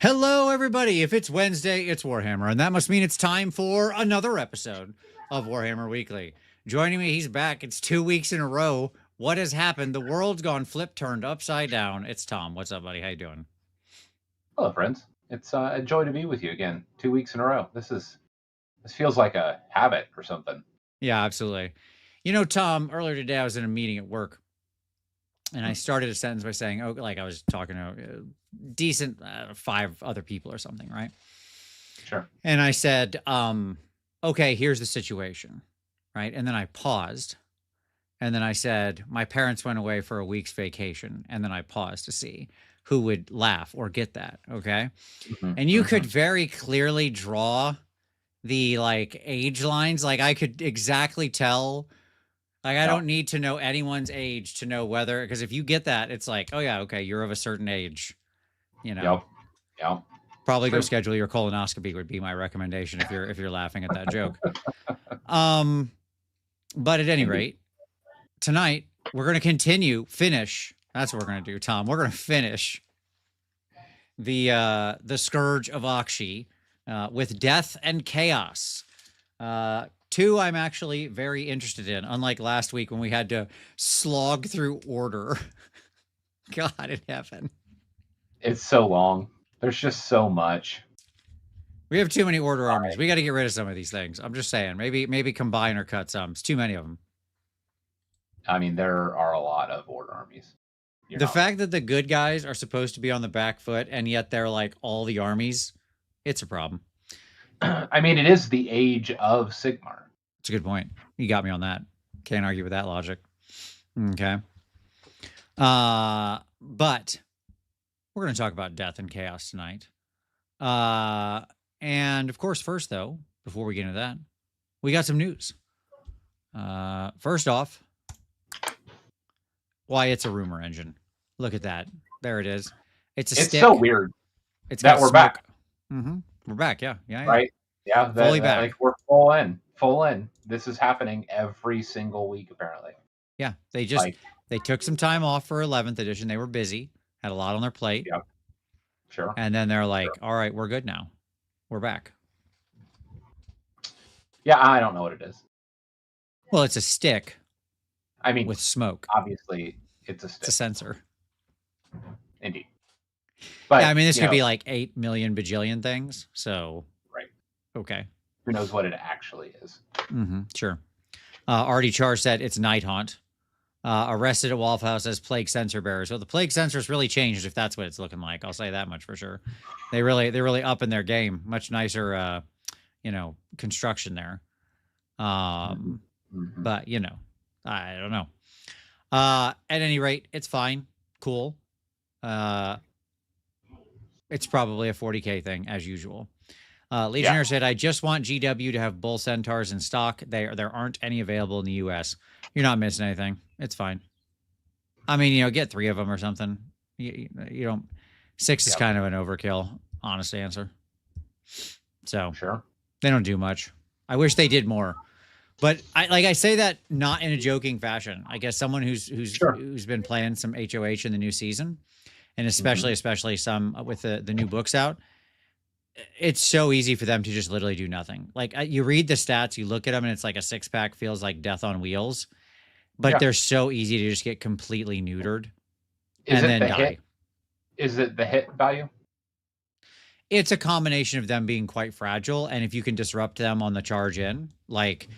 Hello, everybody. If it's Wednesday, it's Warhammer, and that must mean it's time for another episode of Warhammer Weekly. Joining me, he's back. It's 2 weeks in a row. What has happened? The world's gone turned upside down. It's Tom. What's up, buddy? How you doing? Hello, friends. It's a joy to be with you again. 2 weeks in a row. This feels like a habit or something. Yeah, absolutely. You know, Tom, earlier today I was in a meeting at work, and I started a sentence by saying, "Oh, like I was talking to decent 5 other people or something, right?" Sure. And I said, "Okay, here's the situation," right? And then I paused, and then I said, "My parents went away for a week's vacation," and then I paused to see who would laugh or get that, okay? And you could very clearly draw the like age lines. Like I could exactly tell. Like I don't need to know anyone's age to know whether, because if you get that, it's like, oh yeah, okay, you're of a certain age, you know. Yep. Probably go schedule your colonoscopy would be my recommendation if you're laughing at that joke. But at any rate, tonight we're going to finish. That's what we're going to do, Tom. We're going to finish the Scourge of Aqshy with Death and Chaos. 2 I'm actually very interested in, unlike last week when we had to slog through order. God in heaven. It's so long. There's just so much. We have too many order armies. We got to get rid of some of these things. I'm just saying, maybe combine or cut some. It's too many of them. I mean, there are a lot of order armies. The fact that the good guys are supposed to be on the back foot and yet they're like all the armies, it's a problem. I mean, it is the age of Sigmar. It's a good point. You got me on that. Can't argue with that logic. Okay. But we're going to talk about Death and Chaos tonight. And of course, first though, before we get into that, we got some news. First off, why it's a rumor engine. Look at that. There it is. It's stick. So weird. It's that we're back. We're back. Yeah. Right. Yeah. Fully back. Like we're full in. This is happening every single week, apparently. Yeah. They took some time off for 11th edition. They were busy, had a lot on their plate. Yep. Sure. And then they're like, all right, we're good now. We're back. Yeah. I don't know what it is. Well, it's a stick. I mean, with smoke. Obviously, it's a stick. It's a sensor. Indeed. But yeah, I mean, this could be like 8 million bajillion things. So, right. Okay. Who knows what it actually is? Sure. Artie Char said it's Night Haunt. Arrested at Waffle House as Plague Sensor Bearer. So the Plague Sensor's really changed if that's what it's looking like. I'll say that much for sure. They're really up in their game. Much nicer, construction there. But, I don't know. At any rate, it's fine. Cool. It's probably a 40K thing, as usual. Legionnaire said, I just want GW to have Bull Centaurs in stock. There aren't any available in the US. You're not missing anything. It's fine. I mean, get 3 of them or something. You don't. 6 is kind of an overkill, honest answer. So sure. They don't do much. I wish they did more. But I say that not in a joking fashion. I guess someone who's been playing some HOH in the new season, and especially some with the new books out, it's so easy for them to just literally do nothing. Like you read the stats, you look at them, and it's like a 6-pack feels like death on wheels, but they're so easy to just get completely neutered and then die. Is it the hit value? It's a combination of them being quite fragile, and if you can disrupt them on the charge in, like.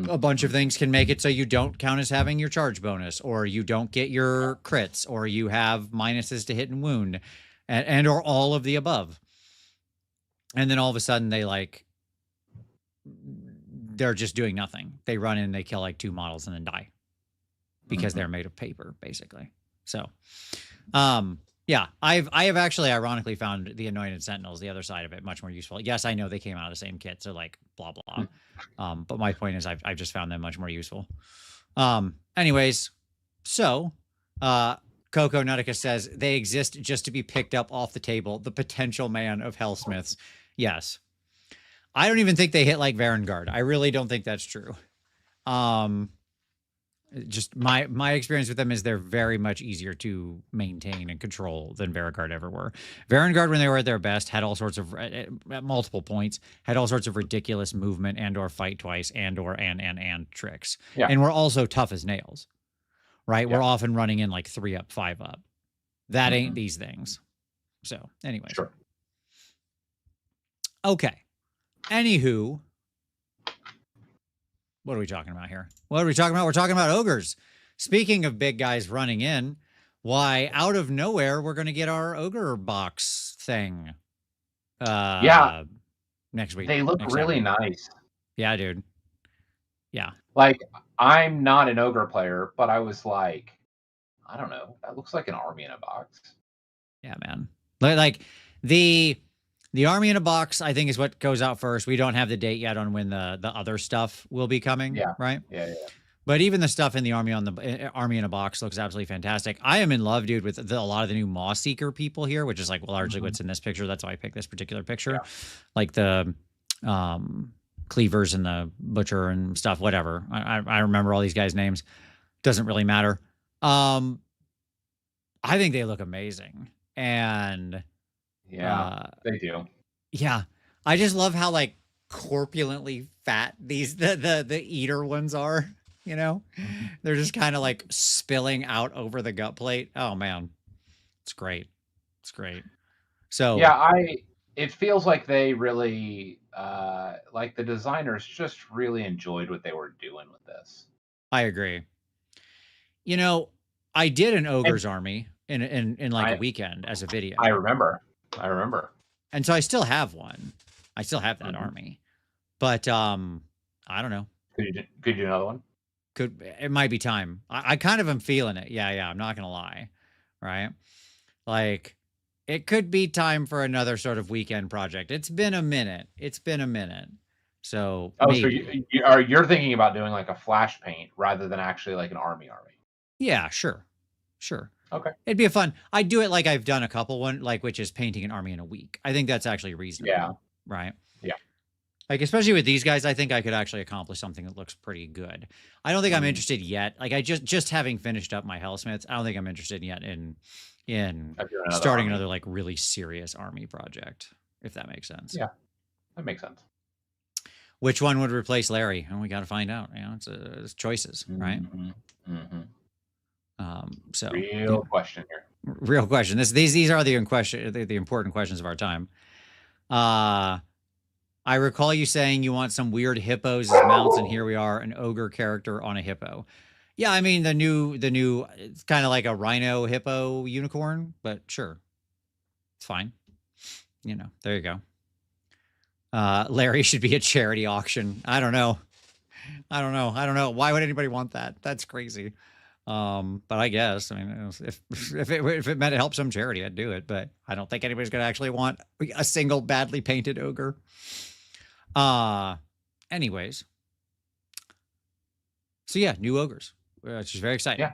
A bunch of things can make it so you don't count as having your charge bonus, or you don't get your crits, or you have minuses to hit and wound, and or all of the above. And then all of a sudden they're just doing nothing. They run in, they kill like 2 models and then die because they're made of paper, basically. So, yeah, I have actually ironically found the Anointed Sentinels, the other side of it, much more useful. Yes, I know they came out of the same kit, so like blah blah. But my point is, I've just found them much more useful. Anyways, so Coco Nautica says they exist just to be picked up off the table. The potential man of Hellsmiths. Yes, I don't even think they hit like Varangard. I really don't think that's true. Just my experience with them is they're very much easier to maintain and control than Varigard ever were. Varigard, when they were at their best, had all sorts of at multiple points had all sorts of ridiculous movement and or fight twice and or and tricks, Yeah. and we're also tough as nails, right? Yeah. We're often running in like 3 up, 5 up. That ain't Mhm. these things. So, anyways, Sure. okay. Anywho, what are we talking about here? What are we talking about? We're talking about ogres. Speaking of big guys running in, why, out of nowhere, we're going to get our ogre box thing. Yeah. Next week. They look next really Saturday. nice. Yeah, dude. Yeah. Like, I'm not an ogre player, but I was like, I don't know. That looks like an army in a box. Yeah, man. Like the army in a box, I think, is what goes out first. We don't have the date yet on when the other stuff will be coming. Yeah. Right. Yeah. But even the stuff in the army army in a box looks absolutely fantastic. I am in love, dude, with a lot of the new Maw Seeker people here, which is like largely what's in this picture. That's why I picked this particular picture. Yeah. Like the cleavers and the butcher and stuff. Whatever. I remember all these guys' names. Doesn't really matter. I think they look amazing. And Yeah, they do. yeah, I just love how like corpulently fat these the eater ones are. You know, they're just kind of like spilling out over the gut plate. Oh man, it's great. It's great. So Yeah, it feels like they really like the designers just really enjoyed what they were doing with this. I agree. You know, I did an And ogre's army in like a I weekend as a video, I remember. I remember. and so I still have one. I still have that Mhm. army, but I don't know. Could you do another one? It might be time. I kind of am feeling it. Yeah, I'm not gonna lie. Right? Like it could be time for another sort of weekend project. It's been a minute. So Oh, so maybe. you're thinking about doing like a flash paint rather than actually like an army. Yeah, sure. Sure. Okay. It'd be a fun. I'd do it like I've done a couple one, like which is painting an army in a week. I think that's actually reasonable. Yeah. Right? Yeah. Like especially with these guys, I think I could actually accomplish something that looks pretty good. I don't think I'm Mhm. interested yet. Like I just having finished up my Hellsmiths, I don't think I'm interested yet in Of doing another starting army. another like really serious army project, if that makes sense. Yeah, that makes sense. Which one would replace Larry? And we got to find out. You know, it's choices, right? Mhm. Mhm. So Real question here. real question. These are the important questions of our time. I recall you saying you want some weird hippos as mounts, and here we are, an ogre character on a hippo. Yeah, I mean the new it's kind of like a rhino hippo unicorn, but sure, it's fine. You know, there you go. Larry should be a charity auction. I don't know. Why would anybody want that? That's crazy. But I guess, I mean, if it meant to help some charity, I'd do it. But I don't think anybody's going to actually want a single badly painted ogre. Anyways. So yeah, new ogres, which is very exciting. Yeah.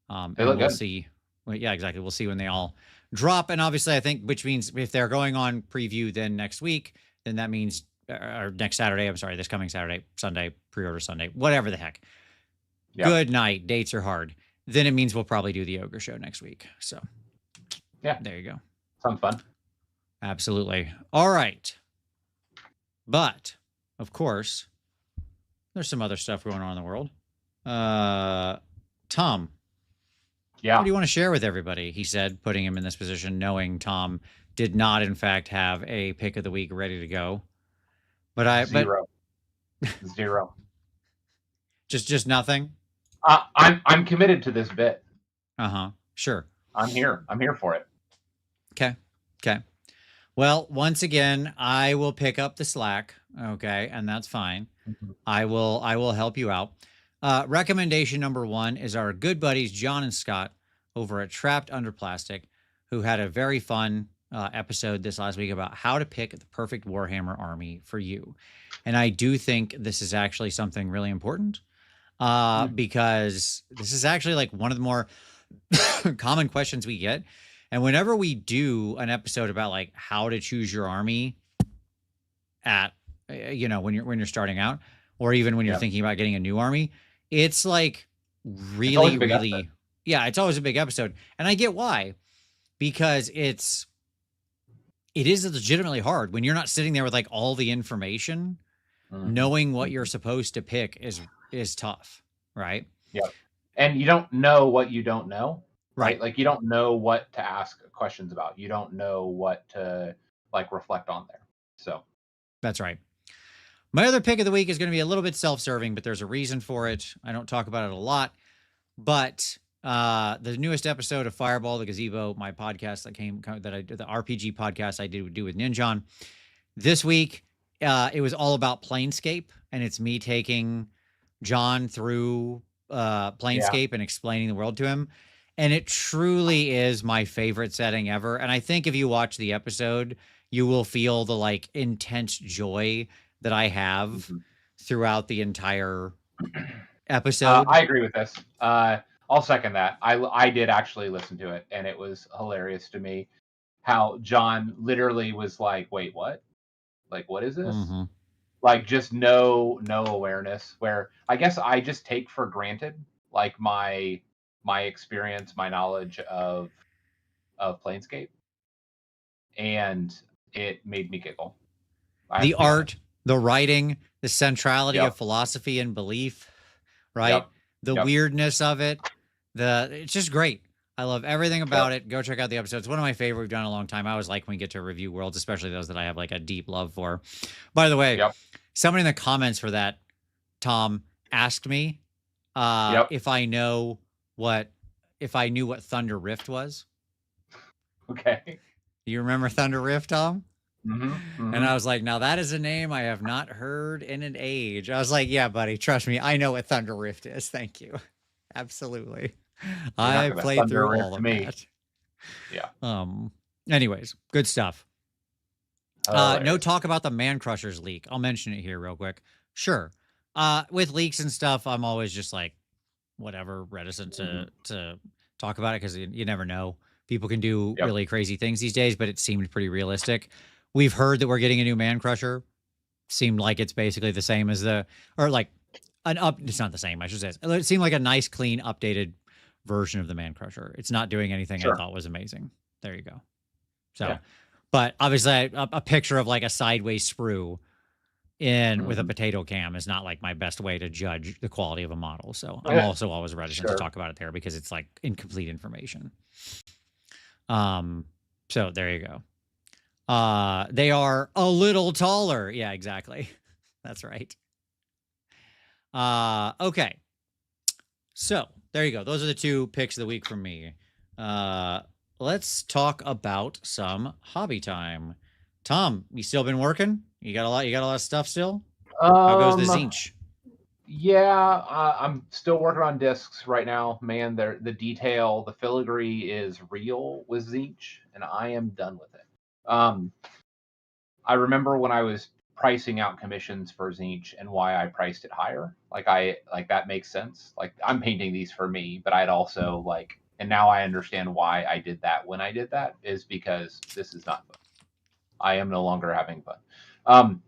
They And look we'll good. see. Well, yeah, exactly. We'll see when they all drop. And obviously, I think, which means if they're going on preview then next week, then that means, or next Saturday, I'm sorry, this coming Saturday, Sunday, pre-order Sunday, whatever the heck. Yeah. Good night. Dates are hard. Then it means we'll probably do the ogre show next week. So Yeah. there you go. Sounds fun. Absolutely. All right. But of course, there's some other stuff going on in the world. Tom. Yeah. What do you want to share with everybody? He said, putting him in this position, knowing Tom did not, in fact, have a pick of the week ready to go. But Zero. just nothing. I'm committed to this bit. Sure. I'm here for it. Okay. Well, once again, I will pick up the slack. Okay, and that's fine. Mhm. I will help you out. Recommendation number 1 is our good buddies John and Scott over at Trapped Under Plastic, who had a very fun episode this last week about how to pick the perfect Warhammer army for you. And I do think this is actually something really important because this is actually like one of the more common questions we get. And whenever we do an episode about like how to choose your army at, when you're starting out, or even when you're thinking about getting a new army, it's like really, big really, episode. yeah, it's always a big episode. And I get why, because it is legitimately hard when you're not sitting there with like all the information. Knowing what you're supposed to pick is tough, right? Yeah. And you don't know what you don't know, right? Right. Like you don't know what to ask questions about. You don't know what to like reflect on there. So That's right. My other pick of the week is going to be a little bit self-serving, but there's a reason for it. I don't talk about it a lot, but the newest episode of Fireball the Gazebo, my podcast that I did, the RPG podcast I do with Ninjon, this week, it was all about Planescape, and it's me taking John through yeah, Planescape and explaining the world to him. And it truly is my favorite setting ever. And I think if you watch the episode, you will feel the like intense joy that I have throughout the entire episode. I agree with this. I'll second that. I did actually listen to it, and it was hilarious to me how John literally was like, "Wait, what? Like, what is this?" Mm-hmm. Like, just no awareness. Where I guess I just take for granted like my experience, my knowledge of Planescape, and it made me giggle. I have The to be honest. art, the writing, the centrality Yep. of philosophy and belief, right? Yep. The Yep. weirdness of it. It's just great. I love everything about Yep. it. Go check out the episode. It's one of my favorite we've done in a long time. I always like when we get to review worlds, especially those that I have like a deep love for. By the way, Yep. somebody in the comments for that, Tom, asked me Yep. if I knew what Thunder Rift was. Okay. Do you remember Thunder Rift, Tom? Mm-hmm. And I was like, now that is a name I have not heard in an age. I was like, yeah, buddy, trust me. I know what Thunder Rift is. Thank you. Absolutely. I played through all of that. Yeah. Anyways, good stuff. No Hilarious. talk about the Man Crushers leak. I'll mention it here real quick. Sure. With leaks and stuff, I'm always just like, whatever, reticent to talk about it because you never know. People can do Yep. really crazy things these days, but it seemed pretty realistic. We've heard that we're getting a new Man Crusher. Seemed like it's basically the same as it's not the same, I should say. It seemed like a nice, clean, updated version of the Man Crusher. It's not doing anything I thought was amazing. There you go. So, Yeah. But obviously a picture of like a sideways sprue with a potato cam is not like my best way to judge the quality of a model. So I'm also always reticent to talk about it there because it's like incomplete information. So there you go. They are a little taller. Yeah, exactly. That's right. Okay. So there you go. Those are the two picks of the week from me. Let's talk about some hobby time. Tom, you still been working? You got a lot of stuff still? How goes the Tzeentch? Yeah, I'm still working on discs right now. Man, the detail, the filigree is real with Tzeentch, and I am done with it. I remember when I was pricing out commissions for Tzeentch and why I priced it higher. Like that makes sense. Like I'm painting these for me, but I'd also and now I understand why I did that when I did that is because this is not fun. I am no longer having fun.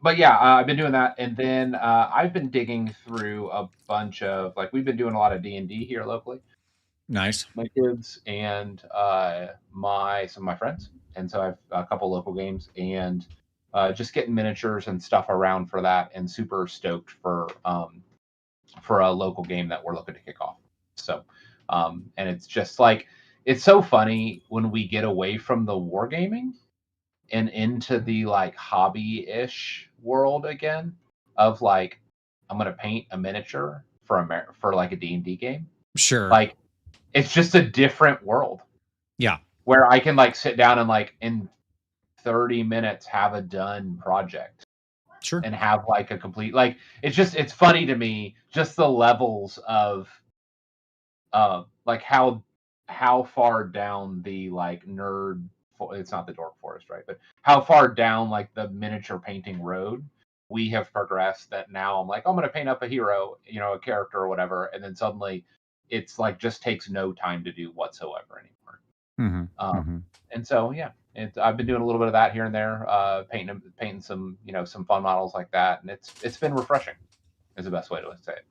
But yeah, I've been doing that, and then I've been digging through a bunch of we've been doing a lot of D&D here locally. Nice. My kids and some of my friends, and so I have a couple local games and just getting miniatures and stuff around for that, and super stoked for a local game that we're looking to kick off. So, and it's just it's so funny when we get away from the wargaming and into the hobby-ish world again of I'm gonna paint a miniature for a D&D game. Sure. It's just a different world. Yeah. Where I can sit down and in 30 minutes have a done project. Sure. And have a complete it's funny to me just the levels of how far down the nerd, it's not the dork forest, right? But how far down the miniature painting road we have progressed that now I'm I'm going to paint up a hero, a character or whatever, and then suddenly it's just takes no time to do whatsoever anymore. And so yeah, I've been doing a little bit of that here and there, painting some some fun models like that, and it's been refreshing is the best way to say it.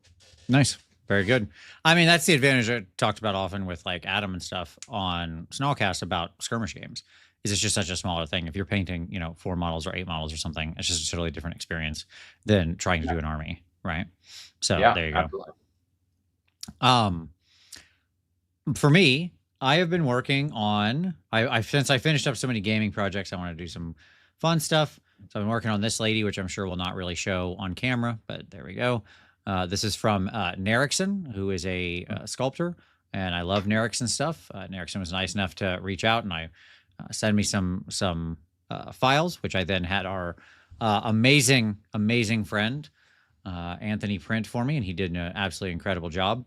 Nice. Very good. I mean, that's the advantage I talked about often with like Adam and stuff on Snowcast about skirmish games. Is it's just such a smaller thing. If you're painting, 4 models or 8 models or something, it's just a totally different experience than trying to do an army, right? So there you go. Absolutely. For me, I have been working on since I finished up so many gaming projects, I want to do some fun stuff. So I've been working on this lady, which I'm sure will not really show on camera, but there we go. This is from Nerickson, who is a sculptor, and I love Nerickson stuff. Nerickson was nice enough to reach out and send me some files, which I then had our amazing friend Anthony print for me, and he did an absolutely incredible job.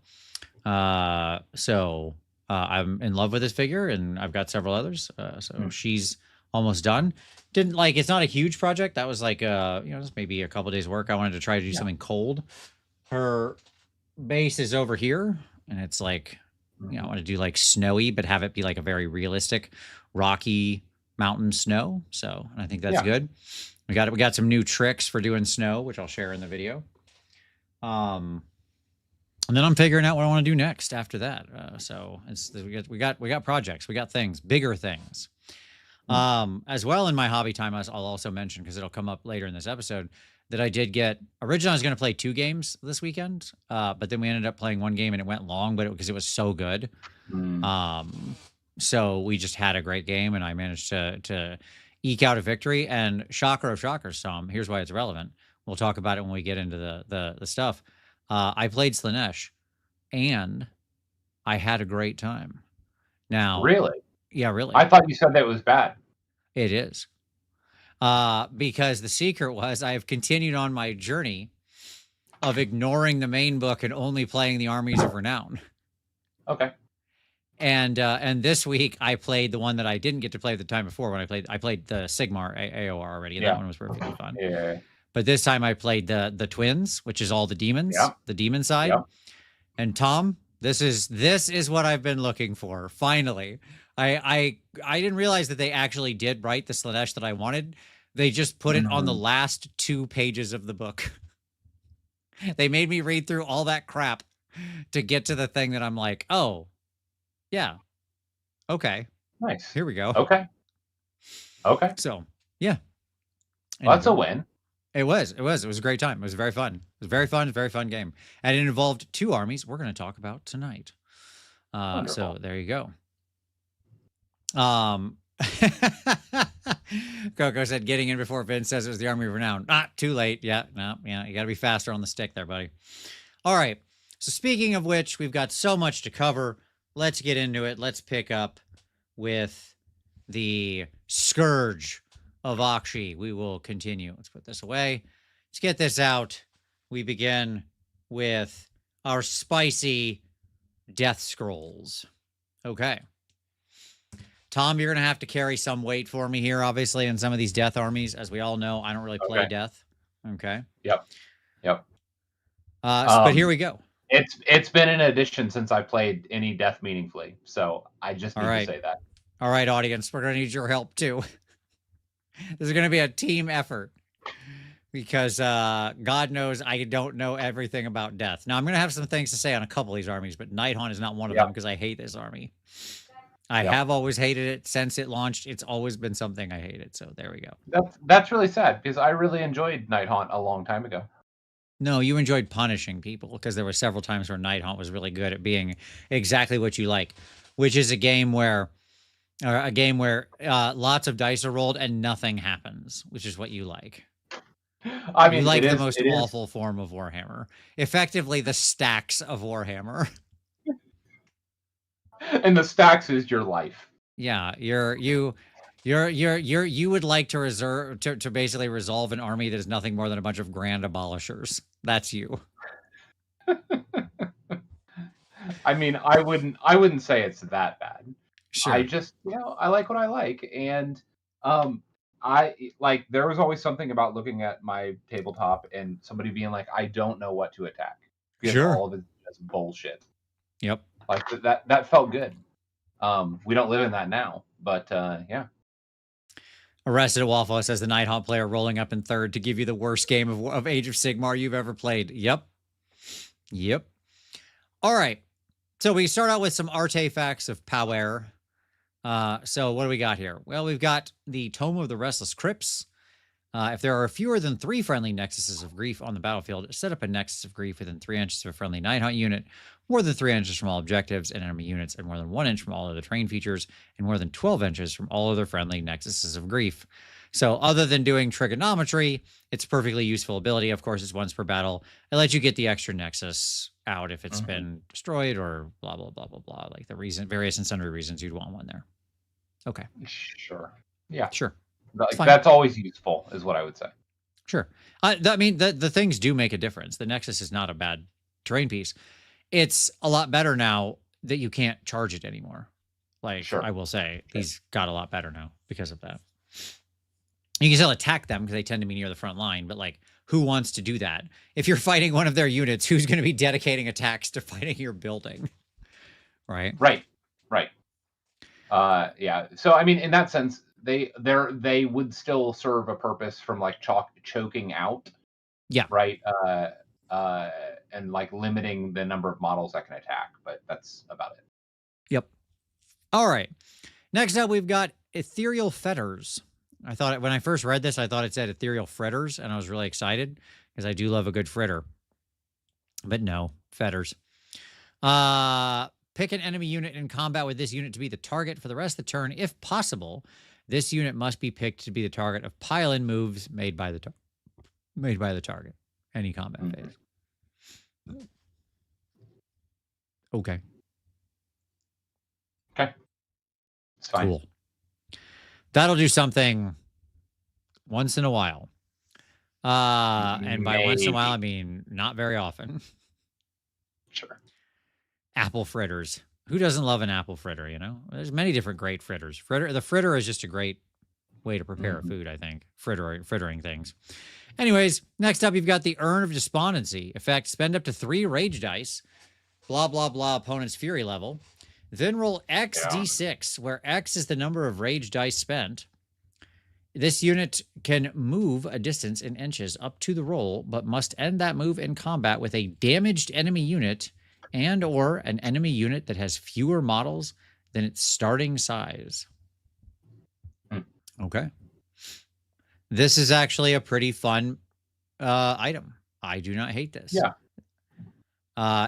So I'm in love with this figure, and I've got several others. So she's almost done. It's not a huge project. That was like just maybe a couple days work. I wanted to try to do something cold. Her base is over here, and it's like, I want to do like snowy, but have it be like a very realistic rocky mountain snow. So I think that's good. We got some new tricks for doing snow, which I'll share in the video. And then I'm figuring out what I want to do next after that. So we got projects, we got things, bigger things. As well in my hobby time, I'll also mention, because it'll come up later in this episode, that I did get, originally I was going to play 2 games this weekend, but then we ended up playing 1 game and it went long, but because it was so good. So we just had a great game, and I managed to eke out a victory. And shocker of shockers, Tom, here's why it's relevant. We'll talk about it when we get into the stuff. I played Slanesh, and I had a great time. Now, really? Yeah, really. I thought you said that it was bad. It is. Because the secret was I have continued on my journey of ignoring the main book and only playing the Armies of Renown. Okay. And this week I played the one that I didn't get to play the time before when I played the Sigmar AOR already, and that one was perfectly fun. Yeah. But this time I played the twins, which is all the demons, the demon side. And Tom, this is what I've been looking for. Finally, I didn't realize that they actually did write the Slanesh that I wanted. They just put it on the last 2 pages of the book. They made me read through all that crap to get to the thing that I'm like, oh, yeah, okay, nice. Here we go. Okay. So yeah, Well, that's a win. It was a great time. It was very fun. It was very fun game, and it involved 2 armies we're going to talk about tonight. So there you go. Coco said getting in before Vince says it was the Army of Renown. Too late. Yeah, you got to be faster on the stick there, buddy. All right. So speaking of which, we've got so much to cover. Let's get into it. Let's pick up with the Scourge of Aqshy. We will continue. Let's put this away. Let's get this out. We begin with our spicy death scrolls. Okay. Tom, you're going to have to carry some weight for me here, obviously, in some of these death armies. As we all know, I don't really play death. Okay. Yep. But here we go. It's been an edition since I played any death meaningfully, so I just need to say that. All right, audience, we're going to need your help too. This is going to be a team effort, because God knows I don't know everything about death. Now, I'm going to have some things to say on a couple of these armies, but Nighthaunt is not one of them, because I hate this army. I have always hated it since it launched. It's always been something I hated. So there we go. That's really sad, because I really enjoyed Nighthaunt a long time ago. No, you enjoyed punishing people, because there were several times where Nighthaunt was really good at being exactly what you like, which is a game where lots of dice are rolled and nothing happens, which is what you like. I mean, you like the most awful form of Warhammer, effectively the stacks of Warhammer. And the stacks is your life. Yeah, you would like to basically resolve an army that is nothing more than a bunch of grand abolishers. That's you. I mean, I wouldn't say it's that bad. Sure. I just, I like what I like, and there was always something about looking at my tabletop and somebody being like, I don't know what to attack, because all of it is bullshit. Yep. Like that felt good. We don't live in that now, but yeah. Arrested at Waffle says the Nighthaunt player rolling up in third to give you the worst game of Age of Sigmar you've ever played. Yep. Yep. All right. So we start out with some artifacts of power. So what do we got here? Well, we've got the Tome of the Restless Crypts. If there are fewer than 3 friendly nexuses of grief on the battlefield, set up a nexus of grief within 3 inches of a friendly night hunt unit, more than 3 inches from all objectives and enemy units, and more than 1 inch from all other terrain features, and more than 12 inches from all other friendly nexuses of grief. So other than doing trigonometry, it's a perfectly useful ability. Of course, it's once per battle. It lets you get the extra nexus out if it's been destroyed or blah, blah, blah, blah, blah. Like the various and sundry reasons you'd want one there. Okay. Sure. Yeah. Sure. Like, that's always useful, is what I would say. Sure. I mean, the things do make a difference. The Nexus is not a bad terrain piece. It's a lot better now that you can't charge it anymore. Like, sure. I will say, these got a lot better now because of that. You can still attack them because they tend to be near the front line, but like, who wants to do that? If you're fighting one of their units, who's going to be dedicating attacks to fighting your building? Right? Right. Yeah. So, I mean, in that sense, they would still serve a purpose from like choking out. Yeah. Right. And like limiting the number of models that can attack, but that's about it. Yep. All right. Next up, we've got Ethereal Fetters. I thought when I first read this, I thought it said Ethereal Fritters, and I was really excited because I do love a good fritter. But no, Fetters. Pick an enemy unit in combat with this unit to be the target for the rest of the turn. If possible, this unit must be picked to be the target of pile-in moves made by the target. Any combat phase. Okay. It's fine. Cool. That'll do something once in a while. And by once in a while, I mean not very often. Sure. Apple fritters. Who doesn't love an apple fritter, you know? There's many different great fritters. The fritter is just a great way to prepare a food, I think. Frittering things. Anyways, next up, you've got the Urn of Despondency. Effect, spend up to 3 rage dice. Blah, blah, blah, opponent's fury level. Then roll X d6, where X is the number of rage dice spent. This unit can move a distance in inches up to the roll, but must end that move in combat with a damaged enemy unit and or an enemy unit that has fewer models than its starting size. Okay. This is actually a pretty fun item. I do not hate this. Yeah.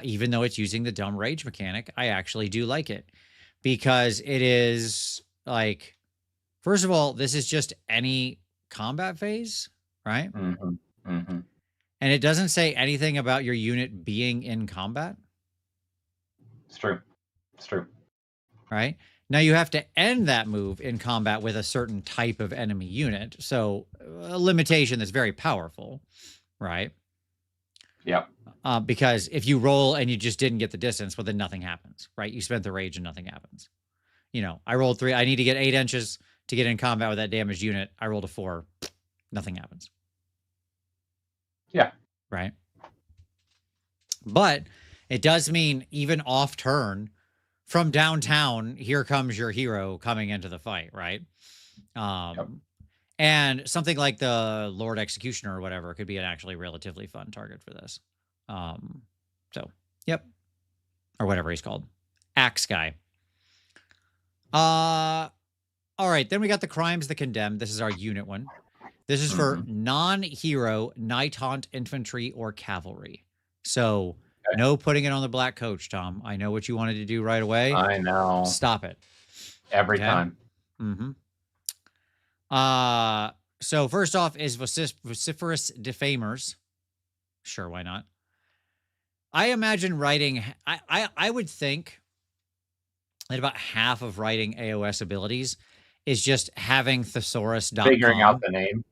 Even though it's using the dumb rage mechanic, I actually do like it because it is like, first of all, this is just any combat phase, right? And it doesn't say anything about your unit being in combat. It's true. Right? Now you have to end that move in combat with a certain type of enemy unit. So a limitation that's very powerful, right? Yep. Because if you roll and you just didn't get the distance, well, then nothing happens, right? You spent the rage and nothing happens. You know, I rolled 3. I need to get 8 inches to get in combat with that damaged unit. I rolled a 4. Nothing happens. Yeah. Right? But it does mean even off turn, from downtown, here comes your hero coming into the fight, right? And something like the Lord Executioner or whatever could be an actually relatively fun target for this. So, yep. Or whatever he's called. Axe guy. All right, then we got the Crimes of the Condemned. This is our unit one. This is for non-hero, night hunt, infantry, or cavalry. So... no putting it on the black coach, Tom. I know what you wanted to do right away. I know. Stop it. Every time. So first off is vociferous defamers. Sure, why not? I imagine writing... I would think that about half of writing AOS abilities is just having thesaurus.com. Figuring out the name.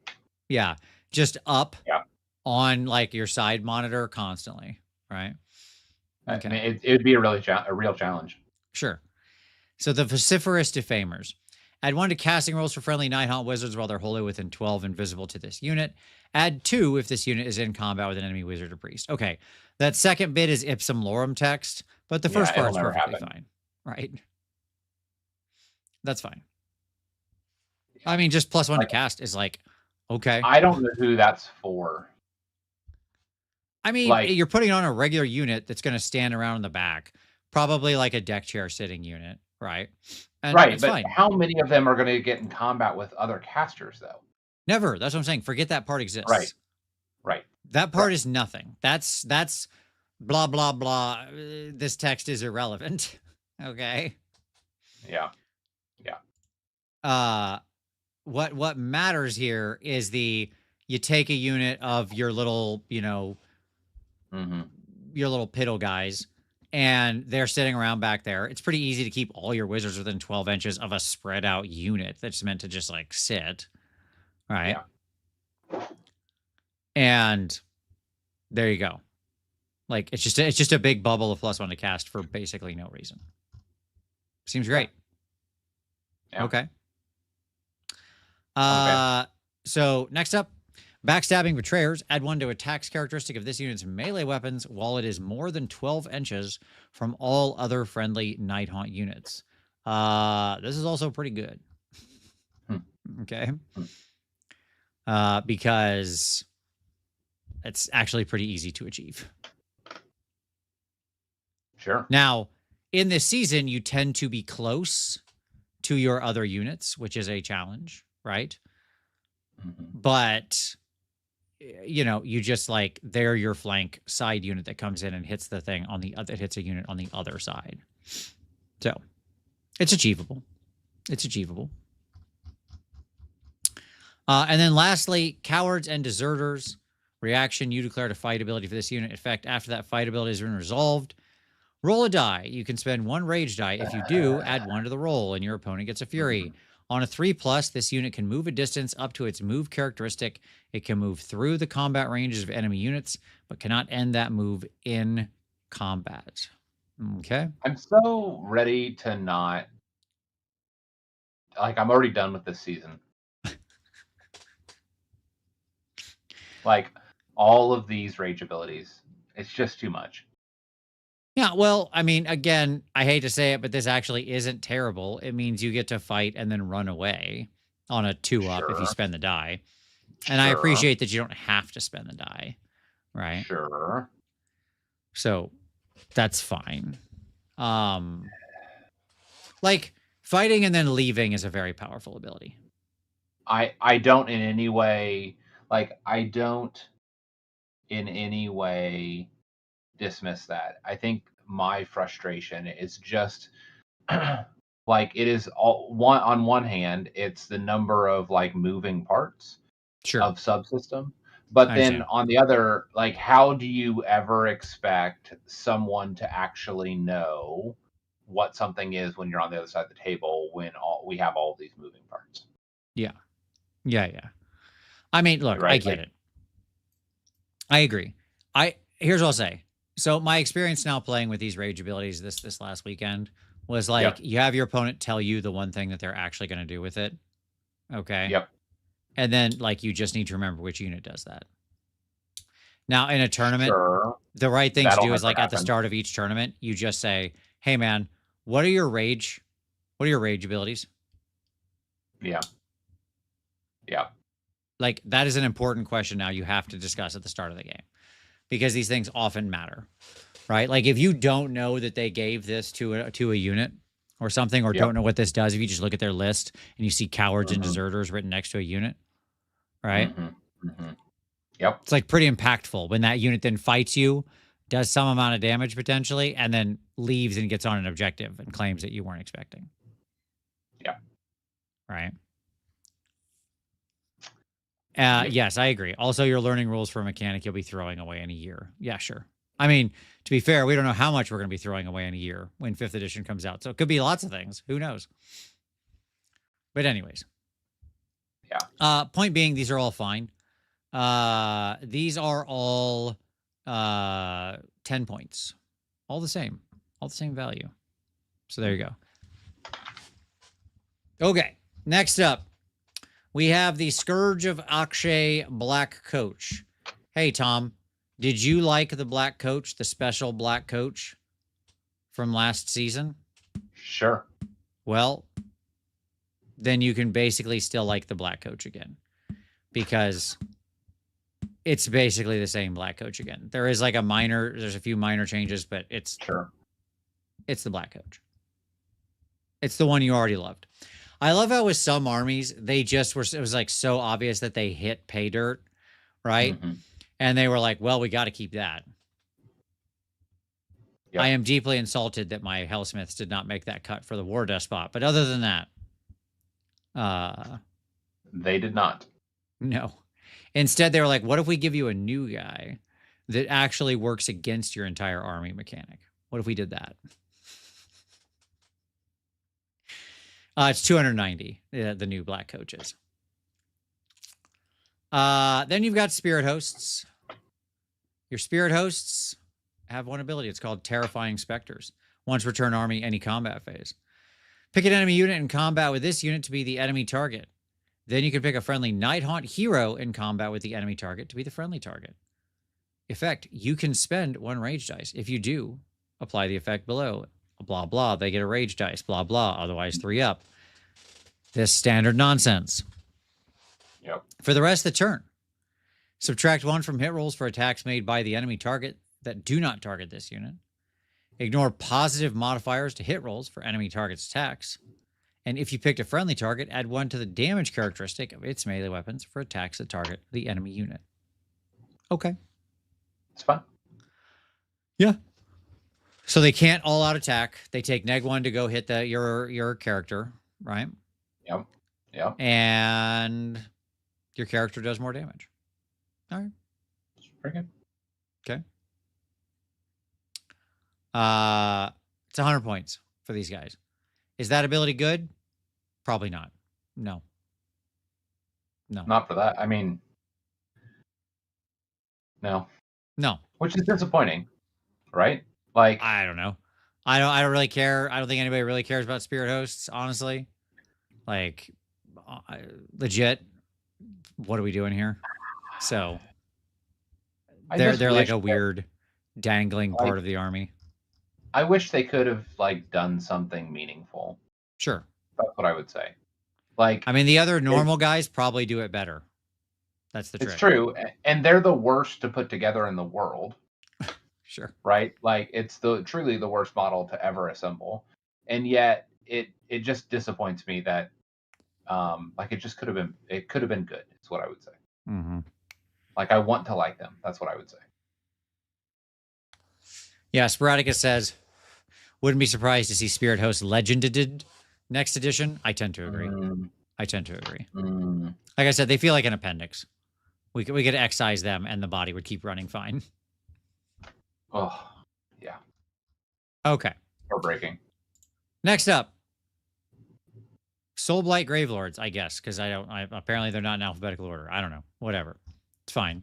Yeah. Just up on like your side monitor constantly. Right. Okay. I mean, it would be a real challenge. Sure. So the vociferous defamers. Add 1 to casting rolls for friendly night hunt wizards while they're wholly within 12 invisible to this unit. Add 2 if this unit is in combat with an enemy wizard or priest. Okay. That second bit is ipsum lorem text, but the first part's perfectly fine. Right. That's fine. I mean, just +1 to cast is like, okay. I don't know who that's for. I mean, Like- you're putting on a regular unit that's going to stand around in the back, probably like a deck chair sitting unit, right? And right, it's but fine. how many of them are going to get in combat with other casters, though? Never. That's what I'm saying. Forget that part exists. Right. Right. That part Correct. is nothing. That's blah blah blah. This text is irrelevant. Okay. Yeah. What matters here is you take a unit of your little, Mm-hmm. your little piddle guys, and they're sitting around back there. It's pretty easy to keep all your wizards within 12 inches of a spread out unit that's meant to just like sit, right? Yeah. And there you go. Like it's just a big bubble of +1 to cast for basically no reason. Seems great. Yeah. Okay. Okay. So next up, backstabbing betrayers. Add 1 to attacks characteristic of this unit's melee weapons while it is more than 12 inches from all other friendly Nighthaunt units. This is also pretty good. Okay. Because it's actually pretty easy to achieve. Sure. Now, in this season, you tend to be close to your other units, which is a challenge, right? Mm-hmm. But you just like they're your flank side unit that comes in and hits the thing on the other, hits a unit on the other side. So it's achievable. It's achievable. And then lastly, cowards and deserters. Reaction, you declared a fight ability for this unit. Effect, after that fight ability has been resolved, roll a die. You can spend 1 rage die. If you do, add 1 to the roll, and your opponent gets a fury. On a 3+, this unit can move a distance up to its move characteristic. It can move through the combat ranges of enemy units, but cannot end that move in combat. Okay. I'm so ready to not. Like, I'm already done with this season. Like, all of these rage abilities. It's just too much. Yeah, well, I mean, again, I hate to say it, but this actually isn't terrible. It means you get to fight and then run away on a 2-up if you Sure. spend the die. And I appreciate that you don't have to spend the die, right? Sure. So that's fine. Like fighting and then leaving is a very powerful ability. I don't in any way, like, I don't in any way dismiss that. I think my frustration is just like, it is on one hand, it's the number of like moving parts Sure. of subsystem, but I then understand. on the other, like, how do you ever expect someone to actually know what something is when you're on the other side of the table when we have all these moving parts? Yeah. I mean, look, Right, I get it. I agree. Here's what I'll say. So my experience now playing with these rage abilities this last weekend was like, you have your opponent tell you the one thing that they're actually going to do with it. Okay. Yep. And then like you just need to remember which unit does that. Now in a tournament, Sure. the right thing to That'll do is never like at the happen. start of each tournament, you just say, "Hey man, what are your rage abilities?" Yeah. Like that is an important question now you have to discuss at the start of the game because these things often matter, right? Like if you don't know that they gave this to a unit or something, or don't know what this does, if you just look at their list and you see cowards and deserters written next to a unit, right? Yep. It's like pretty impactful when that unit then fights you, does some amount of damage potentially, and then leaves and gets on an objective and claims that you weren't expecting. Yeah. Right. Yes, I agree. Also, you're learning rules for a mechanic you'll be throwing away in a year. Yeah, sure. I mean, to be fair, we don't know how much we're going to be throwing away in a year when 5th edition comes out. So it could be lots of things. Who knows? But anyways. Yeah. Point being, these are all fine. These are all 10 points. All the same. All the same value. So there you go. Okay. Next up, we have the Scourge of Aqshy Black Coach. Hey, Tom, did you like the Black Coach, the special Black Coach from last season? Sure. Well, then you can basically still like the Black Coach again. Because it's basically the same Black Coach again. There is like there's a few minor changes, but it's the Black Coach. It's the one you already loved. I love how with some armies, they just were, it was like so obvious that they hit pay dirt, right? And they were like, well, we got to keep that. Yep. I am deeply insulted that my Hellsmiths did not make that cut for the War Despot. But other than that, they did not. No. Instead, they were like, what if we give you a new guy that actually works against your entire army mechanic? What if we did that? It's 290, the new Black Coaches. Then you've got Spirit Hosts. Your Spirit Hosts have one ability. It's called Terrifying Specters. Once return army, any combat phase. Pick an enemy unit in combat with this unit to be the enemy target. Then you can pick a friendly Nighthaunt hero in combat with the enemy target to be the friendly target. Effect, you can spend 1 rage dice. If you do, apply the effect below. Blah, blah. They get a rage dice. Blah, blah. Otherwise, 3 up. This standard nonsense. Yep. For the rest of the turn, subtract 1 from hit rolls for attacks made by the enemy target that do not target this unit. Ignore positive modifiers to hit rolls for enemy target's attacks. And if you picked a friendly target, add 1 to the damage characteristic of its melee weapons for attacks that target the enemy unit. Okay. It's fine. Yeah. So they can't all out attack. They take -1 to go hit your character, right? Yep. Yep. And your character does more damage. All right. Pretty good. Okay. It's 100 points for these guys. Is that ability good? Probably not. No. Not for that. I mean, no. Which is disappointing, right? Like, I don't know. I don't really care. I don't think anybody really cares about Spirit Hosts, honestly. Like, legit, what are we doing here? So they're like a weird dangling part of the army. I wish they could have like done something meaningful. Sure. That's what I would say. Like, I mean, the other normal guys probably do it better. That's the trick. It's true. And they're the worst to put together in the world. Sure. Right? Like, it's truly the worst model to ever assemble. And yet it just disappoints me that like it could have been good, is what I would say. Mm-hmm. Like, I want to like them. That's what I would say. Yeah, Sporadicus says, wouldn't be surprised to see Spirit Host Legended next edition. I tend to agree. Like I said, they feel like an appendix. We could excise them and the body would keep running fine. Oh, yeah. Okay. Heartbreaking. Next up, Soulblight Gravelords, I guess, because apparently they're not in alphabetical order. I don't know. Whatever. It's fine.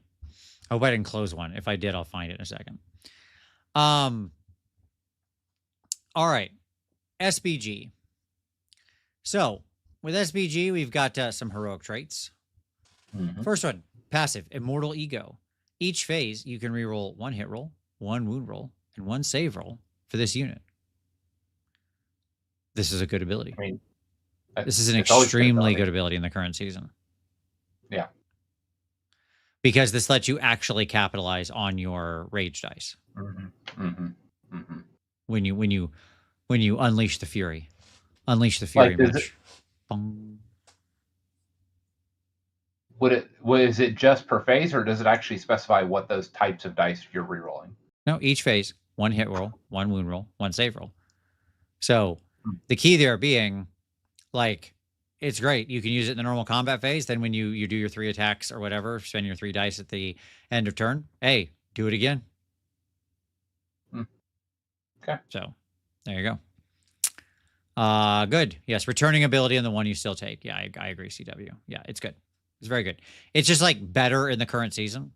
I hope I didn't close one. If I did, I'll find it in a second. All right. SBG. So, with SBG, we've got some heroic traits. First one, passive, Immortal Ego. Each phase, you can reroll 1 hit roll, 1 wound roll, and 1 save roll for this unit. This is a good ability. I mean, this is an extremely good ability in the current season. Yeah. Because this lets you actually capitalize on your rage dice. When you unleash the fury. Unleash the fury, Mitch. Was it just per phase, or does it actually specify what those types of dice you're rerolling? No, each phase, 1 hit roll, 1 wound roll, 1 save roll. So the key there being, like, it's great. You can use it in the normal combat phase. Then when you do your 3 attacks or whatever, spend your 3 dice at the end of turn. Hey, do it again. Okay. So there you go. Good. Yes, returning ability and the one you still take. Yeah, I agree, CW. Yeah, it's good. It's very good. It's just like better in the current season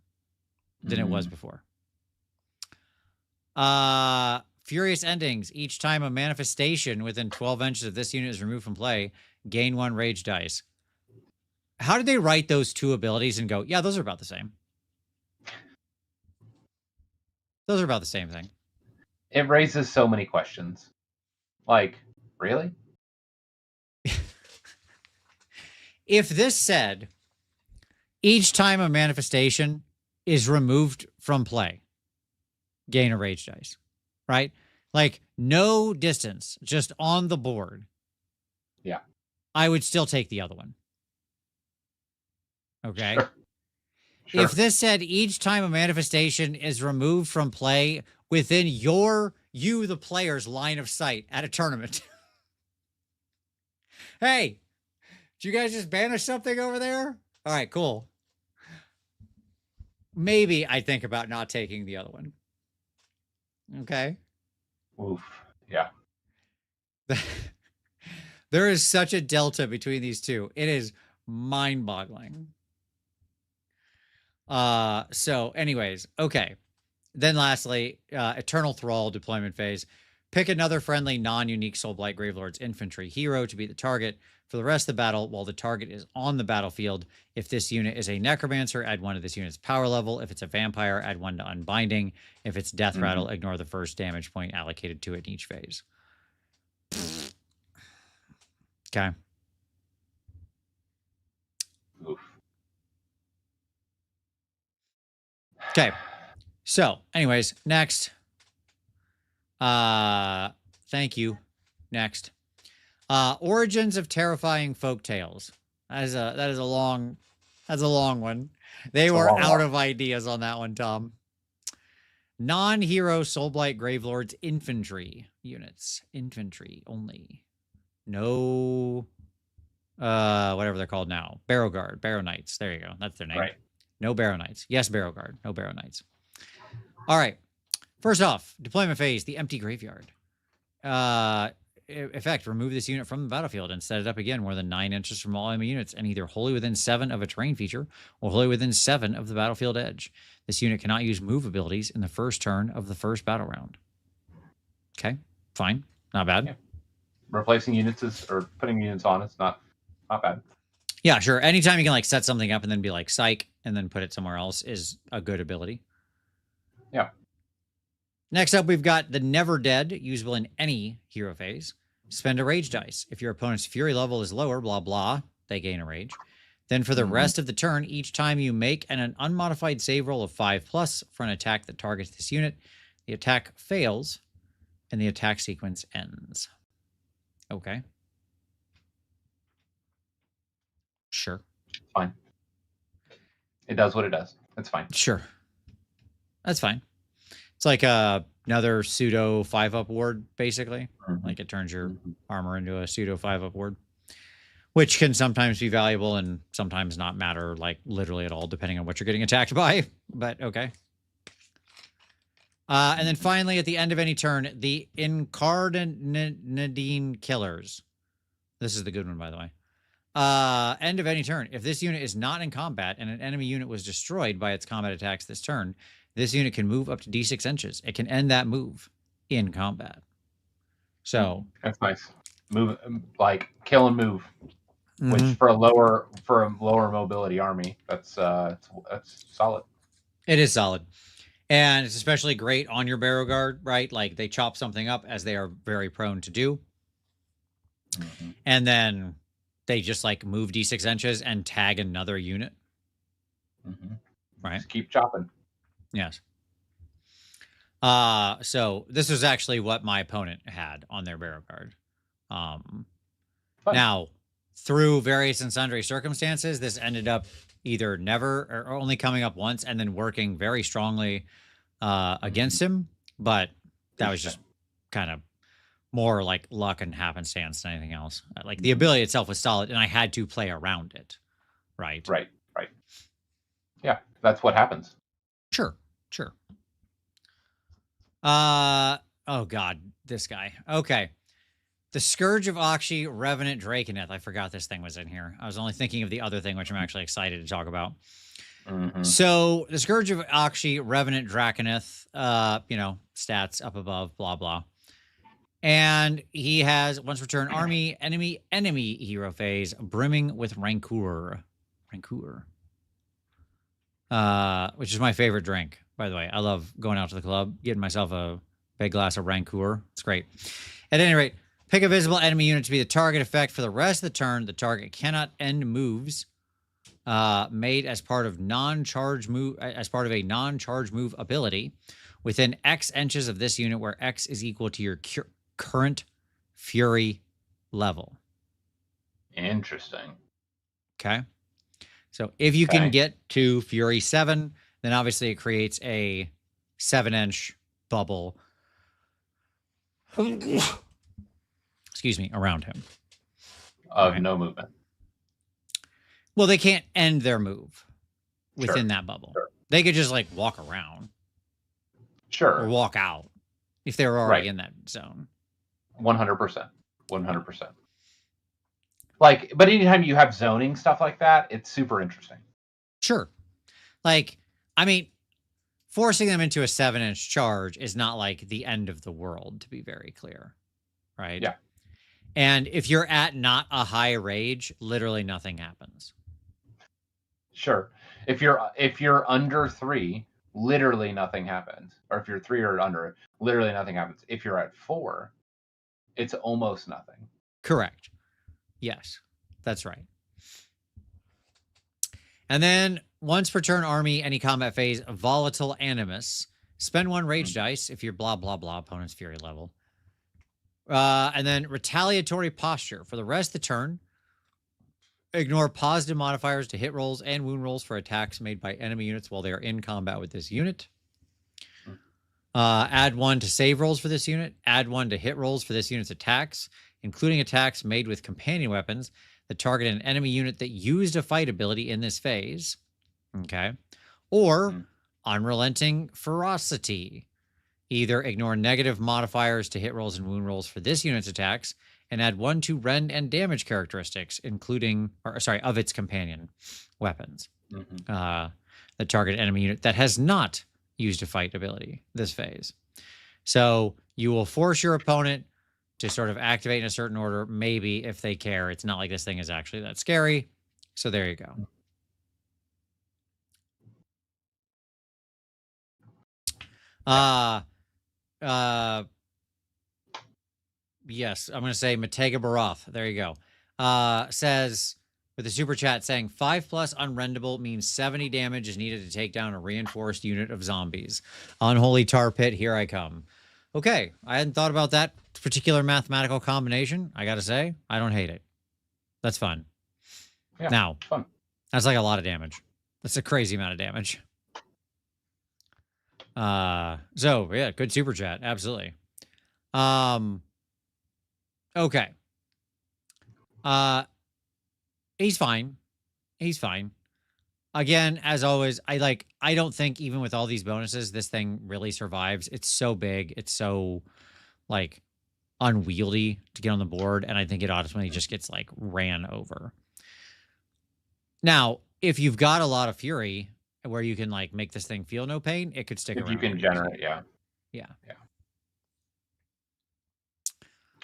than it was before. Furious Endings. Each time a manifestation within 12 inches of this unit is removed from play, gain 1 rage dice. How did they write those 2 abilities and go, yeah, those are about the same? Those are about the same thing. It raises so many questions. Like, really? If this said, each time a manifestation is removed from play, gain a rage dice, right? Like no distance, just on the board. Yeah. I would still take the other one. Okay. Sure. If this said each time a manifestation is removed from play within you, the player's line of sight at a tournament. Hey, did you guys just banish something over there? All right, cool. Maybe I think about not taking the other one. Okay. Oof. Yeah. There is such a delta between these two. It is mind-boggling. So anyways, okay. Then lastly, Eternal Thrall deployment phase. Pick another friendly non-unique Soulblight Gravelord's infantry hero to be the target for the rest of the battle while the target is on the battlefield. If this unit is a Necromancer, add 1 to this unit's power level. If it's a Vampire, add 1 to Unbinding. If it's Death Rattle, ignore the first damage point allocated to it in each phase. Okay. Oof. Okay. So, anyways, next. Thank you. Next. Origins of Terrifying Folk Tales. That is a long one. They were out of ideas on that one, Tom. Non-hero Soulblight Gravelords infantry units. Infantry only. No whatever they're called now. Barrow Guard, Barrow Knights. There you go. That's their name. Right. No Barrow Knights. Yes, Barrow Guard. No Barrow Knights. All right. First off, deployment phase, the empty graveyard. Effect, remove this unit from the battlefield and set it up again more than 9 inches from all enemy units and either wholly within 7 of a terrain feature or wholly within 7 of the battlefield edge. This unit cannot use move abilities in the first turn of the first battle round. Okay, fine. Not bad. Yeah. Replacing units or putting units on, it's not bad. Yeah, sure. Anytime you can like set something up and then be like psych and then put it somewhere else is a good ability. Yeah. Next up, we've got the Never Dead, usable in any hero phase. Spend a rage dice. If your opponent's fury level is lower, blah, blah, they gain a rage. Then for the rest of the turn, each time you make an unmodified save roll of 5+ for an attack that targets this unit, the attack fails and the attack sequence ends. Okay. Sure. Fine. It does what it does. That's fine. Sure. That's fine. It's like another pseudo 5-up ward, basically. Like it turns your armor into a pseudo 5-up ward, which can sometimes be valuable and sometimes not matter, like literally at all, depending on what you're getting attacked by. But okay. And then finally, at the end of any turn, the Incarnadine Killers. This is the good one, by the way. End of any turn. If this unit is not in combat and an enemy unit was destroyed by its combat attacks this turn, this unit can move up to D6 inches. It can end that move in combat. So that's nice. Move, like kill and move, which for a lower mobility army, that's solid. It is solid, and it's especially great on your Barrow Guard, right? Like they chop something up, as they are very prone to do, and then they just like move D6 inches and tag another unit. Right. Just keep chopping. Yes. So this was actually what my opponent had on their Barrow Guard. Now, through various and sundry circumstances, this ended up either never or only coming up once and then working very strongly against him. But that was just kind of more like luck and happenstance than anything else. Like the ability itself was solid, and I had to play around it. Right. Right. Yeah, that's what happens. Sure. Oh God, this guy. Okay. The Scourge of Aqshy, Revenant Draconeth. I forgot this thing was in here. I was only thinking of the other thing, which I'm actually excited to talk about. So the Scourge of Aqshy, Revenant Draconeth, stats up above, blah, blah. And he has once return army, enemy hero phase, brimming with Rancor. Which is my favorite drink, by the way. I love going out to the club, getting myself a big glass of Rancor. It's great. At any rate, pick a visible enemy unit to be the target effect for the rest of the turn. The target cannot end moves made as part of a non-charge move ability within X inches of this unit, where X is equal to your current Fury level. Interesting. Okay. So if you can get to Fury 7, then obviously it creates a 7-inch bubble. Excuse me, around him. Of no movement. Well, they can't end their move within that bubble. Sure. They could just like walk around. Sure. Or walk out if they're already in that zone. 100%. 100%. Like, but anytime you have zoning stuff like that, it's super interesting. Sure. Like, I mean, forcing them into a 7-inch charge is not like the end of the world, to be very clear. Right? Yeah. And if you're at not a high rage, literally nothing happens. Sure. If you're under 3, literally nothing happens. Or if you're 3 or under, literally nothing happens. If you're at 4, it's almost nothing. Correct. Yes, that's right. And then once per turn, army, any combat phase, volatile animus. Spend 1 rage dice if you're blah, blah, blah, opponent's fury level. And then retaliatory posture. For the rest of the turn, ignore positive modifiers to hit rolls and wound rolls for attacks made by enemy units while they are in combat with this unit. Add 1 to save rolls for this unit. Add 1 to hit rolls for this unit's attacks, including attacks made with companion weapons that target an enemy unit that used a fight ability in this phase. Okay. Or unrelenting ferocity. Either ignore negative modifiers to hit rolls and wound rolls for this unit's attacks, and add 1 to rend and damage characteristics, of its companion weapons that target an enemy unit that has not used a fight ability this phase. So you will force your opponent to sort of activate in a certain order, maybe if they care. It's not like this thing is actually that scary. So there you go. Yes, I'm going to say Matega Baroth. There you go. Says with a super chat saying 5+ unrendable means 70 damage is needed to take down a reinforced unit of zombies. Unholy tar pit, here I come. Okay, I hadn't thought about that particular mathematical combination. I got to say, I don't hate it. That's fun. Yeah, now, fun. That's like a lot of damage. That's a crazy amount of damage. So yeah, good super chat. Absolutely. Okay. He's fine. He's fine. Again, as always, I don't think even with all these bonuses, this thing really survives. It's so big. It's so like unwieldy to get on the board. And I think it ultimately just gets like ran over. Now, if you've got a lot of fury where you can like make this thing feel no pain, it could stick around. You can generate, yeah.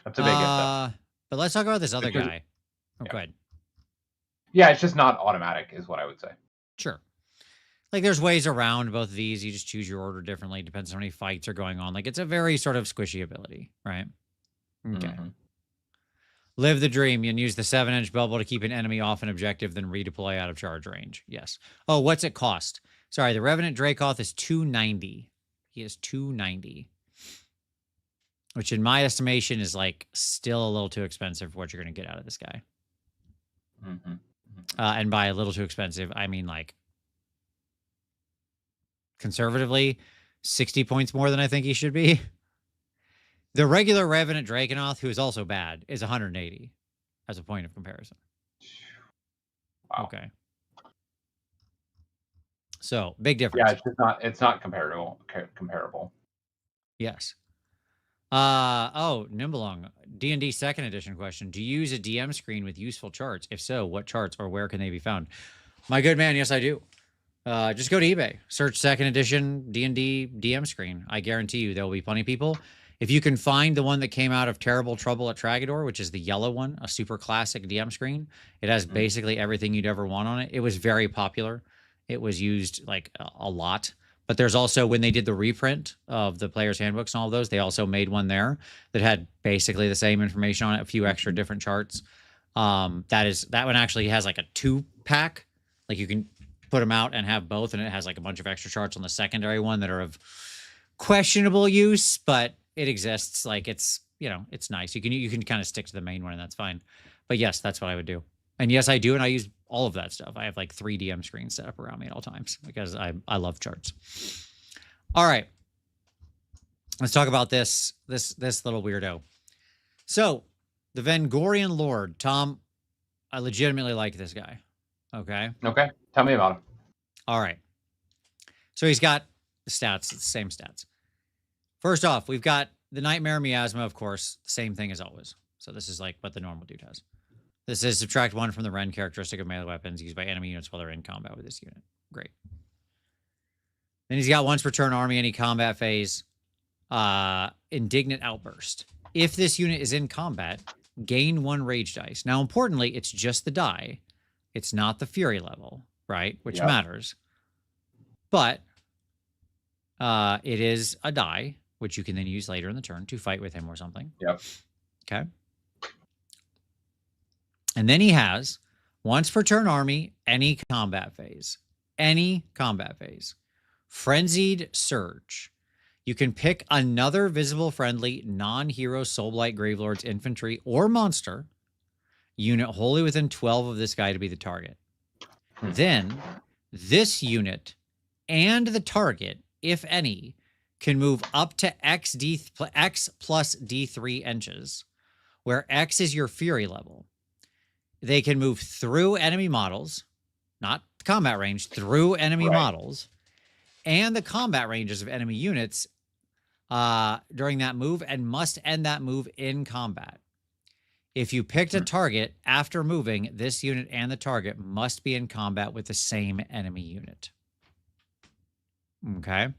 That's a big if. But let's talk about this other guy. Go ahead. Yeah, it's just not automatic, is what I would say. Sure. Like there's ways around both of these. You just choose your order differently. Depends on how many fights are going on. Like it's a very sort of squishy ability, right? Okay. Live the dream. You can use the 7-inch bubble to keep an enemy off an objective, then redeploy out of charge range. Yes. Oh, what's it cost? Sorry, the Revenant Dracoth is $290. He is $290. Which in my estimation is like still a little too expensive for what you're going to get out of this guy. And by a little too expensive, I mean like conservatively 60 points more than I think he should be. The regular Revenant Draconoth, who is also bad, is 180 as a point of comparison. Wow. Okay. So big difference. Yeah, it's not comparable. Yes. Oh, Nimblong, D&D 2nd edition question. Do you use a DM screen with useful charts? If so, what charts or where can they be found? My good man, yes, I do. Just go to eBay, search 2nd edition D&D DM screen. I guarantee you there will be plenty of people. If you can find the one that came out of Terrible Trouble at Tragador, which is the yellow one, a super classic DM screen, it has basically everything you'd ever want on it. It was very popular. It was used like a lot. But there's also, when they did the reprint of the player's handbooks and all of those, they also made one there that had basically the same information on it, a few extra different charts. That one actually has like a 2-pack. Like you can put them out and have both, and it has like a bunch of extra charts on the secondary one that are of questionable use, but it exists. Like it's, you know, it's nice. You can kind of stick to the main one, and that's fine. But yes, that's what I would do. And yes, I do, and I use all of that stuff. I have like 3 DM screens set up around me at all times because I love charts. All right, let's talk about this little weirdo. So the Vengorian Lord, Tom, I legitimately like this guy. Okay. Okay. Tell me about him. All right. So he's got the stats, the same stats. First off, we've got the Nightmare Miasma, of course, same thing as always. So this is like what the normal dude has. This is subtract 1 from the Ren characteristic of melee weapons used by enemy units while they're in combat with this unit. Great. Then he's got once per turn army, any combat phase, Indignant Outburst. If this unit is in combat, gain 1 rage dice. Now, importantly, it's just the die. It's not the fury level, right? Which matters. But it is a die, which you can then use later in the turn to fight with him or something. Yep. Okay. And then he has once per turn army, any combat phase. Any combat phase. Frenzied Surge. You can pick another visible friendly non-hero Soulblight Gravelord's infantry or monster unit wholly within 12 of this guy to be the target. Then this unit and the target, if any, can move up to X plus D3 inches, where X is your fury level. They can move through enemy models, not combat range, through enemy models, and the combat ranges of enemy units during that move, and must end that move in combat. If you picked a target after moving, this unit and the target must be in combat with the same enemy unit. Okay?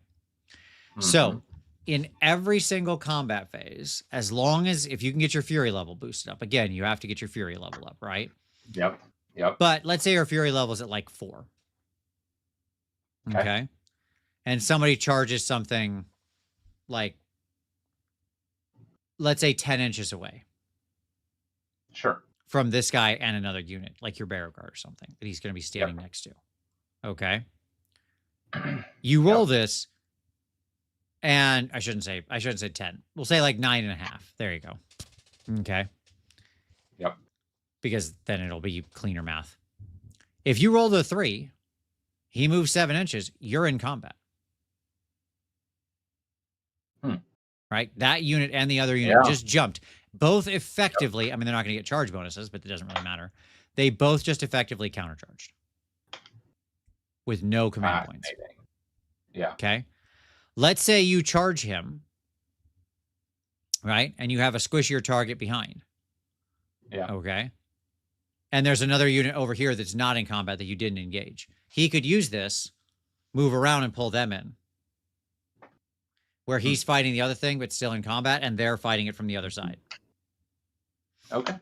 So, in every single combat phase, as long as, if you can get your fury level boosted up, again, you have to get your fury level up, right? Yep. Yep. But let's say your fury level is at like 4. Okay? And somebody charges something like, let's say 10 inches away. Sure. From this guy and another unit, like your Barrow Guard or something that he's going to be standing next to. Okay. You roll this, and I shouldn't say 10. We'll say like 9.5. There you go. Okay. Yep. Because then it'll be cleaner math. If you roll the 3, he moves 7 inches, you're in combat. Right? That unit and the other unit just jumped. Both effectively, I mean, they're not going to get charge bonuses, but it doesn't really matter. They both just effectively countercharged. With no command points. Yeah. Okay. Let's say you charge him, right? And you have a squishier target behind. Yeah. Okay. And there's another unit over here that's not in combat that you didn't engage. He could use this, move around and pull them in. Where he's fighting the other thing, but still in combat, and they're fighting it from the other side. Okay.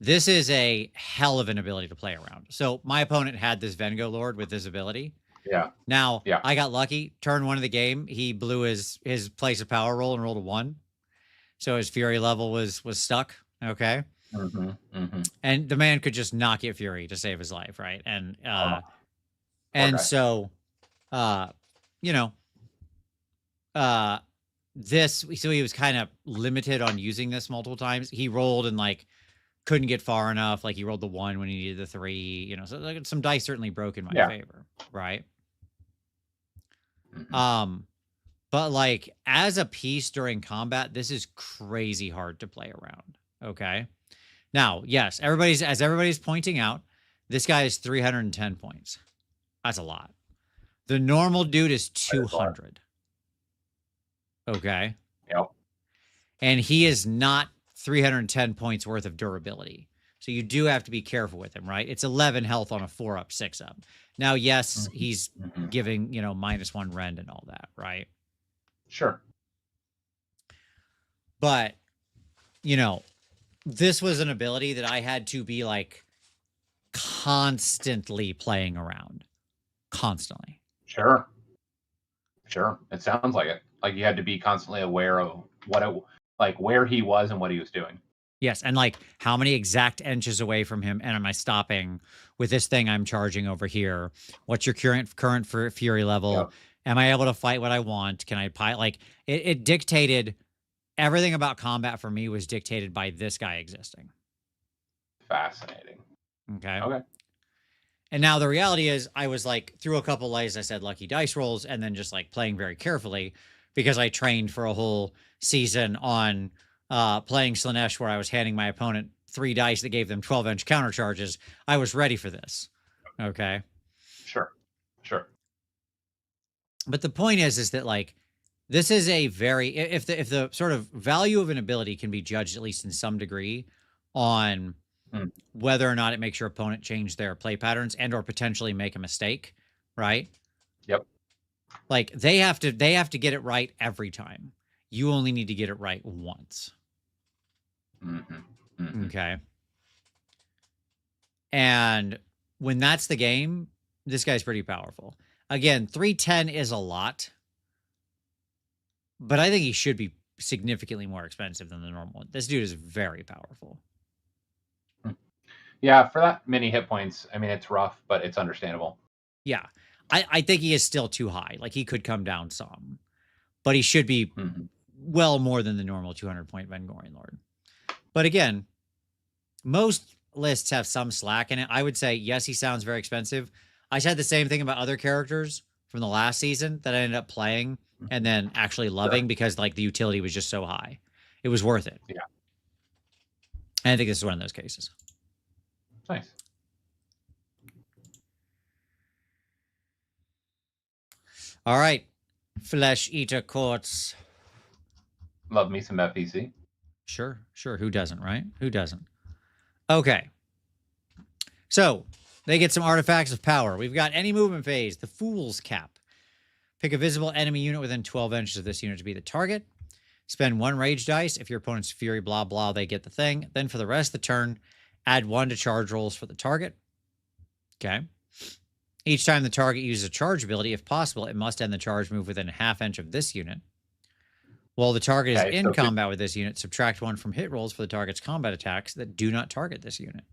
This is a hell of an ability to play around. So my opponent had this Vengo Lord with this ability. Yeah. Now, I got lucky. Turn 1 of the game, he blew his place of power roll and rolled a 1. So his fury level was stuck. Okay. And the man could just not get fury to save his life, right? And so you know, so he was kind of limited on using this multiple times. He rolled and like couldn't get far enough. Like he rolled the 1 when he needed the 3, you know, so like some dice certainly broke in my favor. Right. But like as a piece during combat, this is crazy hard to play around. Okay. Now, yes, as everybody's pointing out, this guy is 310 points. That's a lot. The normal dude is 200. Okay. Yep. And he is not 310 points worth of durability. So you do have to be careful with him, right? It's 11 health on a 4-up, 6-up. Now, yes, he's giving, you know, -1 rend and all that, right? Sure. But, you know, this was an ability that I had to be like constantly playing around. Constantly. Sure. Sure. It sounds like it. Like you had to be constantly aware of what it, like where he was and what he was doing. Yes, and like how many exact inches away from him, and am I stopping with this thing I'm charging over here? What's your current for fury level? Yep. Am I able to fight what I want? Can I pilot? Like it dictated everything about combat for me was dictated by this guy existing. Fascinating. Okay. Okay. And now the reality is, I was like through a couple lights, I said lucky dice rolls, and then just like playing very carefully because I trained for a whole season on playing Slanesh, where I was handing my opponent 3 dice that gave them 12-inch counter charges. I was ready for this. Okay. Sure. But the point is that like this is a very, if the sort of value of an ability can be judged at least in some degree on whether or not it makes your opponent change their play patterns and or potentially make a mistake, right? Yep. Like they have to get it right every time. You only need to get it right once. Okay. And when that's the game, this guy's pretty powerful. Again, 310 is a lot, but I think he should be significantly more expensive than the normal one. This dude is very powerful. Yeah, for that many hit points, I mean, it's rough, but it's understandable. Yeah. I think he is still too high. Like he could come down some, but he should be well more than the normal 200-point Vengorian Lord. But again, most lists have some slack in it. I would say, yes, he sounds very expensive. I said the same thing about other characters from the last season that I ended up playing and then actually loving because like the utility was just so high. It was worth it. Yeah. And I think this is one of those cases. Nice. All right. Flesh Eater Courts. Love me some FEC. Sure. Who doesn't, right? Who doesn't? Okay. So they get some artifacts of power. We've got any movement phase, the Fool's Cap. Pick a visible enemy unit within 12 inches of this unit to be the target. Spend 1 rage dice. If your opponent's fury, blah, blah, they get the thing. Then for the rest of the turn, add 1 to charge rolls for the target. Okay. Each time the target uses a charge ability, if possible, it must end the charge move within a ½ inch of this unit. While the target is in combat with this unit, subtract 1 from hit rolls for the target's combat attacks that do not target this unit.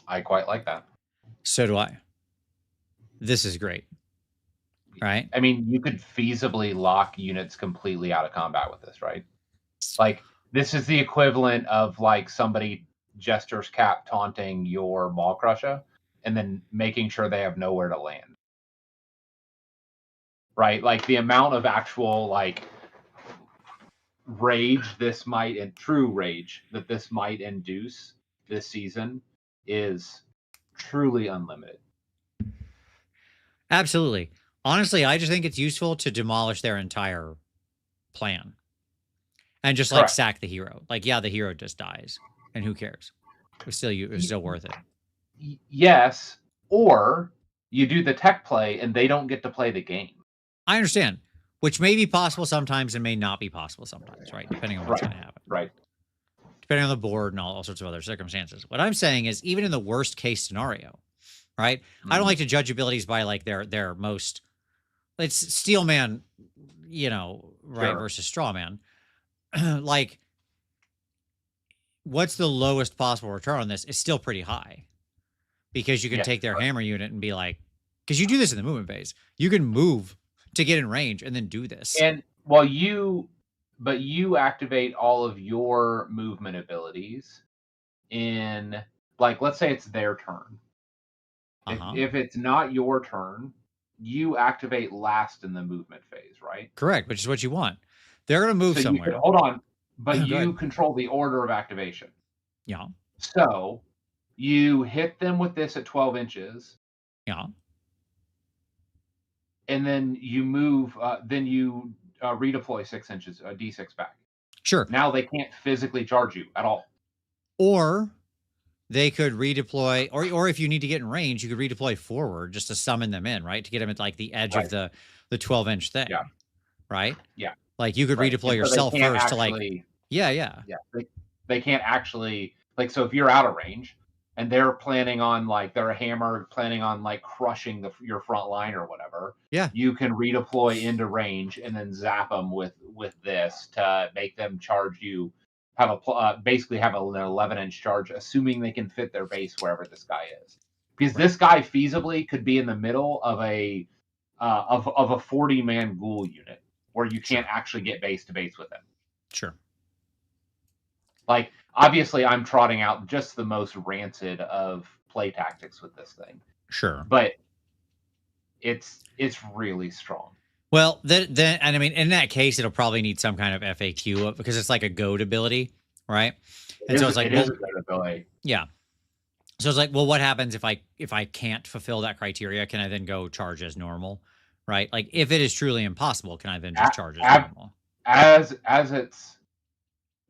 I quite like that. So do I. This is great. Right? I mean, you could feasibly lock units completely out of combat with this, right? Like, this is the equivalent of like somebody Jester's Cap taunting your Maw Crusher and then making sure they have nowhere to land. Right? Like the amount of actual like rage this might, and true rage that this might induce this season is truly unlimited. Absolutely. Honestly, I just think it's useful to demolish their entire plan and just like sack the hero. Like, yeah, the hero just dies, and who cares? It's still worth it. Yes, or you do the tech play and they don't get to play the game. I understand, which may be possible sometimes and may not be possible sometimes, right? Depending on what's going to happen. Right. Depending on the board and all sorts of other circumstances. What I'm saying is, even in the worst case scenario, right? I don't like to judge abilities by like their most. It's Steelman, right, versus Strawman. Like, what's the lowest possible return on this? It's still pretty high because you can take their hammer unit and be like, because you do this in the movement phase. You can move to get in range and then do this. And while you activate all of your movement abilities in, like, let's say it's their turn. If it's not your turn, you activate last in the movement phase, right? Correct, which is what you want. They're going to move somewhere. Hold on. But you control the order of activation. Yeah. So you hit them with this at 12 inches. Yeah. And then you move, then you redeploy 6 inches, D6 back. Sure. Now they can't physically charge you at all. Or they could redeploy, or if you need to get in range, you could redeploy forward just to summon them in, right? To get them at like the edge of the 12-inch thing. Yeah. Right? Yeah. Like you could redeploy yourself first to like. Yeah. They can't actually, like, so if you're out of range and they're planning on like their hammer planning on like crushing your front line or whatever, you can redeploy into range and then zap them with this to make them charge you basically have an 11-inch charge, assuming they can fit their base wherever this guy is. Because this guy feasibly could be in the middle of a 40-man ghoul unit where you can't actually get base to base with him. Sure. Like, obviously, I'm trotting out just the most rancid of play tactics with this thing. Sure. But it's really strong. Well, then, and I mean, in that case, it'll probably need some kind of FAQ because it's like a goad ability, right? And so it's like, it is a goad ability. Yeah. So it's like, well, what happens if I can't fulfill that criteria? Can I then go charge as normal, right? Like, if it is truly impossible, can I then just charge as normal? As it's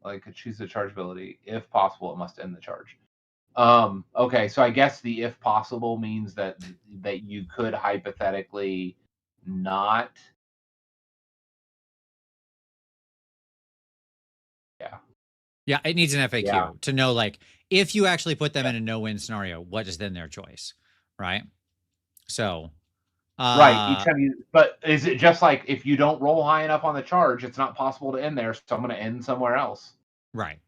like, choose the charge ability. If possible, it must end the charge. Okay, so I guess the if possible means that you could hypothetically not. Yeah, it needs an FAQ to know, like, if you actually put them in a no-win scenario, what is then their choice, right? So, right, each time you. But is it just like if you don't roll high enough on the charge, it's not possible to end there, so I'm going to end somewhere else? Right.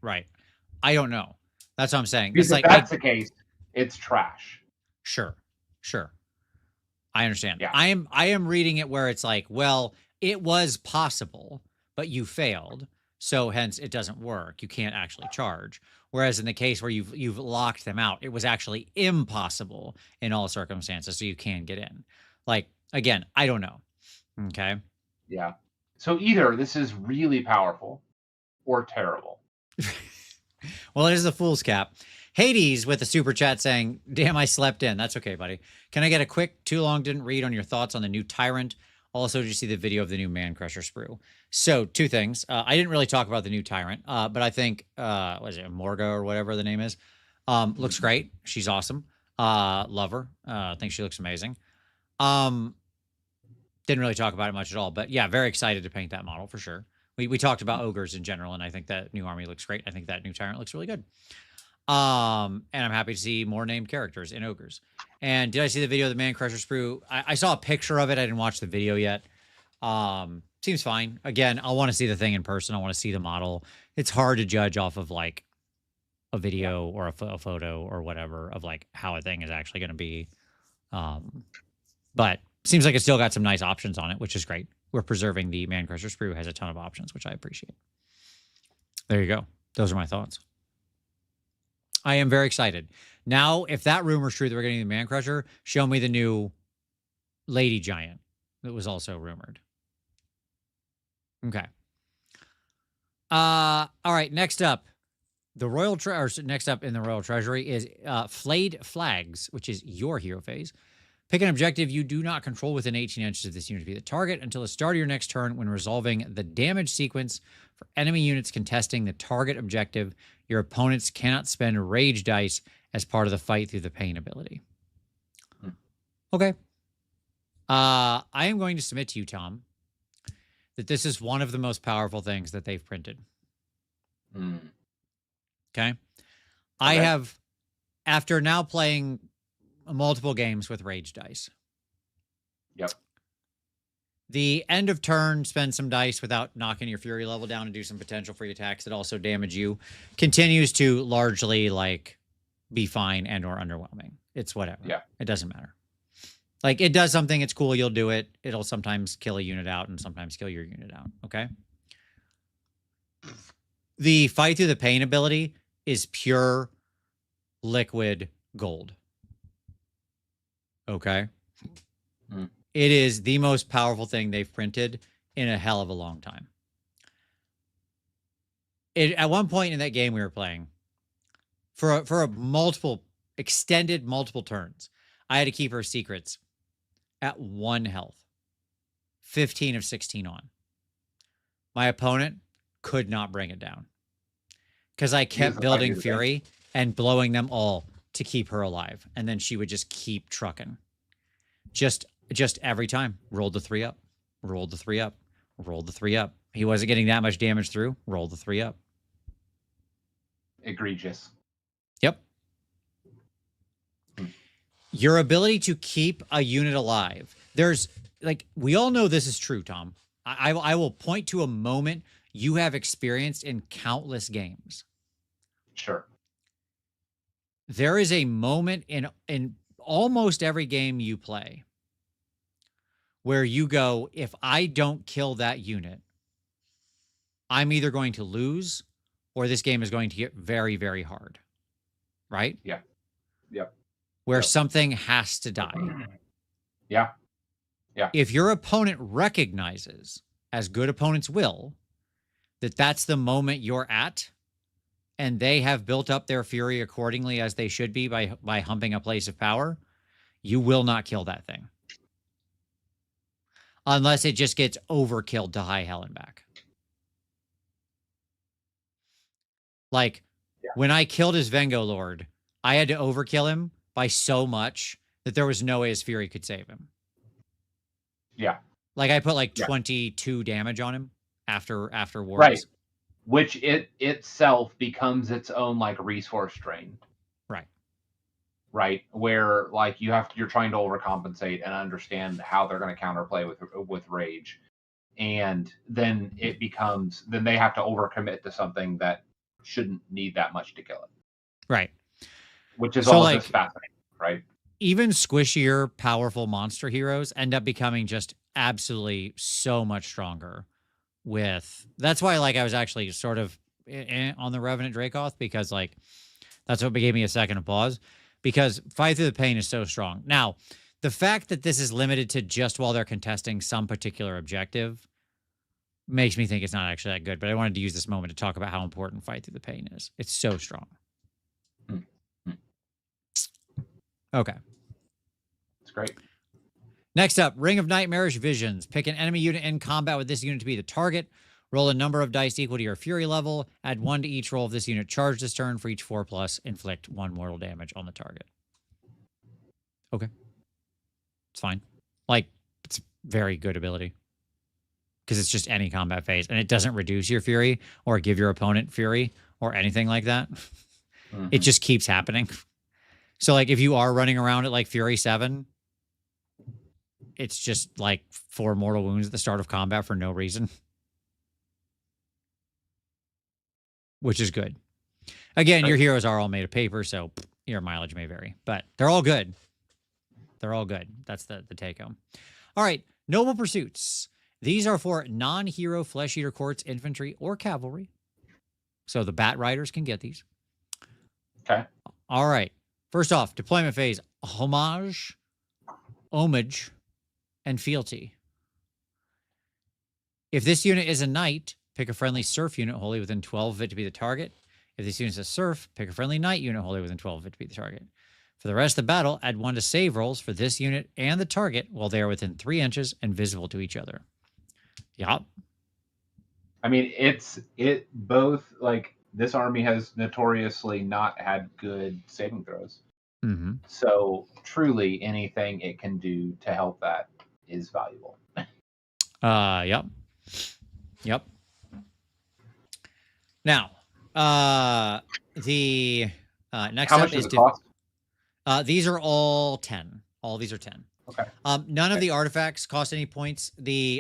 I don't know. That's what I'm saying. Because it's if that's the case, it's trash. Sure. I understand. Yeah. I am reading it where it's like, well, it was possible, but you failed. So hence it doesn't work. You can't actually charge. Whereas in the case where you've locked them out, it was actually impossible in all circumstances, so you can get in. Like, again, I don't know. Okay. Yeah. So either this is really powerful or terrible. Well, it is the fool's cap. Hades with a super chat saying, damn, I slept in. That's okay, buddy. Can I get a quick, too long didn't read on your thoughts on the new Tyrant? Also, did you see the video of the new Man Crusher sprue? So, two things. I didn't really talk about the new Tyrant, but I think, what is it, Morga or whatever the name is? Looks great. She's awesome. Love her. I think she looks amazing. Didn't really talk about it much at all, but yeah, very excited to paint that model for sure. We talked about ogres in general, and I think that new army looks great. I think that new Tyrant looks really good. And I'm happy to see more named characters in ogres. And did I see the video of the Man Crusher sprue? I saw a picture of it. I didn't watch the video yet. Seems fine. Again, I want to see the thing in person. I want to see the model. It's hard to judge off of like a video or a photo or whatever of like how a thing is actually going to be. But seems like it's still got some nice options on it, which is great. We're preserving the Man Crusher sprue, has a ton of options, which I appreciate. There you go. Those are my thoughts. I am very excited. Now, if that rumor is true that we're getting the Man Crusher, show me the new Lady Giant that was also rumored. Okay. All right. Next up, next up in the Royal Treasury is Flayed Flags, which is your hero phase. Pick an objective you do not control within 18 inches of this unit to be the target until the start of your next turn when resolving the damage sequence for enemy units contesting the target objective. Your opponents cannot spend rage dice as part of the fight through the pain ability. Okay. I am going to submit to you, Tom, that this is one of the most powerful things that they've printed. Okay. I have, after now playing multiple games with rage dice. Yep. The end of turn, spend some dice without knocking your fury level down and do some potential free attacks that also damage you, continues to largely like be fine and or underwhelming. It's whatever. Yeah. It doesn't matter. Like, it does something, it's cool, you'll do it. It'll sometimes kill a unit out and sometimes kill your unit out. Okay. The fight through the pain ability is pure liquid gold. Okay. It is the most powerful thing they've printed in a hell of a long time. At one point in that game we were playing, for a extended multiple turns, I had to keep her secrets at 1 health. 15 of 16 on. My opponent could not bring it down. Because I kept building fury and blowing them all to keep her alive. And then she would just keep trucking. Just every time. Rolled the 3 up. Rolled the 3 up. Rolled the 3 up. He wasn't getting that much damage through. Rolled the 3 up. Egregious. Yep. Your ability to keep a unit alive. There's, like, we all know this is true, Tom. I will point to a moment you have experienced in countless games. Sure. There is a moment in almost every game you play where you go, if I don't kill that unit, I'm either going to lose or this game is going to get very, very hard. Right? Yeah. Yep. Where Yep. something has to die. Yeah. Yeah. If your opponent recognizes, as good opponents will, that that's the moment you're at, and they have built up their fury accordingly as they should be by humping a place of power, you will not kill that thing. Unless it just gets overkilled to high hell and back. Like, when I killed his Vengo Lord, I had to overkill him by so much that there was no way his fury could save him. Yeah. Like, I put like 22 damage on him after Wars. Right. Which it itself becomes its own like resource drain. Right. Right. Where like you're trying to overcompensate and understand how they're going to counterplay with rage. And then it becomes, then they have to overcommit to something that shouldn't need that much to kill it. Right. Which is all just fascinating, right? Even squishier, powerful monster heroes end up becoming just absolutely so much stronger. That's why, like, I was actually sort of on the Revenant Dracoth, because like that's what gave me a second of pause, because Fight Through the Pain is so strong. Now, the fact that this is limited to just while they're contesting some particular objective makes me think it's not actually that good. But I wanted to use this moment to talk about how important Fight Through the Pain is. It's so strong. Okay. It's great. Next up, Ring of Nightmarish Visions. Pick an enemy unit in combat with this unit to be the target. Roll a number of dice equal to your fury level. Add 1 to each roll of this unit charged this turn. For each 4+, inflict 1 mortal damage on the target. Okay. It's fine. Like, it's a very good ability. Because it's just any combat phase. And it doesn't reduce your fury or give your opponent fury or anything like that. Mm-hmm. It just keeps happening. So, like, if you are running around at, like, Fury 7... it's just like 4 mortal wounds at the start of combat for no reason. Which is good. Again, your heroes are all made of paper, so your mileage may vary. But they're all good. They're all good. That's the take-home. All right, Noble Pursuits. These are for non-hero Flesh Eater Courts, infantry, or cavalry. So the Bat Riders can get these. Okay. All right. First off, deployment phase. Homage, and fealty. If this unit is a knight, pick a friendly serf unit wholly within 12 of it to be the target. If this unit is a serf, pick a friendly knight unit wholly within 12 of it to be the target. For the rest of the battle, add 1 to save rolls for this unit and the target while they are within 3 inches and visible to each other. Yup. I mean, it both, like, this army has notoriously not had good saving throws. Mm-hmm. So truly anything it can do to help that is valuable. Yep. Now, the next How up much is does it cost? These are all 10. All these are 10. Okay. None of the artifacts cost any points.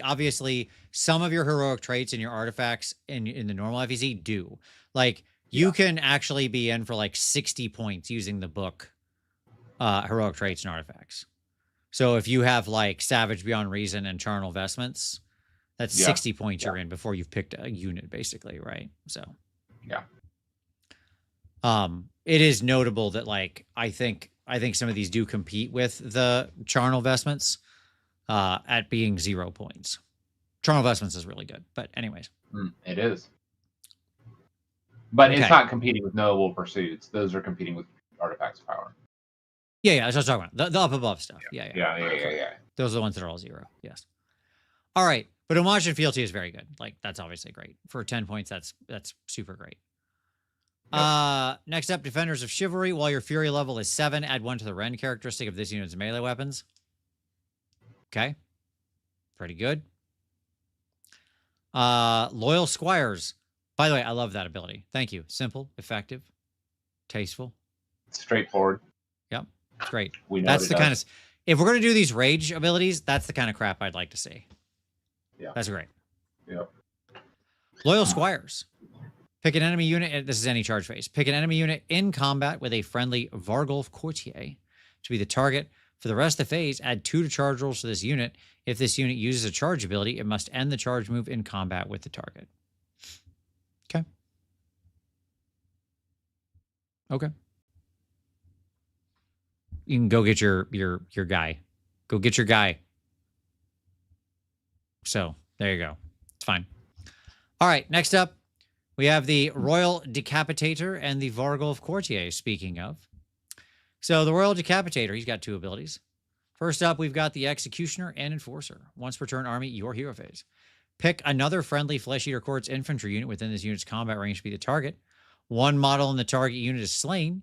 Obviously some of your heroic traits in your artifacts in the normal FEC do. Like, you can actually be in for like 60 points using the book heroic traits and artifacts. So if you have like Savage Beyond Reason and Charnel Vestments, that's 60 points you're in before you've picked a unit, basically, right? So it is notable that, like, I think some of these do compete with the Charnel Vestments at being 0 points. Charnel Vestments is really good, but anyways. It is. But it's not competing with Noble Pursuits. Those are competing with Artifacts of Power. Yeah, that's what I'm talking about. The up above stuff. Yeah. Those are the ones that are all 0. Yes. All right. But Homage and Fealty is very good. Like, that's obviously great. For 10 points, that's super great. Yep. Next up, Defenders of Chivalry. While your Fury level is 7, add 1 to the Rend characteristic of this unit's melee weapons. Okay. Pretty good. Loyal Squires. By the way, I love that ability. Thank you. Simple, effective, tasteful. Straightforward. Yep. It's great. That's the kind of... If we're going to do these rage abilities, that's the kind of crap I'd like to see. Yeah. That's great. Yep. Loyal Squires. Pick an enemy unit. This is any charge phase. Pick an enemy unit in combat with a friendly Vargulf Courtier to be the target. For the rest of the phase, add 2 to charge rolls to this unit. If this unit uses a charge ability, it must end the charge move in combat with the target. Okay. Okay. You can go get your guy. Go get your guy. So there you go. It's fine. All right. Next up, we have the Royal Decapitator and the Vargulf Courtier, speaking of. So the Royal Decapitator, he's got 2 abilities. First up, we've got the Executioner and Enforcer. Once per turn, army, your hero phase. Pick another friendly Flesh Eater Court's infantry unit within this unit's combat range to be the target. 1 model in the target unit is slain.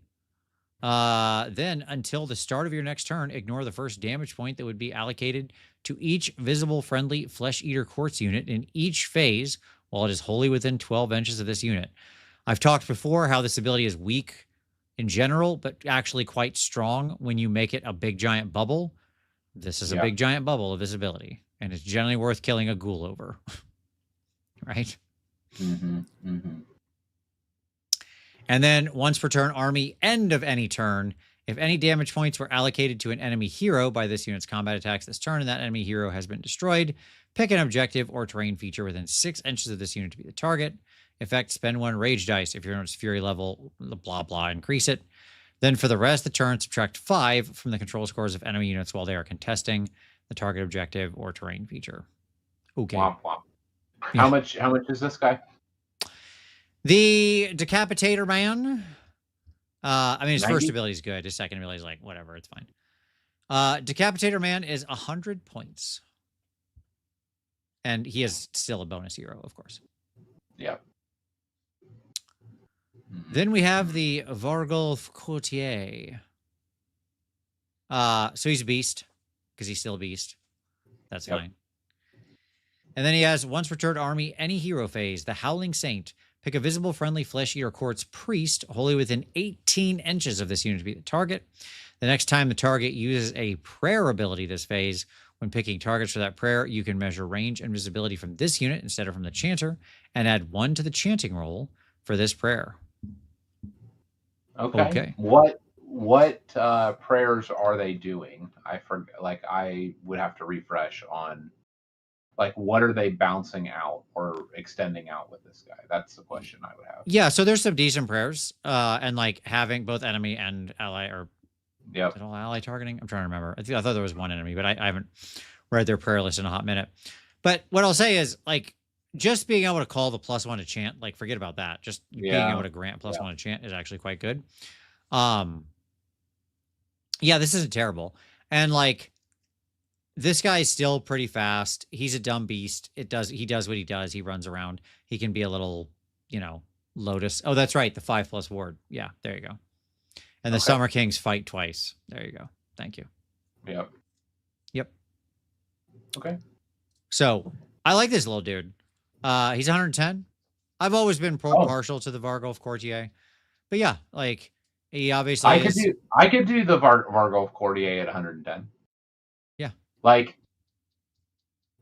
Then, until the start of your next turn, ignore the first damage point that would be allocated to each visible friendly Flesh Eater Courts unit in each phase while it is wholly within 12 inches of this unit. I've talked before how this ability is weak in general, but actually quite strong when you make it a big giant bubble. This is a big giant bubble of this ability, and it's generally worth killing a ghoul over. Right? Mm-hmm. Mm-hmm. And then once per turn, army, end of any turn. If any damage points were allocated to an enemy hero by this unit's combat attacks this turn and that enemy hero has been destroyed, pick an objective or terrain feature within 6 inches of this unit to be the target. Effect, spend 1 rage dice. If your unit's fury level, blah, blah, increase it. Then for the rest of the turn, subtract 5 from the control scores of enemy units while they are contesting the target objective or terrain feature. Okay. Womp womp. How much is this guy? The Decapitator Man. I mean, his 90? first ability is good. His second ability is like, whatever, it's fine. Decapitator Man is 100 points. And he is still a bonus hero, of course. Yeah. Then we have the Vargulf Courtier. So he's a beast, because he's still a beast. That's fine. And then he has, once per turn army, any hero phase, the Howling Saint. Pick a visible friendly Flesh Eater Court's priest, wholly within 18 inches of this unit to be the target. The next time the target uses a prayer ability this phase, when picking targets for that prayer, you can measure range and visibility from this unit instead of from the chanter, and add 1 to the chanting roll for this prayer. Okay. What prayers are they doing? I forget. Like, I would have to refresh on. Like, what are they bouncing out or extending out with this guy? That's the question I would have. Yeah, so there's some decent prayers, and like having both enemy and ally, or is it all ally targeting? I'm trying to remember. I thought there was 1 enemy, but I haven't read their prayer list in a hot minute. But what I'll say is, like, just being able to call the +1 to chant, like, forget about that. Just being able to grant +1 to chant is actually quite good. Yeah, this isn't terrible. And like, this guy's still pretty fast. He's a dumb beast. He does what he does. He runs around. He can be a little, Lotus. Oh, that's right. The 5+ ward. Yeah, there you go. And the Summer Kings fight twice. There you go. Thank you. Yep. Okay. So I like this little dude. He's 110. I've always been partial to the Vargulf Courtier, but yeah, like, he obviously I could do the Vargulf Courtier at 110. Yeah. Like,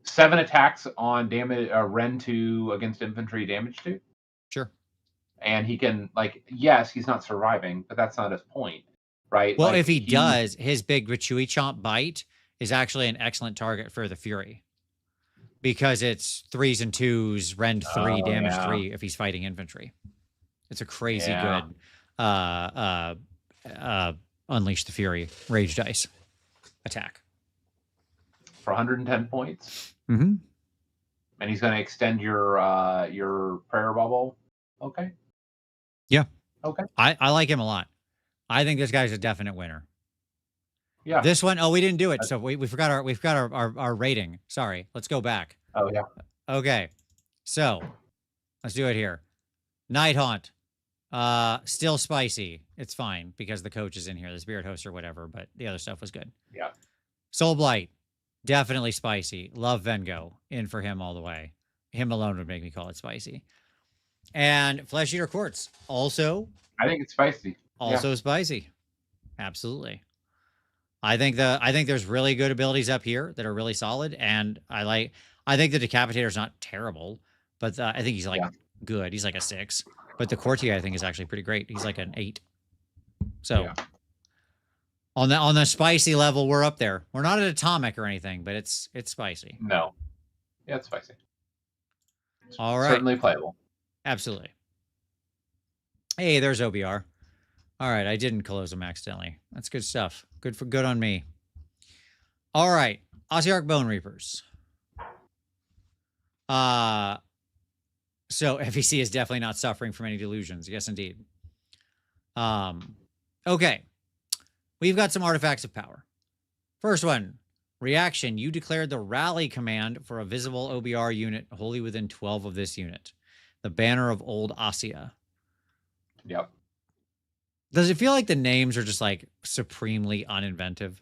7 attacks on damage, Ren 2 against infantry damage 2. Sure. And he can, like, yes, he's not surviving, but that's not his point, right? Well, like, if he does, his big Richui Chomp bite is actually an excellent target for the Fury. Because it's 3s and 2s, rend 3, damage 3 if he's fighting infantry. It's a crazy good Unleash the Fury rage dice attack. For 110 points. Mm-hmm. And he's going to extend your prayer bubble. Okay. Yeah. Okay. I like him a lot. I think this guy's a definite winner. Yeah. This one, we didn't do it, so we forgot our rating. Sorry. Let's go back. Oh yeah. Okay. So let's do it here. Night Haunt. Still spicy. It's fine because the coach is in here, the Spirit Host or whatever, but the other stuff was good. Yeah. Soul Blight. Definitely spicy. Love Vengo. In for him all the way. Him alone would make me call it spicy. And Flesh Eater Quartz. Also. I think it's spicy. Also spicy. Absolutely. I think there's really good abilities up here that are really solid, and I think the Decapitator is not terrible, but I think he's like Yeah. good. He's like a 6. But the Courtier, I think, is actually pretty great. He's like an 8. So Yeah. on the spicy level, we're up there. We're not at atomic or anything, but it's spicy. No. Yeah, it's spicy. All right. Certainly playable. Absolutely. Hey, there's OBR. All right, I didn't close him accidentally. That's good stuff. Good on me. All right, Ossiarch Bone Reapers. So FEC is definitely not suffering from any delusions. Yes, indeed. Okay. We've got some artifacts of power. First one, reaction. You declared the rally command for a visible OBR unit wholly within 12 of this unit. The Banner of Old Ossia. Yep. Does it feel like the names are just like supremely uninventive?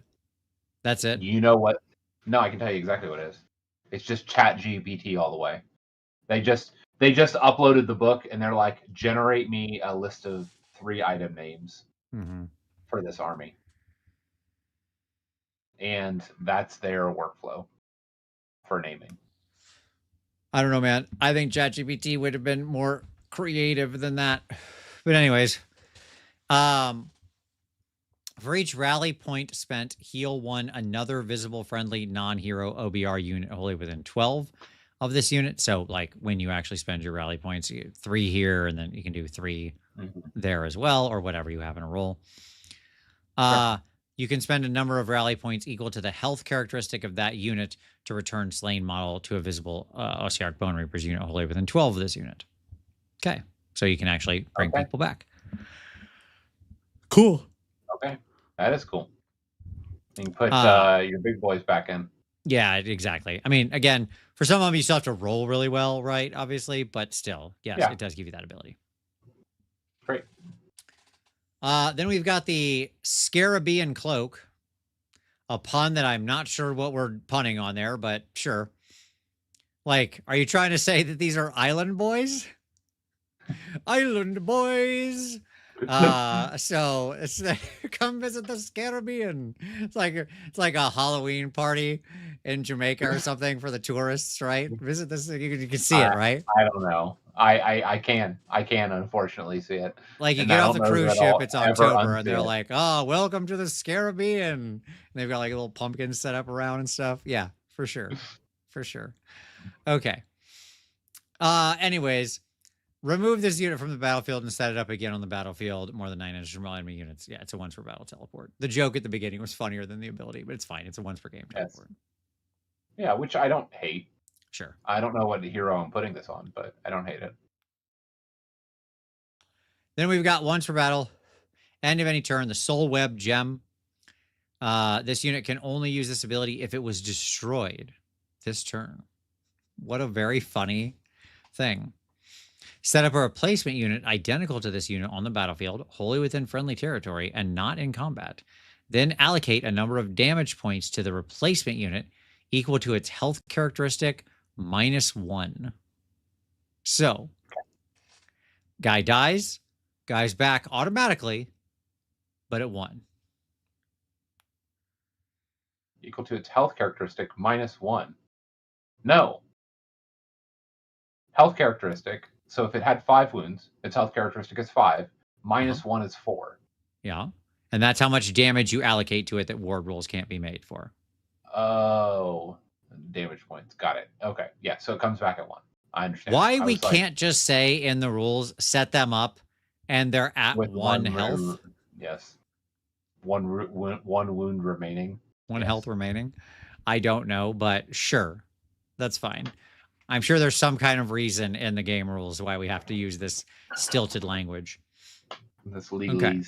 That's it? You know what? No, I can tell you exactly what it is. It's just ChatGPT all the way. They just uploaded the book and they're like, generate me a list of 3 item names for this army. And that's their workflow for naming. I don't know, man. I think ChatGPT would have been more creative than that. But anyways, for each rally point spent, heal 1 another visible friendly non-hero OBR unit wholly within 12 of this unit. So like when you actually spend your rally points, you get 3 here, and then you can do 3 there as well, or whatever you have in a roll. You can spend a number of rally points equal to the health characteristic of that unit to return slain model to a visible Ossiarch Bone Reapers unit wholly within 12 of this unit. Okay. So you can actually bring people back. Cool. Okay. That is cool. You can put your big boys back in. Yeah, exactly. I mean, again, for some of them, you still have to roll really well, right? Obviously, but still, yes, it does give you that ability. Great. Then we've got the Scarabean Cloak, a pun that I'm not sure what we're punning on there, but sure. Like, are you trying to say that these are island boys? Island boys. So it's come visit the Scarabean. It's like a Halloween party in Jamaica or something for the tourists, right? Visit this. You can see it, right? I don't know. I can unfortunately see it. Like you get off the cruise ship, it's October, and they're like, "Oh, welcome to the Scarabean." And they've got like little pumpkins set up around and stuff. Yeah, for sure, for sure. Okay. Anyways, remove this unit from the battlefield and set it up again on the battlefield. More than 9 inches from all enemy units. Yeah, it's a once per battle teleport. The joke at the beginning was funnier than the ability, but it's fine. It's a once per game teleport. Yeah, which I don't hate. Sure. I don't know what hero I'm putting this on, but I don't hate it. Then we've got once per battle, end of any turn, the Soul Web Gem. This unit can only use this ability if it was destroyed this turn. What a very funny thing. Set up a replacement unit identical to this unit on the battlefield, wholly within friendly territory and not in combat. Then allocate a number of damage points to the replacement unit equal to its health characteristic -1. So, guy dies, guy's back automatically, but at 1. Equal to its health characteristic -1. No. Health characteristic. So if it had 5 wounds, its health characteristic is 5. -1 is 4. Yeah. And that's how much damage you allocate to it that ward rolls can't be made for. Oh, damage points. Got it. Okay. Yeah. So it comes back at 1. I understand. Why we can't just say in the rules, set them up and they're at 1 health? Yes. One wound remaining. 1 health remaining. I don't know, but sure. That's fine. I'm sure there's some kind of reason in the game rules why we have to use this stilted language. This legalese. Okay.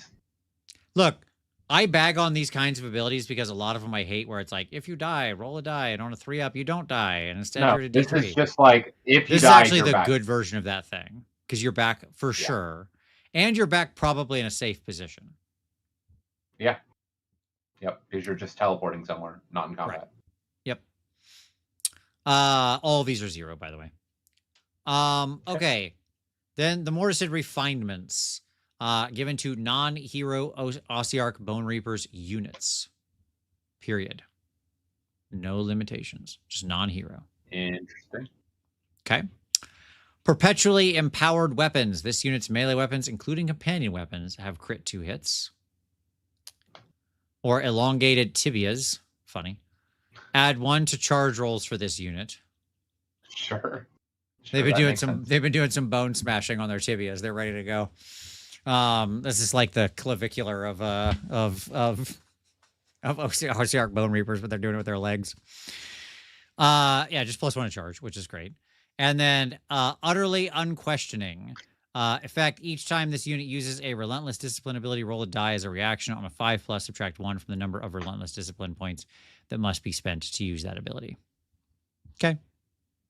Look, I bag on these kinds of abilities because a lot of them I hate where it's like, if you die, roll a die, and on a 3-up, you don't die, and instead you're a D3. This is just like, if you die, this is actually the good version of that thing, because you're back for sure, and you're back probably in a safe position. Yeah. Yep, because you're just teleporting somewhere, not in combat. Right. Yep. All of these are 0, by the way. Okay. Then the Mortised refinements given to non-hero Ossiarch Bone Reapers units. Period. No limitations. Just non-hero. Interesting. Okay. Perpetually empowered weapons. This unit's melee weapons, including companion weapons, have crit 2 hits. Or elongated tibias. Funny. Add 1 to charge rolls for this unit. Sure. They've been doing some bone smashing on their tibias. They're ready to go. This is like the clavicular of OCR Bone Reapers, but they're doing it with their legs. Yeah, just +1 to charge, which is great. And then utterly unquestioning. Effect, each time this unit uses a relentless discipline ability, roll a die as a reaction. On a 5+, subtract 1 from the number of relentless discipline points that must be spent to use that ability. Okay,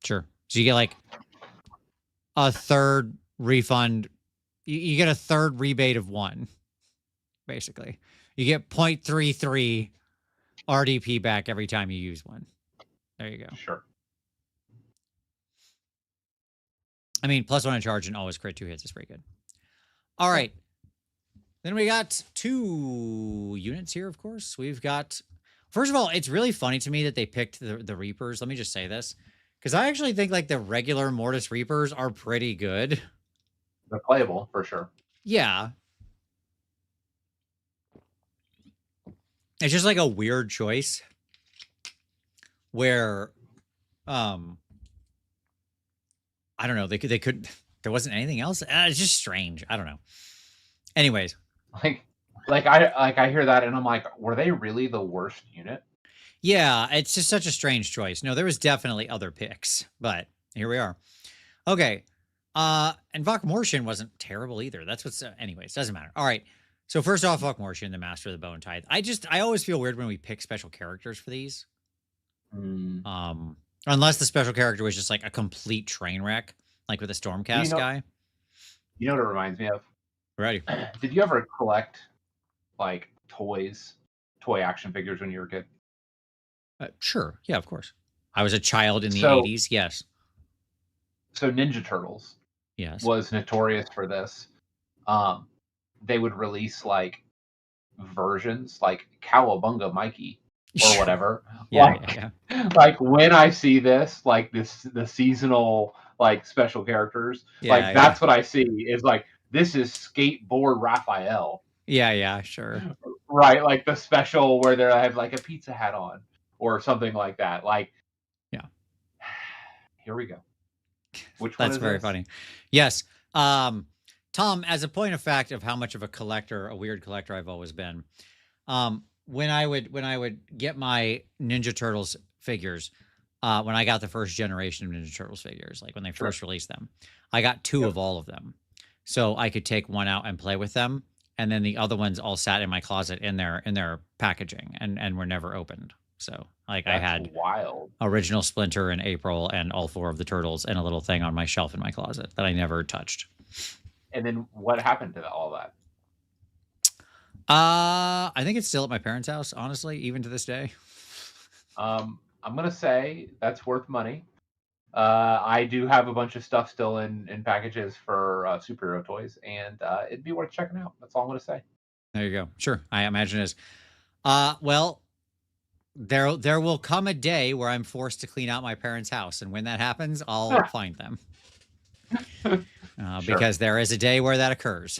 sure. So you get like a third refund. You get a third rebate of 1, basically. You get 0.33 RDP back every time you use one. There you go. Sure. I mean, +1 in charge and always crit 2 hits is pretty good. All right. Then we got 2 units here, of course. We've got... First of all, it's really funny to me that they picked the Reapers. Let me just say this. Because I actually think like the regular Mortis Reapers are pretty good. They're playable, for sure. Yeah. It's just like a weird choice. Where... I don't know. They could. There wasn't anything else. It's just strange. I don't know. Anyways, like I hear that and I'm like, were they really the worst unit? Yeah, it's just such a strange choice. No, there was definitely other picks, but here we are. Okay, and Vokmortian wasn't terrible either. That's what's. Anyways, doesn't matter. All right. So first off, Vokmortian, the Master of the Bone Tithe. I always feel weird when we pick special characters for these. Unless the special character was just like a complete train wreck, like with a Stormcast guy. You know what it reminds me of? Ready. Did you ever collect like toy action figures when you were a kid? Sure. Yeah, of course. I was a child in the 80s. Yes. So Ninja Turtles was notorious for this. They would release like versions like Cowabunga Mikey or whatever. Like when I see this, like the seasonal like special characters, that's what I see is like this is Skateboard Raphael. Yeah, sure. Right, like the special where they have like a pizza hat on or something like that. Like, yeah. Here we go. Which one? That's very funny. Yes. Tom, as a point of fact of how much of a weird collector I've always been, when I would get my Ninja Turtles figures, when I got the first generation of Ninja Turtles figures, like when they first released them, I got 2 of all of them. So I could take one out and play with them. And then the other ones all sat in my closet in their packaging and were never opened. So like I had original Splinter and April and all 4 of the Turtles and a little thing on my shelf in my closet that I never touched. And then what happened to all that? I think it's still at my parents' house, honestly, even to this day. I'm going to say that's worth money. I do have a bunch of stuff still in packages for superhero toys, and it'd be worth checking out. That's all I'm going to say. There you go. Sure. I imagine it is. Well, there will come a day where I'm forced to clean out my parents' house, and when that happens, I'll find them. Because there is a day where that occurs.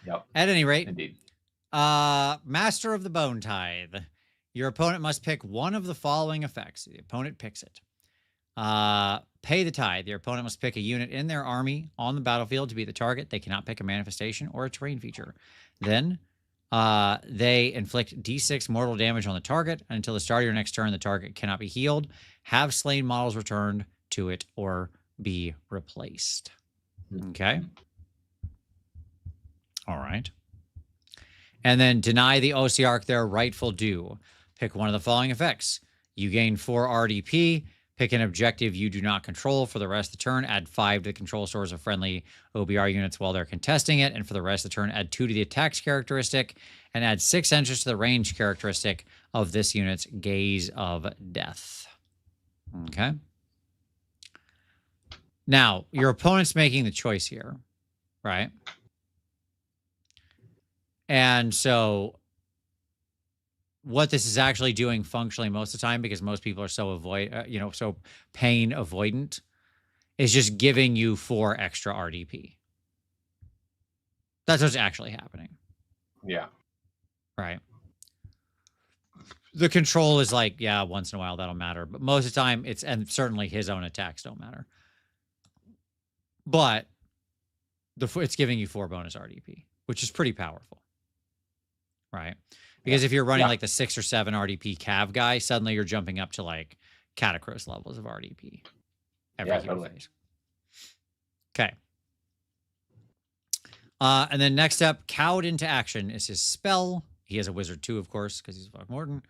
Yep. At any rate, indeed. Master of the Bone Tithe. Your opponent must pick one of the following effects. The opponent picks it. Pay the tithe. Your opponent must pick a unit in their army on the battlefield to be the target. They cannot pick a manifestation or a terrain feature. Then they inflict D6 mortal damage on the target. Until the start of your next turn, the target cannot be healed, have slain models returned to it, or be replaced. Okay. All right. And then deny the OCR their rightful due. Pick one of the following effects. You gain 4 RDP. Pick an objective you do not control for the rest of the turn. Add 5 to the control stores of friendly OBR units while they're contesting it. And for the rest of the turn, add 2 to the attacks characteristic. And add 6 entries to the range characteristic of this unit's Gaze of Death. Okay. Now, your opponent's making the choice here, right? And so what this is actually doing functionally most of the time, because most people are so so pain avoidant, is just giving you 4 extra RDP. That's what's actually happening. Yeah. Right. The control is like, yeah, once in a while that'll matter, but most of the time and certainly his own attacks don't matter. But it's giving you 4 bonus RDP, which is pretty powerful. Right? Because if you're running like the 6 or 7 RDP Cav guy, suddenly you're jumping up to like Catacross levels of RDP every hero phase. Okay. And then next up, Cowed into Action is his spell. He has a wizard too, of course, because he's Morton.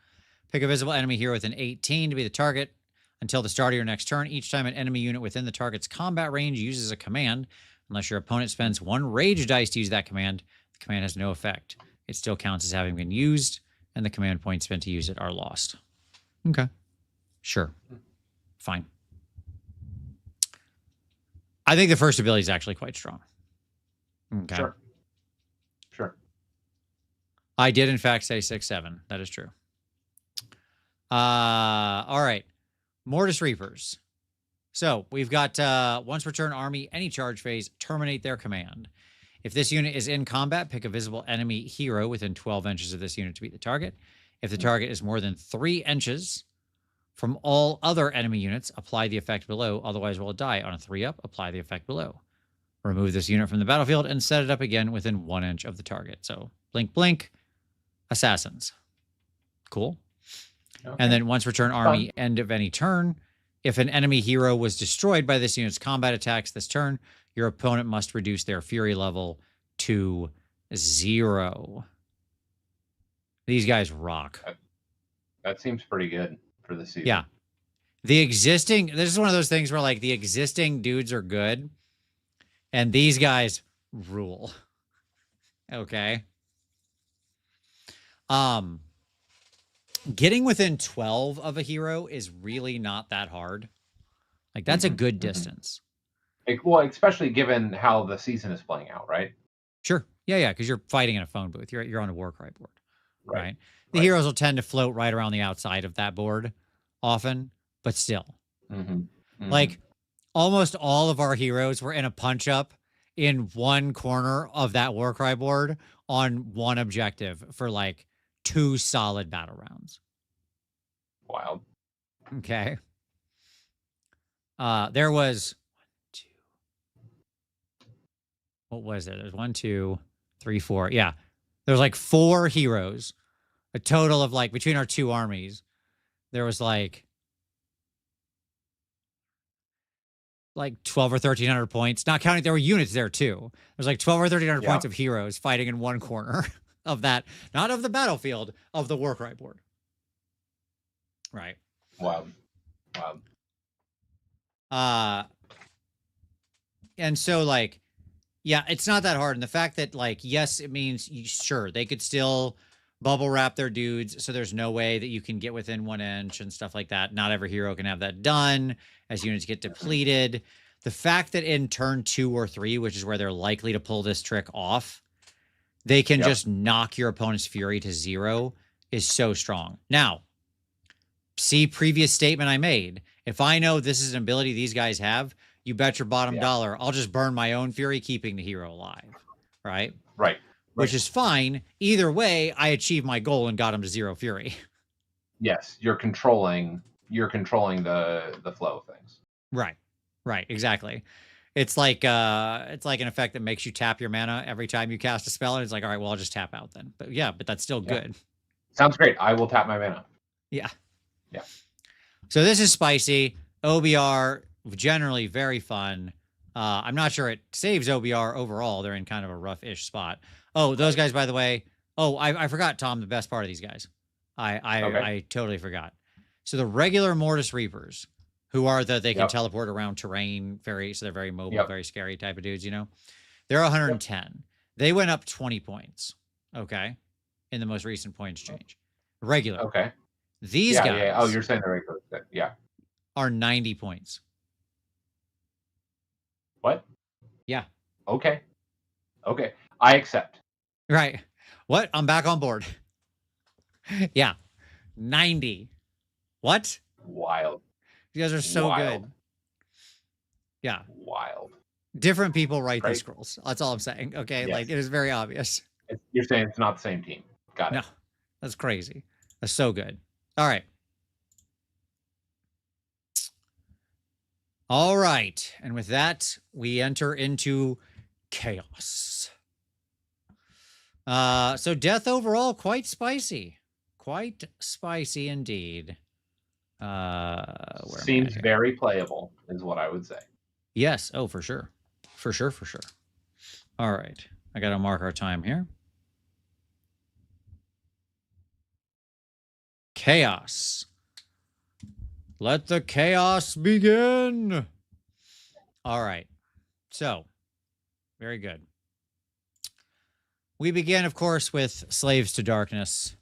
Pick a visible enemy hero with an 18 to be the target until the start of your next turn. Each time an enemy unit within the target's combat range uses a command, unless your opponent spends 1 rage dice to use that command, the command has no effect. It still counts as having been used, and the command points spent to use it are lost. Okay. Sure. Fine. I think the first ability is actually quite strong. Okay. Sure. I did, in fact, say 6/7. That is true. All right. Mortis Reapers. So we've got once per turn army, any charge phase, terminate their command. If this unit is in combat, pick a visible enemy hero within 12 inches of this unit to beat the target. If the target is more than 3 inches from all other enemy units, apply the effect below. Otherwise, roll a die. On a 3-up, apply the effect below. Remove this unit from the battlefield and set it up again within 1 inch of the target. So blink, blink, assassins. Cool. Okay. And then once per turn army, end of any turn. If an enemy hero was destroyed by this unit's combat attacks this turn, your opponent must reduce their fury level to 0. These guys rock. That seems pretty good for the season. Yeah. This is one of those things where like the existing dudes are good and these guys rule. Okay. Getting within 12 of a hero is really not that hard. Like that's a good distance. Well, especially given how the season is playing out, right? Sure. Yeah, because you're fighting in a phone booth. You're on a Warcry board, right? The heroes will tend to float right around the outside of that board often, but still. Like almost all of our heroes were in a punch-up in one corner of that Warcry board on one objective for like 2 solid battle rounds. Wild. Okay. There was... What was there? There's 1, 2, 3, 4. Yeah. There's like 4 heroes. A total of like, between our 2 armies, there was like 12 or 1,300 points. Not counting, there were units there too. There's like 12 or 1,300 points of heroes fighting in one corner of that. Not of the battlefield, of the Warcry board. Right. Wow. And so like, yeah, it's not that hard. And the fact that like, yes, it means sure, they could still bubble wrap their dudes. So there's no way that you can get within 1 inch and stuff like that. Not every hero can have that done as units get depleted. The fact that in turn 2 or 3, which is where they're likely to pull this trick off, they can just knock your opponent's fury to 0 is so strong. Now, see previous statement I made. If I know this is an ability these guys have, you bet your bottom dollar, I'll just burn my own fury, keeping the hero alive. Right? Right. Which is fine. Either way, I achieved my goal and got him to 0 fury. Yes, you're controlling the flow of things. Right, exactly. It's like an effect that makes you tap your mana every time you cast a spell, and it's like, all right, well, I'll just tap out then. But yeah, but that's still good. Sounds great. I will tap my mana. Yeah. Yeah. So this is spicy. OBR, generally very fun. I'm not sure it saves OBR overall. They're in kind of a rough-ish spot. Oh, those guys, by the way. Oh, I forgot, Tom, the best part of these guys. I totally forgot. So the regular Mortis Reapers, who are they can teleport around terrain, so they're very mobile, very scary type of dudes, you know? They're 110. They went up 20 points, okay, in the most recent points change. Regular. Okay. These guys. Yeah. Oh, you're saying the regular. Yeah. Are 90 points. What? Yeah. Okay. I accept. Right. What? I'm back on board. Yeah. 90. What? Wild. You guys are so good. Yeah. Wild. Different people write these Great. scrolls. That's all I'm saying. Okay. Yes. Like it is very obvious. You're saying it's not the same team. Got it. No, that's crazy. That's so good. All right. All right. And with that, we enter into chaos. So death overall, quite spicy. Quite spicy indeed. Seems very playable, is what I would say. Yes. Oh, for sure. For sure. All right. I got to mark our time here. Chaos. Let the chaos begin. All right. So, very good. We begin, of course, with Slaves to Darkness.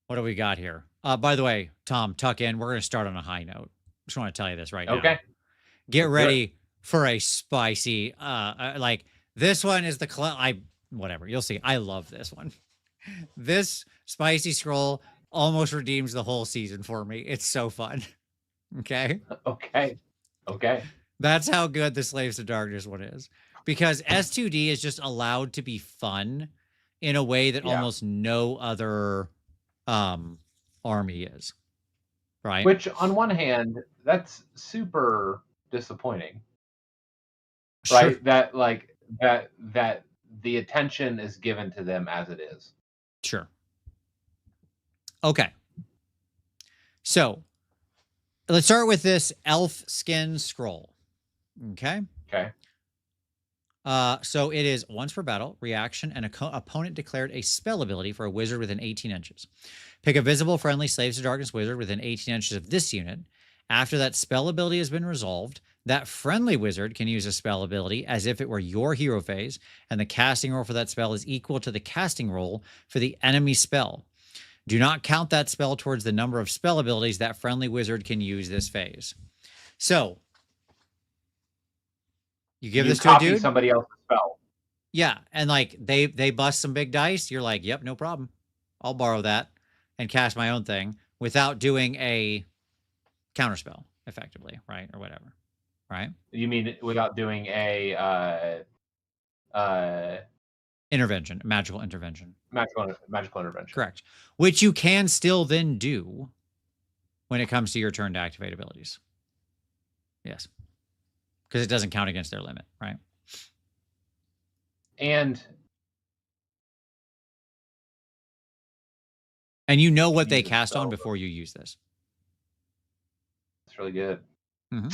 What do we got here? By the way, Tom, tuck in. We're going to start on a high note. Just want to tell you this right now. Okay. Get ready for a spicy, like this one is the whatever. You'll see. I love this one. This spicy scroll almost redeems the whole season for me. It's so fun. Okay. Okay. That's how good the Slaves to Darkness one is. Because S2D is just allowed to be fun in a way that almost no other army is. Right. Which on one hand, that's super disappointing. Sure. Right? That like that the attention is given to them as it is. Sure. Okay. So let's start with this elf skin scroll. Okay. Okay. So it is once per battle, reaction, and opponent declared a spell ability for a wizard within 18 inches. Pick a visible friendly Slaves to Darkness wizard within 18 inches of this unit. After that spell ability has been resolved, that friendly wizard can use a spell ability as if it were your hero phase, and the casting roll for that spell is equal to the casting roll for the enemy spell. Do not count that spell towards the number of spell abilities that friendly wizard can use this phase. So, you give this to a dude, somebody else's spell. Yeah, and like they bust some big dice, you're like, yep, no problem. I'll borrow that and cast my own thing without doing a counterspell, effectively, right? Or whatever. Right? You mean without doing a intervention, magical intervention. Magical intervention. Correct. Which you can still then do when it comes to your turn to activate abilities. Yes. Because it doesn't count against their limit, right? And you know what they cast on before you use this. It's really good. Mm-hmm.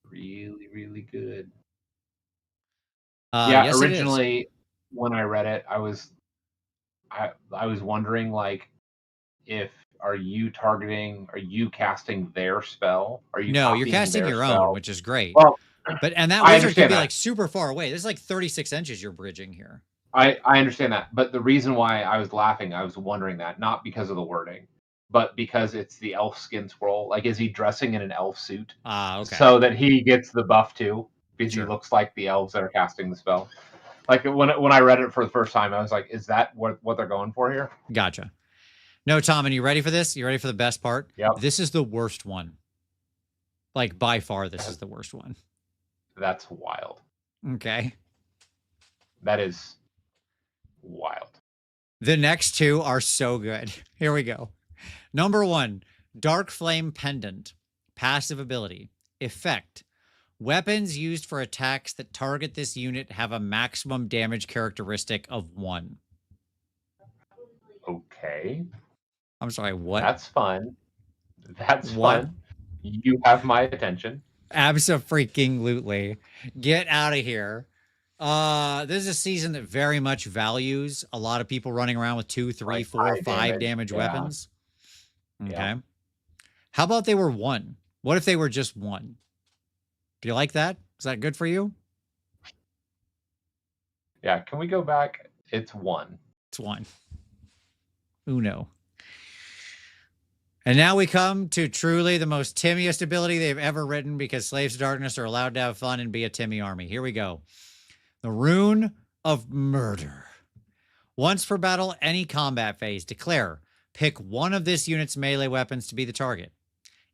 Really, really good. Yes, originally when I read it, I was wondering like are you casting their spell? No, you're casting your own, which is great. Well, and that wizard could be like super far away. This is like 36 inches you're bridging here. I understand that, but the reason why I was laughing, I was wondering that, not because of the wording, but because it's the elf skin scroll. Like, is he dressing in an elf suit? Okay. So that he gets the buff too, because he looks like the elves that are casting the spell. Like when I read it for the first time, I was like, is that what they're going for here? Gotcha. No, Tom, and you ready for this? You ready for the best part? Yep. This is the worst one. Like, by far, this is the worst one. That's wild. Okay. That is wild. The next two are so good. Here we go. Number 1, Dark Flame Pendant. Passive ability. Effect. Weapons used for attacks that target this unit have a maximum damage characteristic of 1. Okay. I'm sorry, what? That's fun. That's fun. You have my attention. Abso-freaking-lutely. Get out of here. This is a season that very much values a lot of people running around with 2, 3, like 4, 5 damage weapons. Okay. Yeah. How about they were 1? What if they were just 1? Do you like that? Is that good for you? Yeah. Can we go back? It's 1. It's 1. Uno. And now we come to truly the most Timmiest ability they've ever written, because Slaves to Darkness are allowed to have fun and be a Timmy army. Here we go. The Rune of Murder. Once per battle, any combat phase, declare, pick one of this unit's melee weapons to be the target.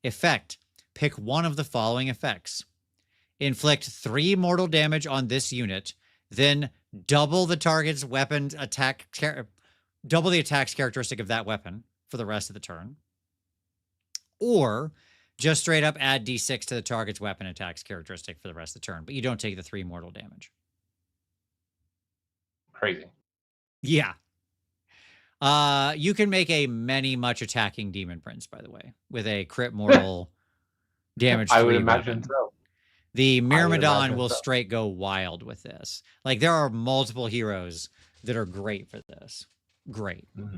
Effect, pick one of the following effects. inflict 3 mortal damage on this unit, then double the target's weapon attack, double the attack's characteristic of that weapon for the rest of the turn. Or just straight up add d6 to the target's weapon attack's characteristic for the rest of the turn, but you don't take the 3 mortal damage. Crazy. Yeah. You can make a many much attacking demon prince, by the way, with a crit mortal damage. I would imagine so. The Myrmidon will straight go wild with this. Like, there are multiple heroes that are great for this. Great. Mm-hmm.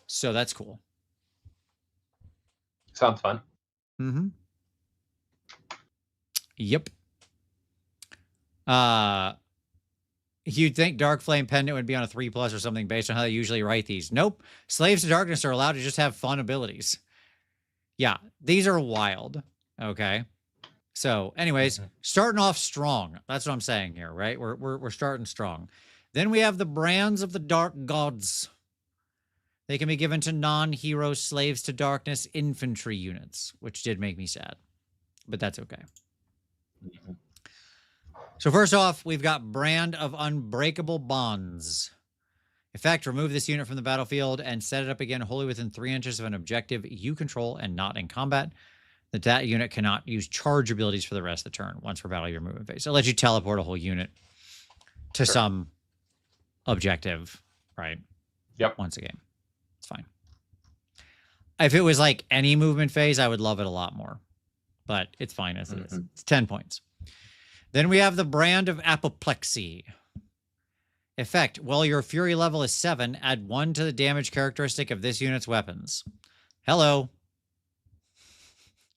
So that's cool. Sounds fun. Mm-hmm. Yep. You'd think Dark Flame Pendant would be on a 3+ or something based on how they usually write these. Nope. Slaves to Darkness are allowed to just have fun abilities. Yeah, these are wild. Okay. So, anyways, starting off strong. That's what I'm saying here, right? We're starting strong. Then we have the Brands of the Dark Gods. They can be given to non-hero Slaves to Darkness infantry units, which did make me sad, but that's okay. So first off, we've got Brand of Unbreakable Bonds. Effect, remove this unit from the battlefield and set it up again wholly within 3 inches of an objective you control and not in combat. That unit cannot use charge abilities for the rest of the turn once per battle your movement phase. So it lets you teleport a whole unit to some objective, right? Yep. Once a game. It's fine. If it was like any movement phase, I would love it a lot more. But it's fine as it is. It's 10 points. Then we have the Brand of Apoplexy. Effect, while your Fury level is 7, add 1 to the damage characteristic of this unit's weapons. Hello.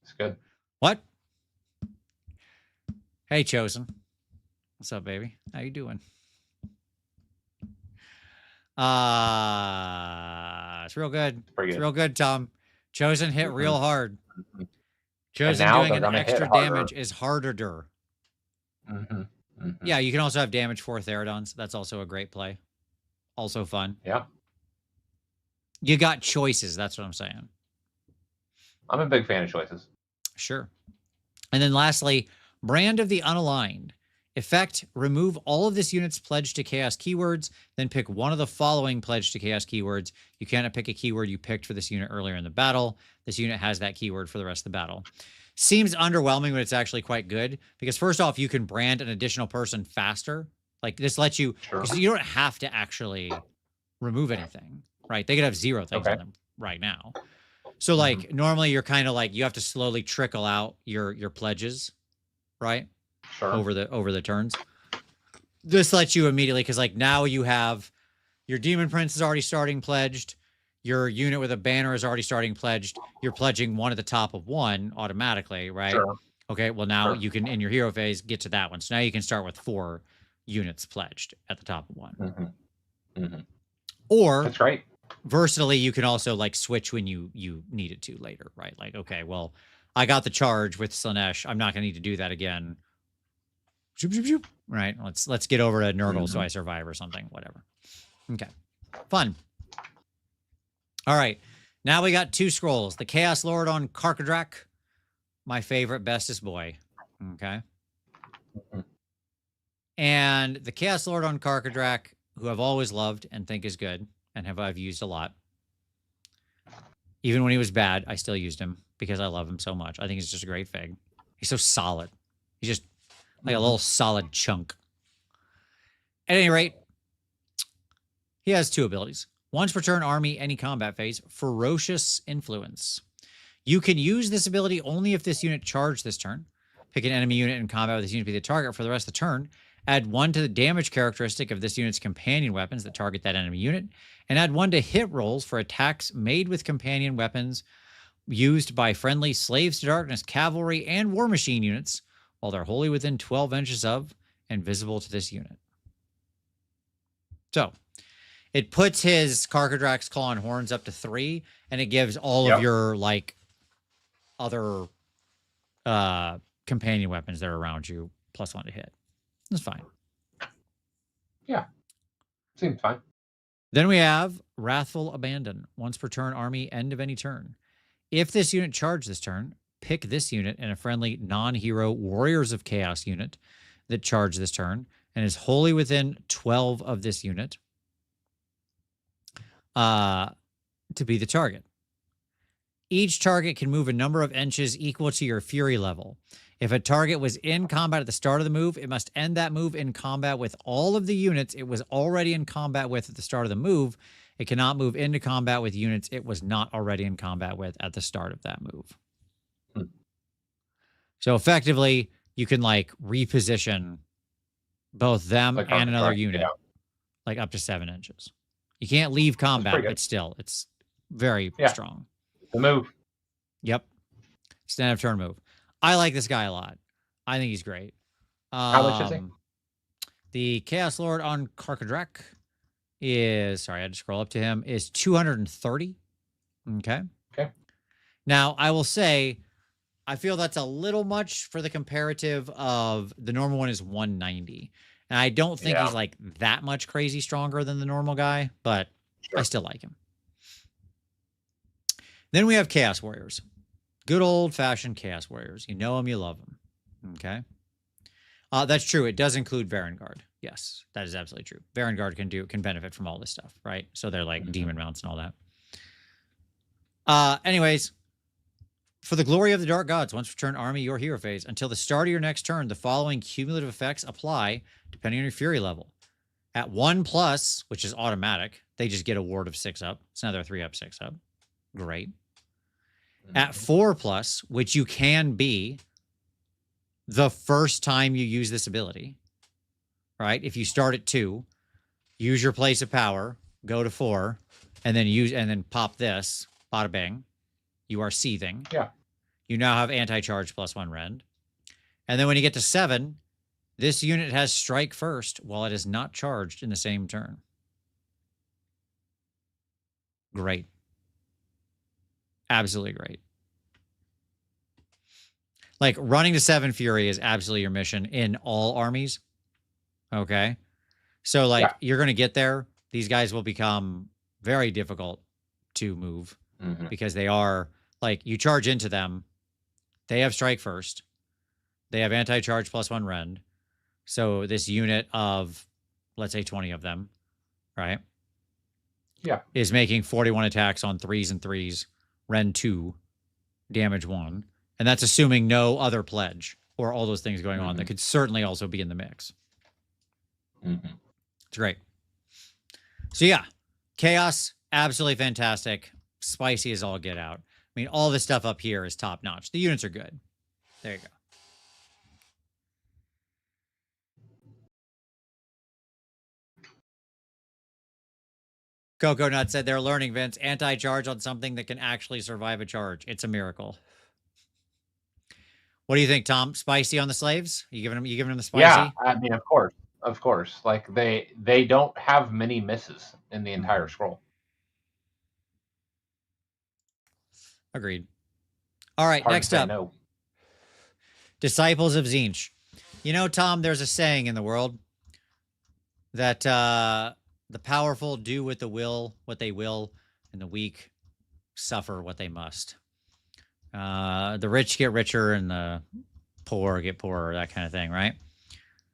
It's good. What? Hey, Chosen. What's up, baby? How you doing? It's real good. It's real good, Tom. Chosen hit real hard. Chosen doing an extra damage is harder. Yeah, you can also have damage for Therodons. That's also a great play. Also fun. Yeah. You got choices. That's what I'm saying. I'm a big fan of choices. Sure. And then lastly, Brand of the Unaligned. Effect, remove all of this unit's pledge to chaos keywords, then pick one of the following pledge to chaos keywords. You cannot pick a keyword you picked for this unit earlier in the battle. This unit has that keyword for the rest of the battle. Seems underwhelming, but it's actually quite good. Because first off, you can brand an additional person faster. Like, this lets you... Because you don't have to actually remove anything, right? They could have 0 things on them right now. So, like, normally you're kind of like... You have to slowly trickle out your pledges, right? Over the turns. This lets you immediately, because like now you have your Demon Prince is already starting pledged, your unit with a banner is already starting pledged, you're pledging 1 at the top of 1 automatically, right? Okay, well now you can, in your hero phase, get to that one. So now you can start with 4 units pledged at the top of 1. Or that's right. Versatilely, you can also like switch when you need it to later, right? Like, okay, well, I got the charge with Slanesh. I'm not gonna need to do that again. Right, let's get over to Nurgle so I survive or something, whatever. Okay, fun. All right, now we got 2 scrolls. The Chaos Lord on Karkadrak, my favorite, bestest boy. Okay. And the Chaos Lord on Karkadrak, who I've always loved and think is good and I've used a lot. Even when he was bad, I still used him because I love him so much. I think he's just a great fig. He's so solid. He's just like a little solid chunk. At any rate, he has 2 abilities. Once per turn, army, any combat phase, Ferocious Influence. You can use this ability only if this unit charged this turn. Pick an enemy unit in combat with this unit to be the target for the rest of the turn. Add 1 to the damage characteristic of this unit's companion weapons that target that enemy unit. And add 1 to hit rolls for attacks made with companion weapons used by friendly Slaves to Darkness cavalry and war machine units while they're wholly within 12 inches of and visible to this unit. So, it puts his Karkadrak's Claw and Horns up to 3, and it gives all of your, like, other companion weapons that are around you +1 to hit. That's fine. Yeah. Seems fine. Then we have Wrathful Abandon. Once per turn, army, end of any turn. If this unit charged this turn, pick this unit and a friendly non-hero Warriors of Chaos unit that charge this turn and is wholly within 12 of this unit to be the target. Each target can move a number of inches equal to your fury level. If a target was in combat at the start of the move, it must end that move in combat with all of the units it was already in combat with at the start of the move. It cannot move into combat with units it was not already in combat with at the start of that move. So effectively, you can like reposition both them Like and another arbitrage, unit, yeah. like up to 7 inches. You can't leave combat, but still, it's very strong. The move. Yep. Stand up turn move. I like this guy a lot. I think he's great. How much is he? The Chaos Lord on Karkadrak is, sorry, I had to scroll up to him, is 230. Okay. Okay. Now, I will say, I feel that's a little much for the comparative of the normal one is 190. And I don't think he's like that much crazy stronger than the normal guy, but I still like him. Then we have Chaos Warriors. Good old-fashioned Chaos Warriors. You know them, you love them. Okay. That's true. It does include Varangard. Yes, that is absolutely true. Varangard can benefit from all this stuff, right? So they're like demon mounts and all that. Anyways, for the glory of the Dark Gods, once return army your hero phase, until the start of your next turn, the following cumulative effects apply depending on your fury level. At 1+, which is automatic, they just get a ward of 6 up. It's another 3 up, 6 up. Great. At 4+, which you can be the first time you use this ability, right? If you start at 2, use your place of power, go to 4, and then pop this, bada bang. You are seething. Yeah. You now have anti-charge +1 rend. And then when you get to 7, this unit has strike first while it is not charged in the same turn. Great. Absolutely great. Like, running to 7 Fury is absolutely your mission in all armies. Okay? So, like, you're going to get there. These guys will become very difficult to move because they are, like, you charge into them. They have strike first. They have anti-charge +1 rend. So this unit of, let's say, 20 of them, right? Yeah. Is making 41 attacks on 3s and 3s, rend 2, damage 1. And that's assuming no other pledge or all those things going on that could certainly also be in the mix. It's great. So yeah, Chaos, absolutely fantastic. Spicy as all get out. I mean, all this stuff up here is top notch. The units are good. There you go. Coco Nut said they're learning, Vince. Anti-charge on something that can actually survive a charge. It's a miracle. What do you think, Tom? Spicy on the slaves? You giving them the spicy? Yeah, I mean, of course. Like they don't have many misses in the entire scroll. Agreed. All right, next up. No. Disciples of Tzeentch. You know, Tom, there's a saying in the world that the powerful do what they will, and the weak suffer what they must. The rich get richer and the poor get poorer, that kind of thing, right?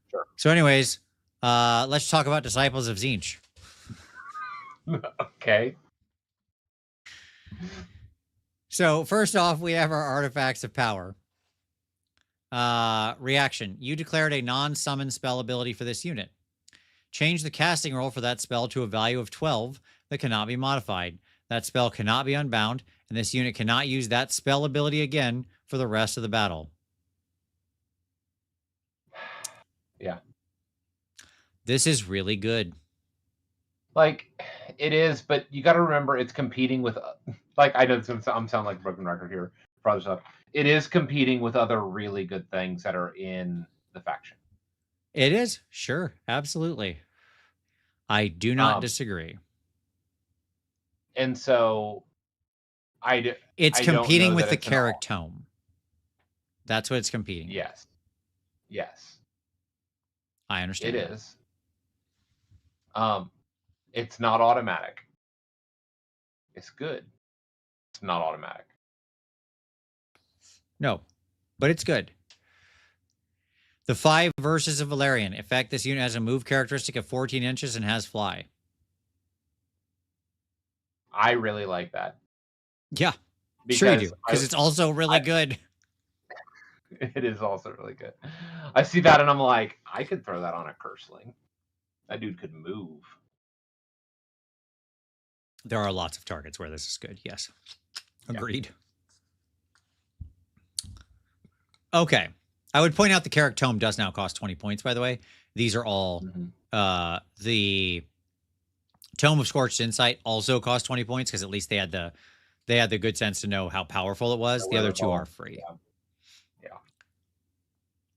Sure. So anyways, let's talk about Disciples of Tzeentch. Okay. So first off, we have our artifacts of power. Reaction. You declared a non-summon spell ability for this unit. Change the casting roll for that spell to a value of 12 that cannot be modified. That spell cannot be unbound, and this unit cannot use that spell ability again for the rest of the battle. Yeah. This is really good. Like, it is, but you got to remember it's competing with, like, I know I'm sounding like a broken record here for other stuff. It is competing with other really good things that are in the faction. It is, sure, absolutely. I do not disagree. And so, it's competing with the Carrick Tome. That's what it's competing. Yes. I understand. It is. It's not automatic. It's good. It's not automatic. No, but it's good. The 5 Verses of Valerian. Effect, this unit has a move characteristic of 14 inches and has fly. I really like that. Yeah, sure you do, because it's also really good. It is also really good. I see that and I'm like, I could throw that on a Curseling. That dude could move. There are lots of targets where this is good. Yes. Agreed. Yeah. Okay. I would point out the Carrick Tome does now cost 20 points, by the way. These are all the Tome of Scorched Insight also cost 20 points because at least they had the good sense to know how powerful it was. The other two are free. Yeah.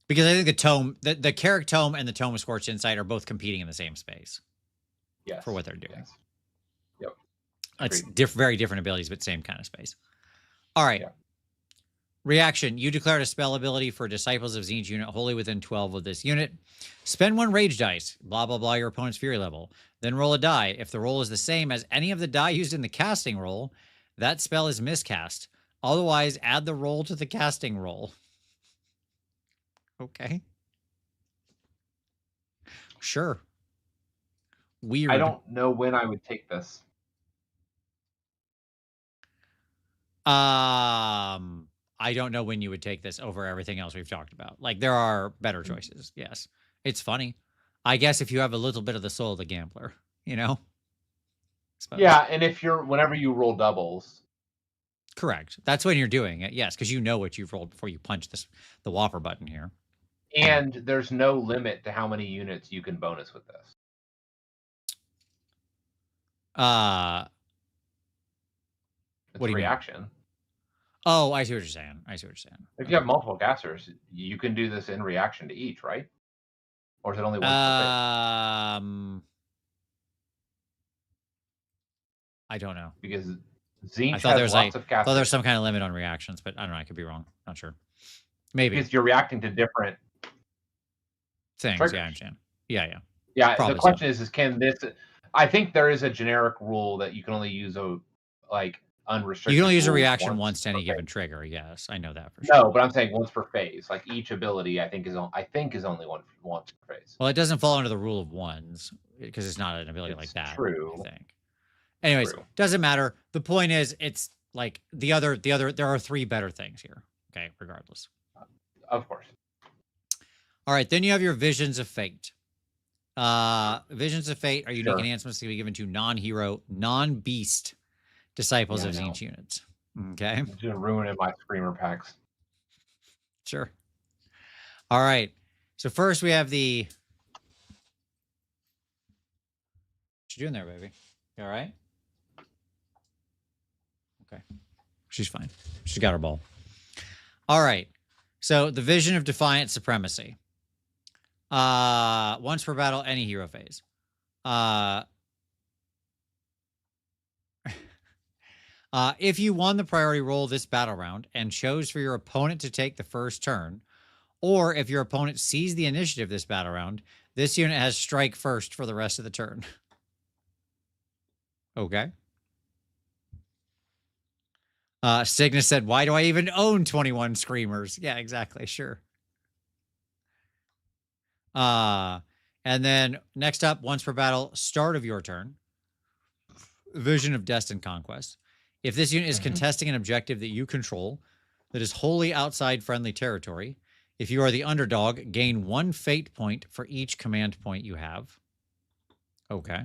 Because I think the Tome, the Carrick Tome and the Tome of Scorched Insight are both competing in the same space. Yes. For what they're doing. Yes. Yep. It's very different abilities, but same kind of space. All right. Yeah. Reaction. You declared a spell ability for Disciples of Tzeentch unit wholly within 12 of this unit. Spend 1 rage dice, blah, blah, blah, your opponent's fury level. Then roll a die. If the roll is the same as any of the die used in the casting roll, that spell is miscast. Otherwise, add the roll to the casting roll. Okay. Sure. Weird. I don't know when I would take this. I don't know when you would take this over everything else we've talked about. Like, there are better choices. Yes. It's funny. I guess if you have a little bit of the soul of the gambler, you know? Yeah, and whenever you roll doubles. Correct. That's when you're doing it. Yes, because you know what you've rolled before you punch the whopper button here. And there's no limit to how many units you can bonus with this. What do you reaction. Mean? Oh, I see what you're saying. If you have multiple casters, you can do this in reaction to each, right? Or is it only one per phase? I don't know. Because Tzeentch has lots of casters. I thought there's some kind of limit on reactions, but I don't know. I could be wrong. Not sure. Maybe. Because you're reacting to different things. triggers. Yeah, I understand. Yeah. Yeah, probably the question is can this... I think there is a generic rule that you can only use unrestricted. You can only use a reaction once to any given trigger. Yes, I know that for sure. No, but I'm saying once per phase. Like each ability, I think is only once per phase. Well, it doesn't fall under the rule of ones because it's not an ability like that. True. I think. Anyways, doesn't matter. The point is, it's like the other. There are 3 better things here. Okay, regardless. Of course. All right, then you have your Visions of Fate. Visions of Fate are unique enhancements to be given to non-hero, non-beast Disciples of Tzeentch units. Okay. I'm just ruining my Screamer packs. Sure. All right. So first we have the... What you doing there, baby? You all right? Okay. She's fine. She's got her ball. All right. So the Vision of Defiant Supremacy. Once per battle, any hero phase. If you won the priority roll this battle round and chose for your opponent to take the first turn, or if your opponent sees the initiative this battle round, this unit has strike first for the rest of the turn. Okay. Cygnus said, why do I even own 21 Screamers? Yeah, exactly. Sure. And then next up, once per battle, start of your turn. Vision of Destined Conquest. If this unit is contesting an objective that you control that is wholly outside friendly territory, if you are the underdog, gain 1 fate point for each command point you have. Okay.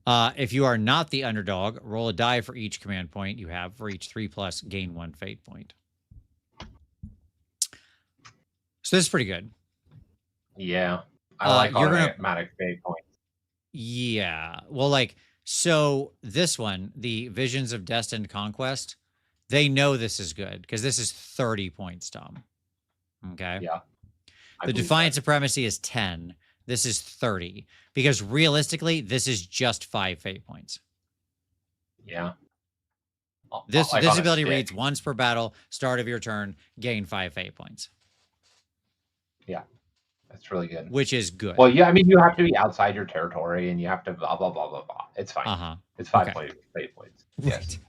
If you are not the underdog, roll a die for each command point you have. For each 3+, gain 1 fate point. So this is pretty good. Yeah. I like automatic fate points. Yeah. Well, so this one, the Visions of Destined Conquest, they know this is good because this is 30 points, Tom. Okay? Yeah. The Defiant Supremacy is 10. This is 30 because realistically, this is just 5 fate points. Yeah. This ability reads once per battle, start of your turn, gain 5 fate points. Yeah. That's really good. Which is good. Well, yeah, I mean, you have to be outside your territory and you have to blah, blah, blah, blah, blah. It's fine. It's 5 fate points. Yes.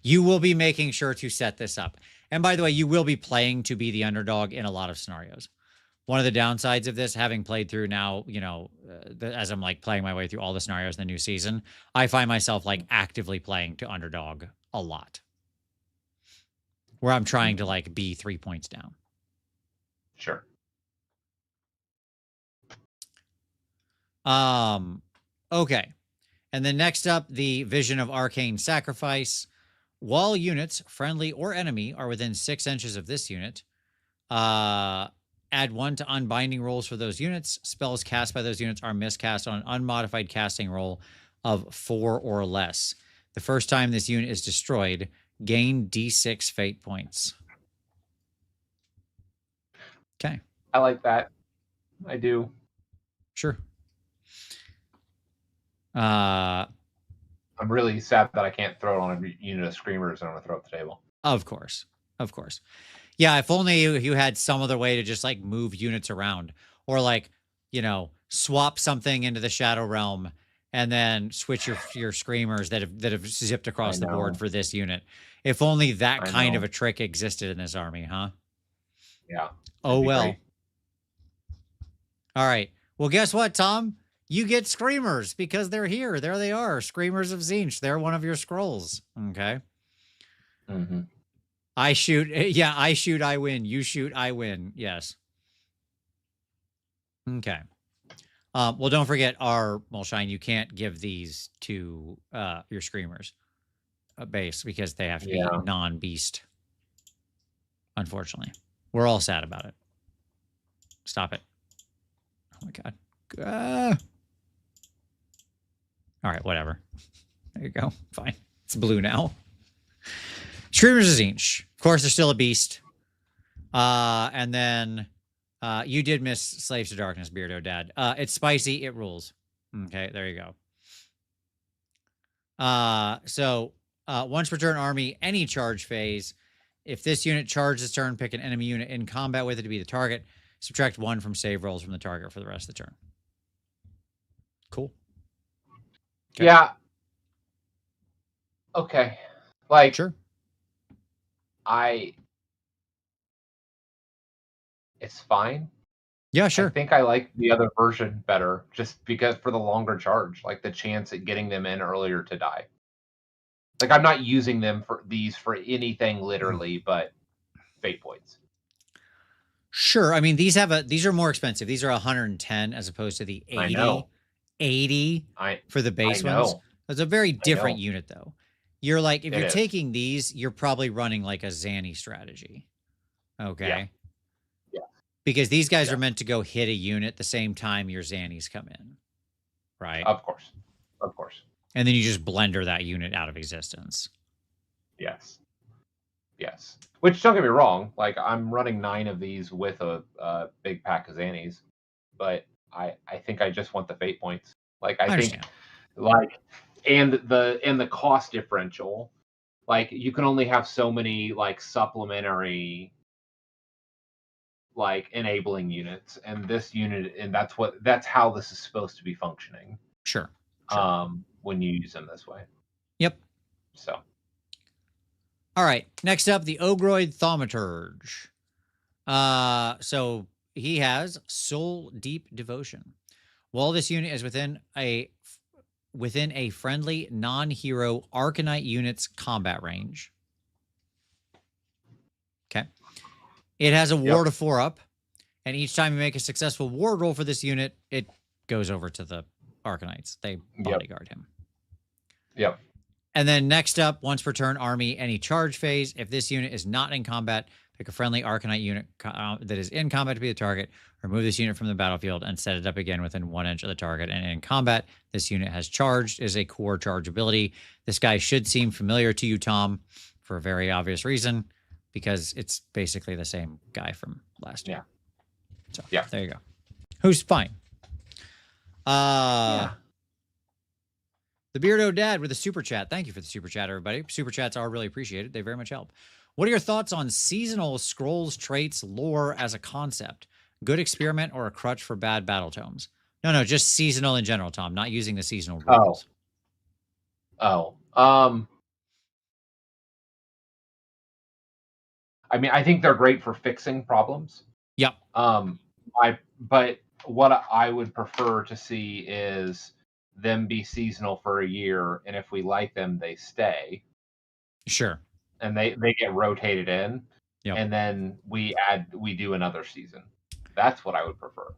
You will be making sure to set this up. And by the way, you will be playing to be the underdog in a lot of scenarios. One of the downsides of this, having played through now, as I'm like playing my way through all the scenarios in the new season, I find myself like actively playing to underdog a lot, where I'm trying to like be 3 points down. Sure. Okay. And then next up, the Vision of Arcane Sacrifice. While units, friendly or enemy, are within 6 inches of this unit, add 1 to unbinding rolls for those units. Spells cast by those units are miscast on an unmodified casting roll of 4 or less. The first time this unit is destroyed, gain D6 fate points. Okay. I like that. I do. Sure. I'm really sad that I can't throw it on a unit of screamers and I'm gonna throw it at the table. Of course. Yeah, if only you had some other way to just like move units around, or like, swap something into the Shadow Realm and then switch your screamers that have zipped across the board for this unit. If only that kind of a trick existed in this army, huh? Yeah. Oh well. Great. All right. Well, guess what, Tom? You get screamers because they're here. There they are. Screamers of Tzeentch. They're one of your scrolls. Okay. Mm-hmm. I shoot. Yeah, I shoot, I win. You shoot, I win. Yes. Okay. Well, don't forget Shine, you can't give these to your screamers a base because they have to be non-beast. Unfortunately. We're all sad about it. Stop it. Oh my God. All right, whatever. There you go. Fine. It's blue now. Screamers of Tzeentch. Of course, they're still a beast. And then you did miss Slaves to Darkness, Beardo Dad. It's spicy. It rules. Okay, there you go. So once per turn army, any charge phase. If this unit charges this turn, pick an enemy unit in combat with it to be the target. Subtract 1 from save rolls from the target for the rest of the turn. Cool. Okay. Yeah. Okay. Like, sure. It's fine. Yeah, sure. I think I like the other version better just because for the longer charge, like the chance at getting them in earlier to die. Like I'm not using them for anything literally, but fate points. Sure. I mean, these are more expensive. These are 110 as opposed to the 80 for the base ones. It's a very different unit though. You're like, if you're taking these, you're probably running like a Zanny strategy. Okay. Yeah. Because these guys are meant to go hit a unit the same time your Zannies come in. Right? Of course. And then you just blender that unit out of existence. Yes. Which, don't get me wrong, like I'm running 9 of these with a big pack of Zannies, but I think I just want the fate points. Like I think, like, and the cost differential, like you can only have so many like supplementary like enabling units, and this unit, and that's how this is supposed to be functioning. Sure. When you use them this way. Yep. So. All right. Next up, the Ogroid Thaumaturge. So he has Soul Deep Devotion. While this unit is within a friendly non-hero Arcanite unit's combat range. Okay. It has a ward of 4 up, and each time you make a successful ward roll for this unit, it goes over to the Arcanites. They bodyguard him. Yep. And then next up, once per turn, army, any charge phase. If this unit is not in combat, pick a friendly Arcanite unit that is in combat to be the target. Remove this unit from the battlefield and set it up again within 1 inch of the target. And in combat, this unit has charged, is a core charge ability. This guy should seem familiar to you, Tom, for a very obvious reason, because it's basically the same guy from last year. So there you go. Who's fine. The Beardo Dad with a super chat. Thank you for the super chat, everybody. Super chats are really appreciated. They very much help. What are your thoughts on seasonal scrolls, traits, lore as a concept? Good experiment or a crutch for bad battle tomes? No, just seasonal in general, Tom. Not using the seasonal rules. I mean, I think they're great for fixing problems. Yep. But what I would prefer to see is them be seasonal for a year, and if we like them, they stay, Sure. and they get rotated in, Yep. and then we do another season. That's what I would prefer.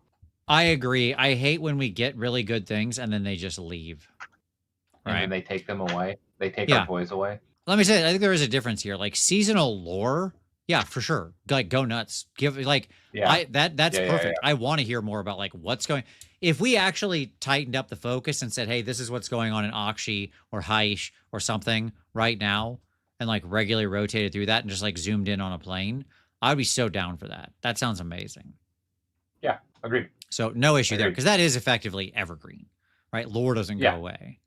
I agree. I hate when we get really good things and then they just leave. And Right. then they take them away. They take Yeah. our toys away. Let me say, I think there is a difference here. Like seasonal lore, yeah, for sure. Like go nuts. Give like Yeah. that's Yeah, perfect. yeah. I want to hear more about like what's going. If we actually tightened up the focus and said, "Hey, this is what's going on in Aqshy or Haish or something right now," and like regularly rotated through that and just like zoomed in on a plane, I would be so down for that. That sounds amazing. Yeah, agreed. So no issue there Agreed. because that is effectively evergreen, right? Lore doesn't go away.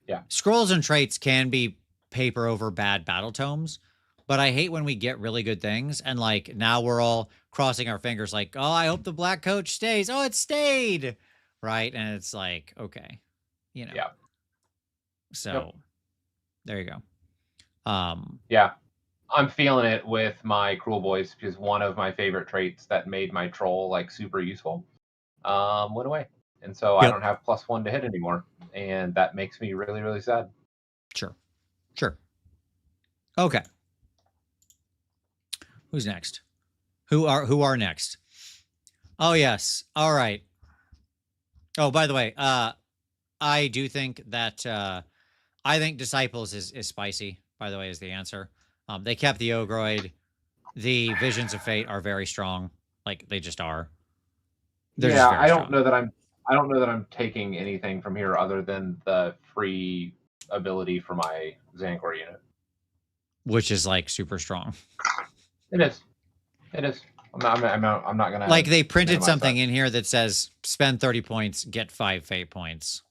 Yeah. Scrolls and traits can be paper over bad battle tomes, but I hate when we get really good things and like now we're all crossing our fingers like, oh, I hope the black coach stays. Oh, it stayed. Right. And it's like, okay, you know. Yeah. So there you go. Yeah. I'm feeling it with my Cruel Boys because one of my favorite traits that made my troll like super useful went away. And so I don't have +1 to hit anymore. And that makes me really, really sad. Sure. Sure. Okay. Who's next? Who are next? Oh, yes. All right. Oh, by the way, I do think that I think Disciples is spicy, by the way, is the answer. They kept the Ogroid. The Visions of Fate are very strong. Like they just are. They're just very I don't strong. know that I'm taking anything from here other than the free ability for my Xancor unit. Which is like super strong. It is. It is. I'm not gonna like they printed something in here that says spend 30 points, get 5 fate points.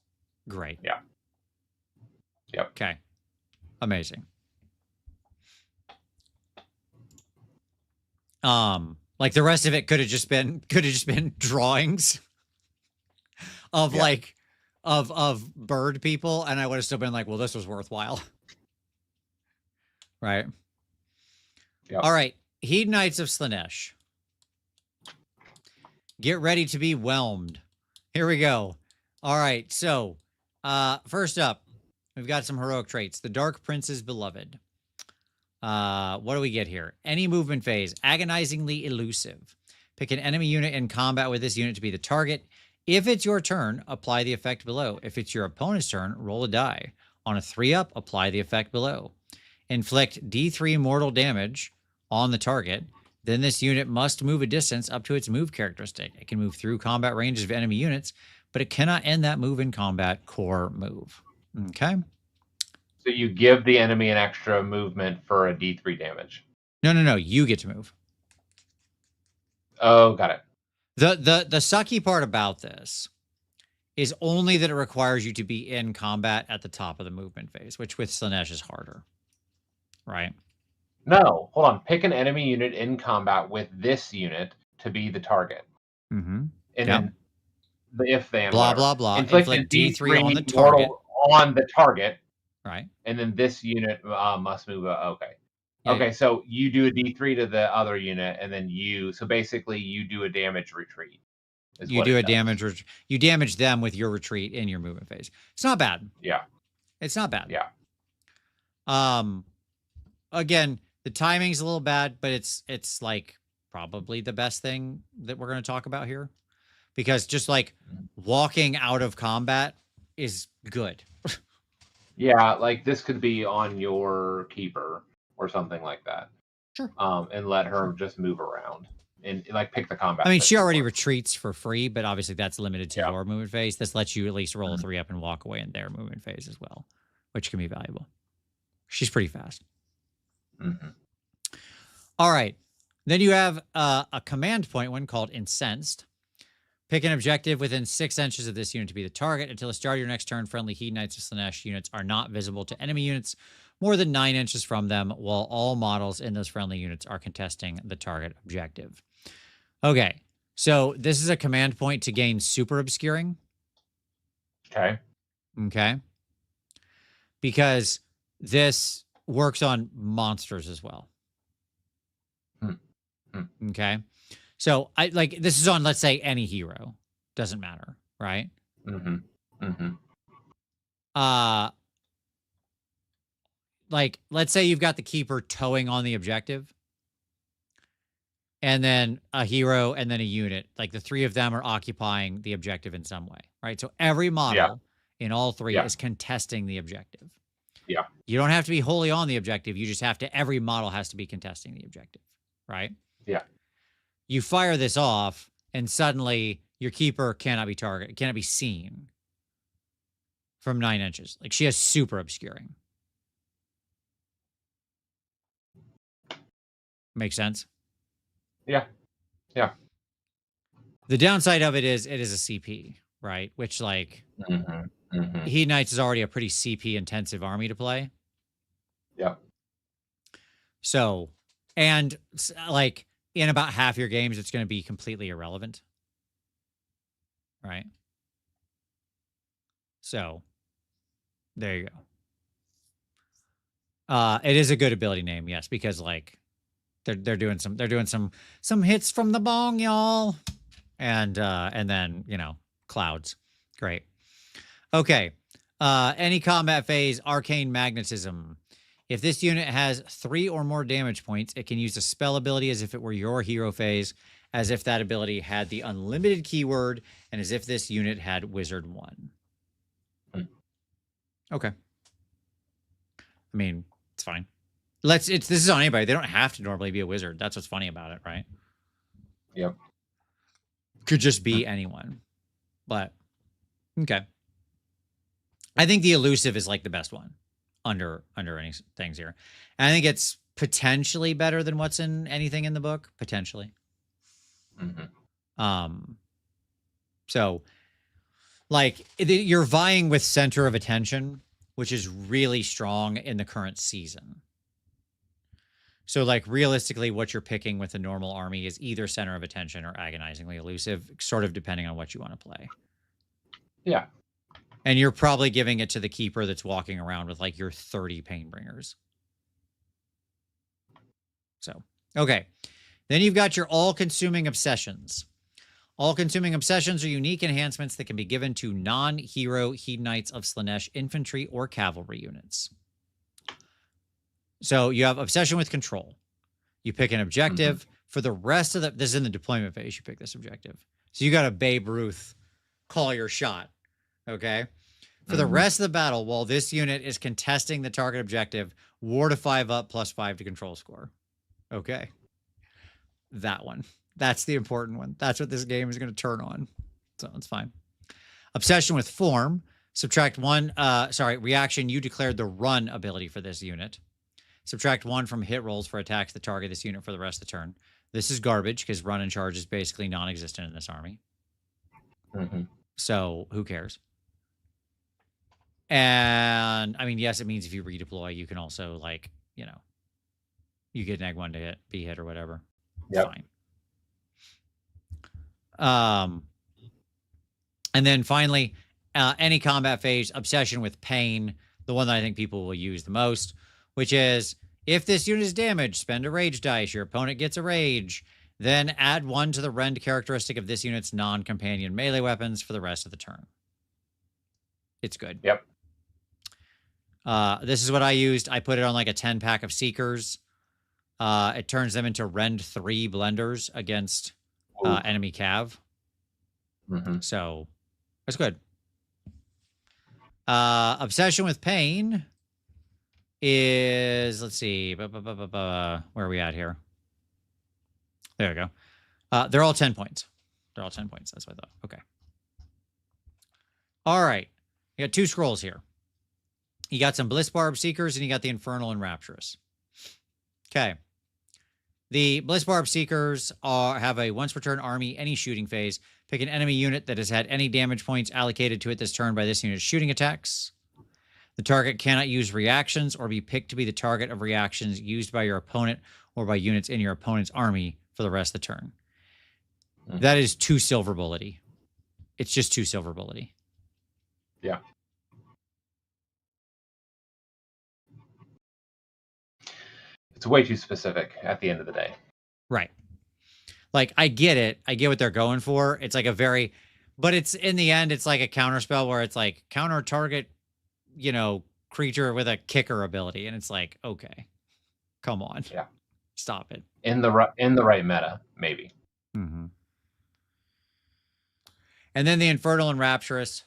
Great. Yeah. Yep. Okay. Amazing. Like the rest of it could have just been drawings of like of bird people, and I would have still been like, well, this was worthwhile. Right. Yep. All right. Heed Knights of Slanesh. Get ready to be whelmed. Here we go. All right. So, first up, we've got some heroic traits. The Dark Prince's Beloved. What do we get here? Any movement phase, agonizingly elusive. Pick an enemy unit in combat with this unit to be the target. If it's your turn, apply the effect below. If it's your opponent's turn, roll a die. On a 3-up, apply the effect below. Inflict D3 mortal damage on the target. Then this unit must move a distance up to its move characteristic. It can move through combat ranges of enemy units, but it cannot end that move in combat. Core move. Okay. So you give the enemy an extra movement for a D3 damage. No. You get to move. Oh, got it. The sucky part about this is only that it requires you to be in combat at the top of the movement phase, which with Slanesh is harder. Right? No, hold on. Pick an enemy unit in combat with this unit to be the target. Mm-hmm. And then the if then blah, whatever. blah, blah. Inflict D3 on the target. On the target. Right. And then this unit must move. Okay. Yeah, okay, so you do a D3 to the other unit, and then so basically you do a damage retreat. You do a damage. You damage them with your retreat in your movement phase. It's not bad. Yeah. It's not bad. Yeah. Again, the timing's a little bad, but it's like probably the best thing that we're going to talk about here, because just like walking out of combat is good. Yeah, like this could be on your keeper or something like that. Sure. And let her just move around and like pick the combat. I mean, she already retreats for free, but obviously that's limited to your movement phase. This lets you at least roll a 3-up and walk away in their movement phase as well, which can be valuable. She's pretty fast. Mm-hmm. All right. Then you have a command point one called Incensed. Pick an objective within 6 inches of this unit to be the target. Until the start of your next turn, friendly Heed Knights of Slanesh units are not visible to enemy units more than 9 inches from them, while all models in those friendly units are contesting the target objective. Okay. So this is a command point to gain super obscuring. Okay. Okay. Because this works on monsters as well. Okay. So I like this is on, let's say, any hero. Doesn't matter, right? Like, let's say you've got the keeper towing on the objective, and then a hero, and then a unit. Like the three of them are occupying the objective in some way, right? So every model in all three is contesting the objective. Yeah. You don't have to be wholly on the objective. You just have to, every model has to be contesting the objective, right? Yeah. You fire this off, and suddenly your keeper cannot be targeted, cannot be seen from 9 inches. Like, she has super obscuring. Makes sense? Yeah. Yeah. The downside of it is a CP, right? Which, like, Heat Knights is already a pretty CP intensive army to play. Yeah. So, and like in about half your games, it's going to be completely irrelevant. Right. So there you go. It is a good ability name, yes, because like they're doing some hits from the bong, y'all. And then, you know, clouds. Great. Okay. Any combat phase, arcane magnetism. If this unit has 3 or more damage points, it can use a spell ability as if it were your hero phase, as if that ability had the unlimited keyword, and as if this unit had Wizard 1. Okay. I mean, it's fine. This is on anybody. They don't have to normally be a wizard. That's what's funny about it, right? Yep. Could just be anyone. But okay. I think the elusive is like the best one under any things here. And I think it's potentially better than what's in anything in the book, potentially. So like you're vying with center of attention, which is really strong in the current season. So like realistically, what you're picking with a normal army is either center of attention or agonizingly elusive, sort of depending on what you want to play. Yeah. And you're probably giving it to the keeper that's walking around with like your 30 Painbringers. So, okay. Then you've got your all-consuming obsessions. All-consuming obsessions are unique enhancements that can be given to non-hero Heat Knights of Slaanesh infantry or cavalry units. So you have obsession with control. You pick an objective. For the rest of this is in the deployment phase, you pick this objective. So you got a Babe Ruth, call your shot. Okay. For the rest of the battle, while this unit is contesting the target objective, ward a 5+ +5 to control score. Okay. That one. That's the important one. That's what this game is going to turn on. So it's fine. Obsession with form. Subtract 1. Reaction. You declared the run ability for this unit. Subtract 1 from hit rolls for attacks that target this unit for the rest of the turn. This is garbage because run and charge is basically non-existent in this army. So who cares? And I mean, yes, it means if you redeploy, you can also like, you know, you get neg 1 to be hit or whatever. Yep. Fine. And then finally, any combat phase, obsession with pain, the one that I think people will use the most, which is if this unit is damaged, spend a rage dice. Your opponent gets a rage. Then add 1 to the rend characteristic of this unit's non-companion melee weapons for the rest of the turn. It's good. Yep. This is what I used. I put it on like a 10-pack of Seekers. It turns them into rend 3 blenders against enemy cav. So that's good. Obsession with pain is, let's see, where are we at here? There we go. They're all 10 points. They're all 10 points. That's what I thought. Okay. All right. You got 2 scrolls here. You got some Bliss Barb Seekers, and you got the Infernal and Rapturous. Okay. The Bliss Barb Seekers have a once per turn army, any shooting phase. Pick an enemy unit that has had any damage points allocated to it this turn by this unit's shooting attacks. The target cannot use reactions or be picked to be the target of reactions used by your opponent or by units in your opponent's army for the rest of the turn. That is 2 silver bullety. It's just 2 silver bullety. Yeah. It's way too specific at the end of the day. Right. Like, I get it. I get what they're going for. It's like a very, but it's in the end, it's like a counter spell where it's like counter target, you know, creature with a kicker ability. And it's like, okay, come on. Yeah. Stop it. In the right meta, maybe. Mm-hmm. And then the Infernal and Rapturous.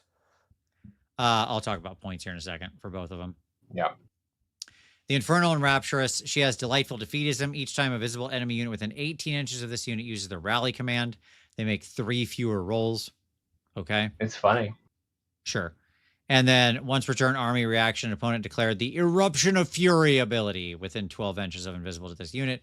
I'll talk about points here in a second for both of them. Yeah. The Infernal and Rapturous, she has Delightful Defeatism. Each time a visible enemy unit within 18 inches of this unit uses the Rally command, they make 3 fewer rolls. Okay. It's funny. Sure. And then once per turn army reaction, opponent declared the Eruption of Fury ability within 12 inches of invisible to this unit.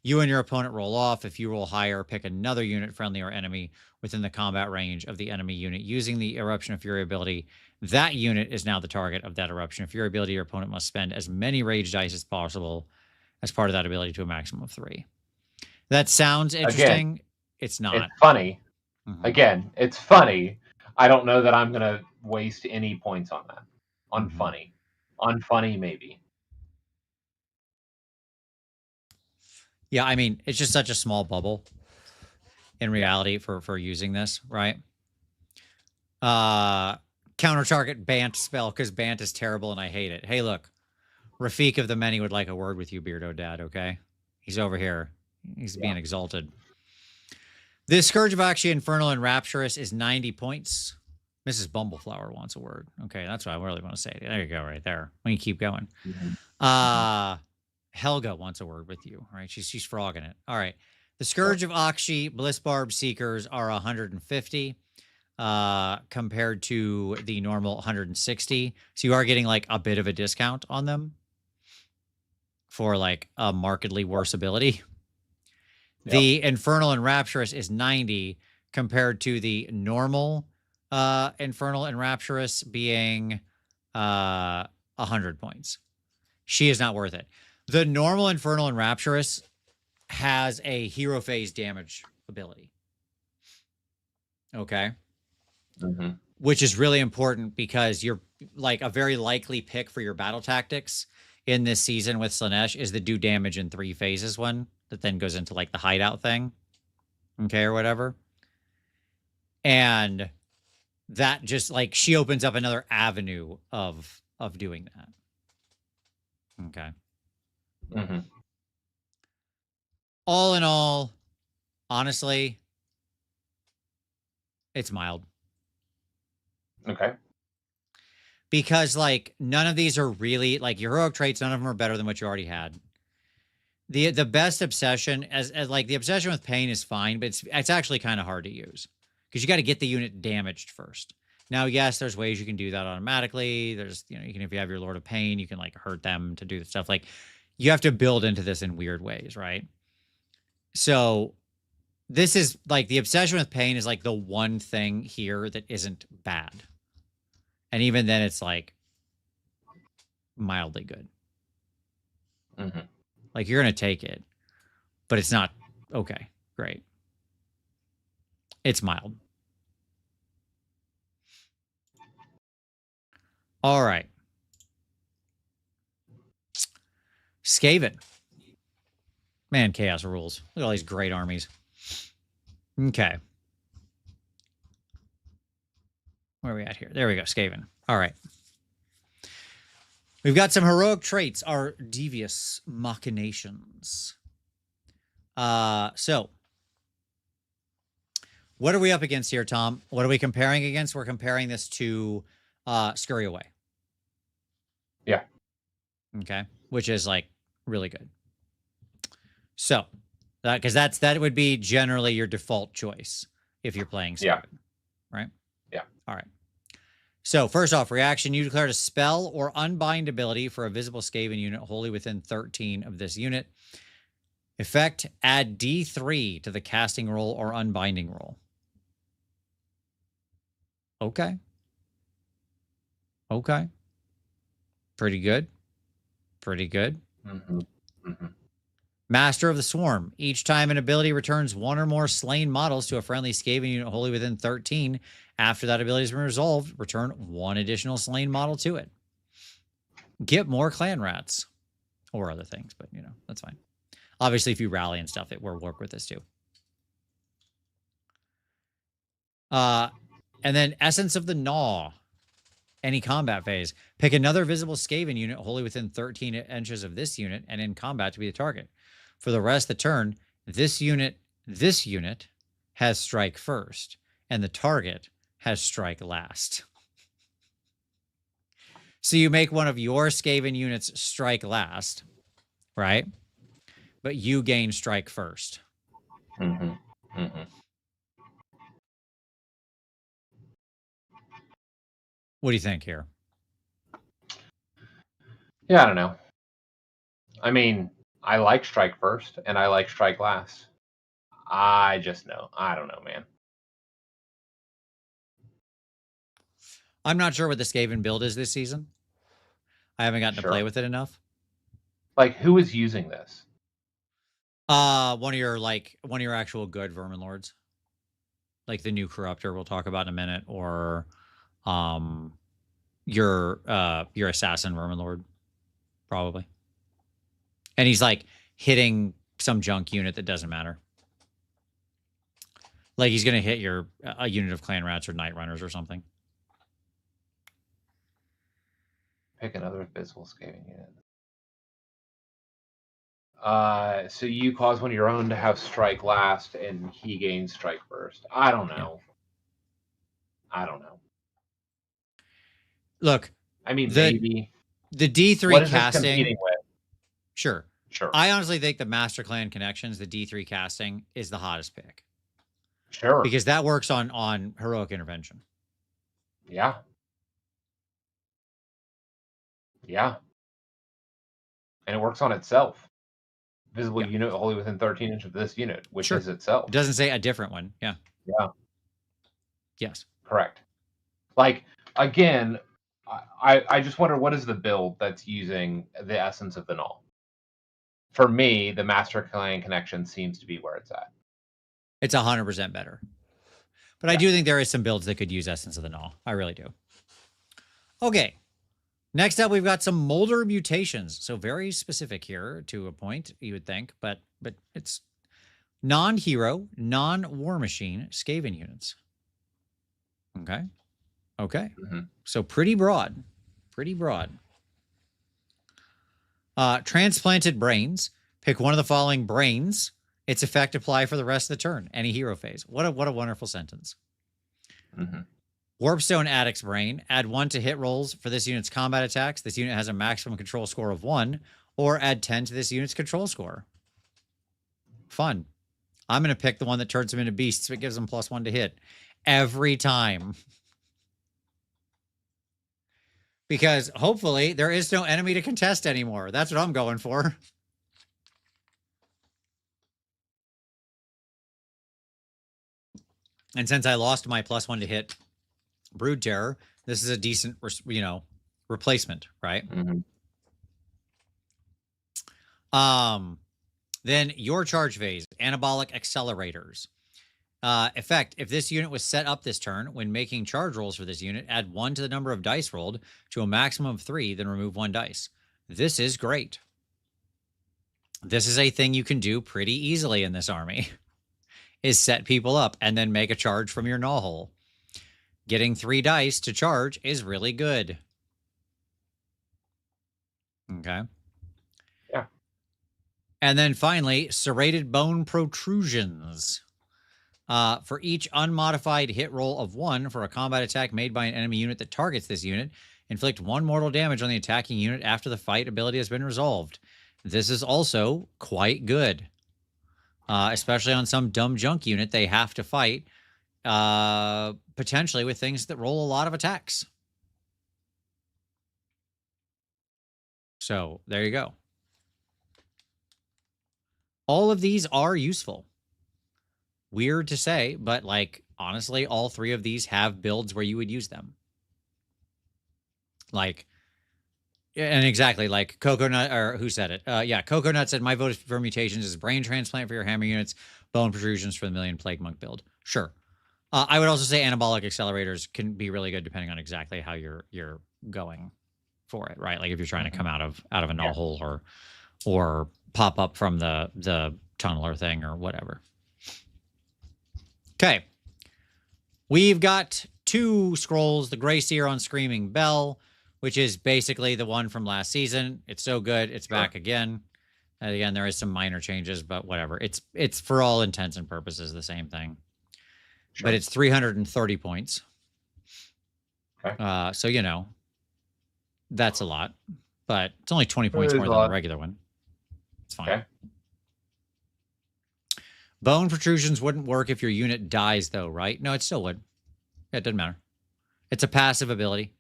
You and your opponent roll off. If you roll higher, pick another unit, friendly or enemy, within the combat range of the enemy unit using the Eruption of Fury ability. That unit is now the target of that Eruption of Fury ability. Your opponent must spend as many rage dice as possible as part of that ability to a maximum of 3. That sounds interesting. Again, it's not. It's funny. Mm-hmm. Again, it's funny. I don't know that I'm going to waste any points on that. On Mm-hmm. funny. On funny, maybe. Yeah, I mean, it's just such a small bubble in reality for using this, right? Counter target Bant spell because Bant is terrible and I hate it. Hey, look, Rafik of the Many would like a word with you, Beardo Dad, okay? He's over here. He's being exalted. This Scourge of Aqshy, Infernal and Rapturous is 90 points. Mrs. Bumbleflower wants a word. Okay, that's what I really want to say. There you go, right there. When you keep going. Mm-hmm. Helga wants a word with you, right? She's frogging it. All right. The Scourge of Aqshy, Bliss Barb Seekers are 150 compared to the normal 160. So you are getting like a bit of a discount on them for like a markedly worse ability. Yep. The Infernal and Rapturous is 90 compared to the normal Infernal and Rapturous being 100 points. She is not worth it. The normal Infernal and Rapturous has a hero phase damage ability. Okay. Mm-hmm. Which is really important because you're like a very likely pick for your battle tactics in this season with Slaanesh is the do damage in 3 phases one that then goes into like the hideout thing. Okay, or whatever. And that just like she opens up another avenue of doing that. Okay. Mm-hmm. All in all, honestly, it's mild. Okay. Because like none of these are really like your heroic traits, none of them are better than what you already had. The best obsession as like the obsession with pain is fine, but it's actually kind of hard to use because you got to get the unit damaged first. Now, yes, there's ways you can do that automatically. There's, you know, you can, if you have your Lord of Pain, you can like hurt them to do the stuff. Like you have to build into this in weird ways, right? So this is like the obsession with pain is like the one thing here that isn't bad. And even then it's like mildly good. Mm-hmm. Like you're going to take it, but it's not okay. Great. It's mild. All right. Skaven. Man, chaos rules. Look at all these great armies. Okay. Where are we at here? There we go. Skaven. All right. We've got some heroic traits, our devious machinations. So what are we up against here, Tom? What are we comparing against? We're comparing this to Scurry Away. Yeah. Okay. Which is like really good. So because that would be generally your default choice if you're playing Skaven. Yeah. Right? Yeah. All right. So first off, reaction, you declared a spell or unbind ability for a visible Skaven unit wholly within 13 of this unit. Effect, add D3 to the casting roll or unbinding roll. Okay. Okay. Pretty good. Pretty good. Mm-hmm. Mm-hmm. Master of the Swarm. Each time an ability returns 1 or more slain models to a friendly Skaven unit wholly within 13, after that ability has been resolved, return 1 additional slain model to it. Get more clan rats. Or other things, but, you know, that's fine. Obviously, if you rally and stuff, it will work with this too. And then Essence of the Gnaw. Any combat phase. Pick another visible Skaven unit wholly within 13 inches of this unit and in combat to be the target. For the rest of the turn, this unit has strike first, and the target has strike last. So you make one of your Skaven units strike last, right? But you gain strike first. Mm-hmm. Mm-hmm. What do you think here? Yeah, I don't know. I mean, I like strike first and I like strike last. I just know. I don't know, man. I'm not sure what the Skaven build is this season. I haven't gotten to play with it enough. Like, who is using this? One of your actual good Vermin Lords. Like the new Corruptor we'll talk about in a minute, or your assassin Vermin Lord, probably. And he's like hitting some junk unit that doesn't matter. Like he's gonna hit a unit of Clan Rats or Night Runners or something. Pick another visible Skaven unit. So you cause one of your own to have strike last, and he gains strike first. I don't know. Yeah. I don't know. Look, I mean, maybe the D3 what is casting. this competing with? Sure. I honestly think the Master Clan Connections, the D3 casting, is the hottest pick. Sure. Because that works on Heroic Intervention. Yeah. Yeah. And it works on itself. Visible unit wholly within 13 inches of this unit, which is itself. It doesn't say a different one. Yeah. Yeah. Yes. Correct. Like, again, I just wonder what is the build that's using the Essence of the Null? For me, the Master Clan Connection seems to be where it's at. It's 100% better. But I do think there is some builds that could use Essence of the Null. I really do. Okay. Next up, we've got some Molder mutations. So very specific here to a point, you would think, but it's non-hero, non-war machine Skaven units. Okay. Okay. Mm-hmm. So pretty broad. Pretty broad. Transplanted Brains. Pick one of the following brains. Its effect apply for the rest of the turn. Any hero phase. What a wonderful sentence. Mm-hmm. Warpstone Addict's Brain. Add 1 to hit rolls for this unit's combat attacks. This unit has a maximum control score of 1. Or add 10 to this unit's control score. Fun. I'm going to pick the one that turns them into beasts, so it gives them +1 to hit. Every time. Because hopefully there is no enemy to contest anymore. That's what I'm going for. And since I lost my +1 to hit Brood Terror, this is a decent, replacement, right? Mm-hmm. Then your charge phase, Anabolic Accelerators. Effect, if this unit was set up this turn, when making charge rolls for this unit, add 1 to the number of dice rolled to a maximum of 3, then remove 1 dice. This is great. This is a thing you can do pretty easily in this army, is set people up and then make a charge from your gnaw hole. Getting 3 dice to charge is really good. Okay. Yeah. And then finally, Serrated Bone Protrusions. For each unmodified hit roll of 1 for a combat attack made by an enemy unit that targets this unit, inflict 1 mortal damage on the attacking unit after the fight ability has been resolved. This is also quite good. Especially on some dumb junk unit they have to fight, potentially with things that roll a lot of attacks. So there you go. All of these are useful. Weird to say, but like, honestly, all 3 of these have builds where you would use them. Like, and exactly like Coconut, or who said it? Yeah, Coconut said, my vote for mutations is brain transplant for your hammer units, bone protrusions for the Million Plague Monk build. Sure. I would also say anabolic accelerators can be really good depending on exactly how you're going for it, right? Like if you're trying to come out of a null hole or pop up from the tunneler thing or whatever. Okay. We've got 2 scrolls, the Gray Seer on Screaming Bell, which is basically the one from last season. It's so good. It's back again. And again, there is some minor changes, but whatever. It's for all intents and purposes the same thing. But it's 330 points. Okay. So, you know, that's a lot. But it's only 20 points more than the regular one. It's fine. Okay. Bone protrusions wouldn't work if your unit dies, though, right? No, it still would. Yeah, it doesn't matter. It's a passive ability.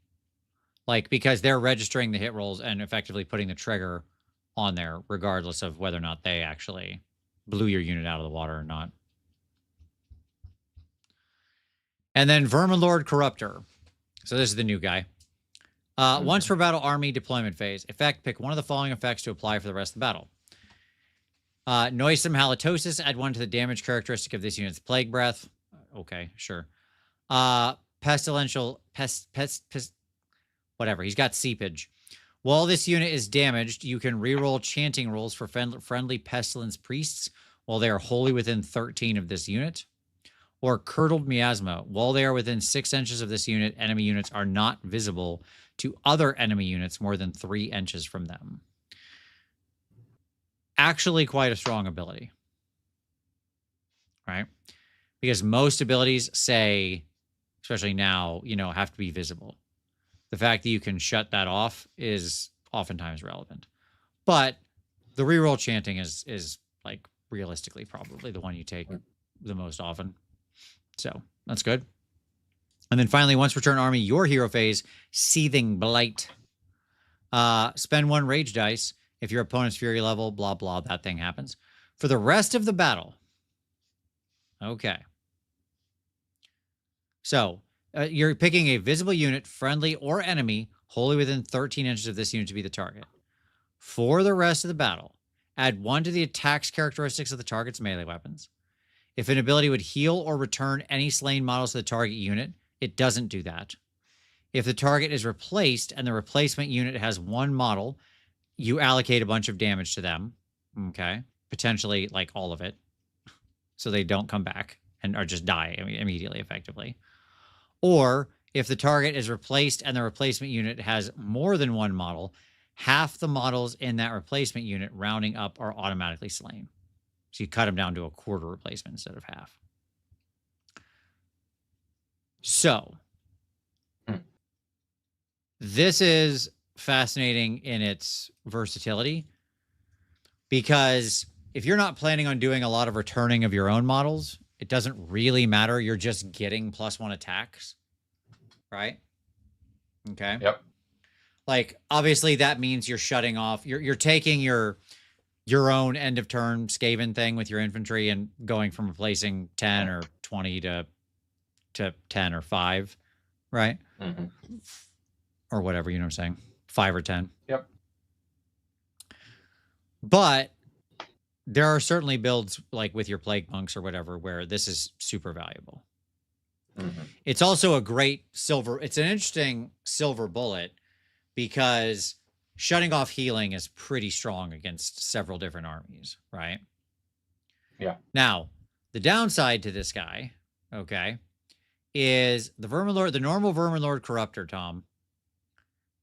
Like, because they're registering the hit rolls and effectively putting the trigger on there, regardless of whether or not they actually blew your unit out of the water or not. And then Verminlord Corruptor. So this is the new guy. Once per battle army deployment phase. Effect, pick one of the following effects to apply for the rest of the battle. Noisome Halitosis, add 1 to the damage characteristic of this unit's Plague Breath. Okay, sure. Pestilential, whatever. He's got Seepage. While this unit is damaged, you can reroll chanting rolls for friendly Pestilence Priests while they are wholly within 13 of this unit. Or Curdled Miasma. While they are within 6 inches of this unit, enemy units are not visible to other enemy units more than 3 inches from them. Actually quite a strong ability. Right? Because most abilities say, especially now, you know, have to be visible. The fact that you can shut that off is oftentimes relevant. But the reroll chanting is like realistically probably the one you take the most often. So that's good. And then finally, once per turn army, your hero phase, Seething Blight. Spend 1 rage dice. If your opponent's fury level, blah, blah, that thing happens. For the rest of the battle. Okay. So you're picking a visible unit, friendly or enemy, wholly within 13 inches of this unit to be the target. For the rest of the battle, add 1 to the attacks characteristics of the target's melee weapons. If an ability would heal or return any slain models to the target unit, it doesn't do that. If the target is replaced and the replacement unit has 1 model, you allocate a bunch of damage to them. Okay. Potentially like all of it. So they don't come back and or just die immediately, effectively. Or if the target is replaced and the replacement unit has more than 1 model, half the models in that replacement unit rounding up are automatically slain. So you cut them down to a quarter replacement instead of half. So this is fascinating in its versatility because if you're not planning on doing a lot of returning of your own models, it doesn't really matter. You're just getting +1 attacks, right? Okay. Yep. Like, obviously that means you're shutting off, you're taking your own end of turn Skaven thing with your infantry and going from replacing 10 or 20 to 10 or 5, right? Mm-hmm. Or whatever, you know what I'm saying? 5 or 10. Yep. But there are certainly builds like with your Plague Monks or whatever where this is super valuable. Mm-hmm. It's also a great it's an interesting silver bullet because shutting off healing is pretty strong against several different armies, right? Yeah. Now, the downside to this guy, okay, is the Verminlord, the normal Verminlord Corruptor, Tom,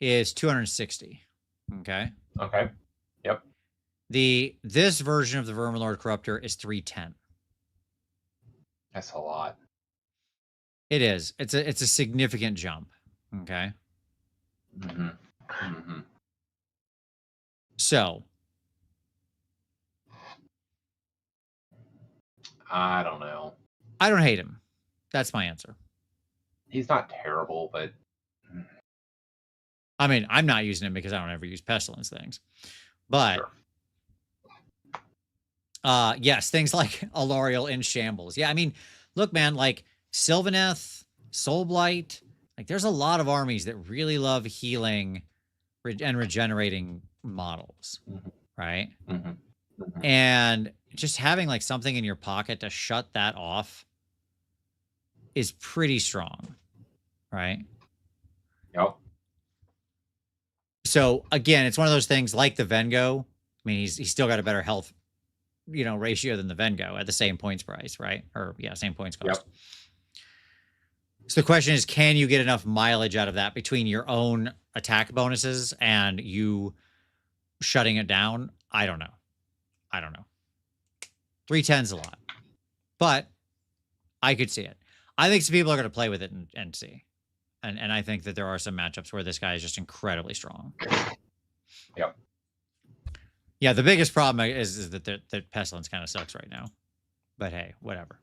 is 260. Okay. Okay. Yep. This version of the Verminlord Corruptor is 310. That's a lot. It is. It's a significant jump. Okay. Mm-hmm. Mm-hmm. So I don't know. I don't hate him. That's my answer. He's not terrible, but I mean, I'm not using him because I don't ever use pestilence things. But sure. Yes, things like Alariel in Shambles. Yeah, I mean, look, man, like Sylvaneth, Soulblight, like there's a lot of armies that really love healing and regenerating models, right? Mm-hmm. Mm-hmm. And just having like something in your pocket to shut that off is pretty strong, right? Yep. So again, it's one of those things like the Vengo. I mean, he's still got a better health, ratio than the Vengo at the same points price, right? Or yeah, same points cost. Yep. So the question is, can you get enough mileage out of that between your own attack bonuses and you shutting it down? I don't know. 310's a lot, but I could see it. I think some people are going to play with it and see. And I think that there are some matchups where this guy is just incredibly strong. Yep. Yeah, the biggest problem is that Pestilence kind of sucks right now. But hey, whatever.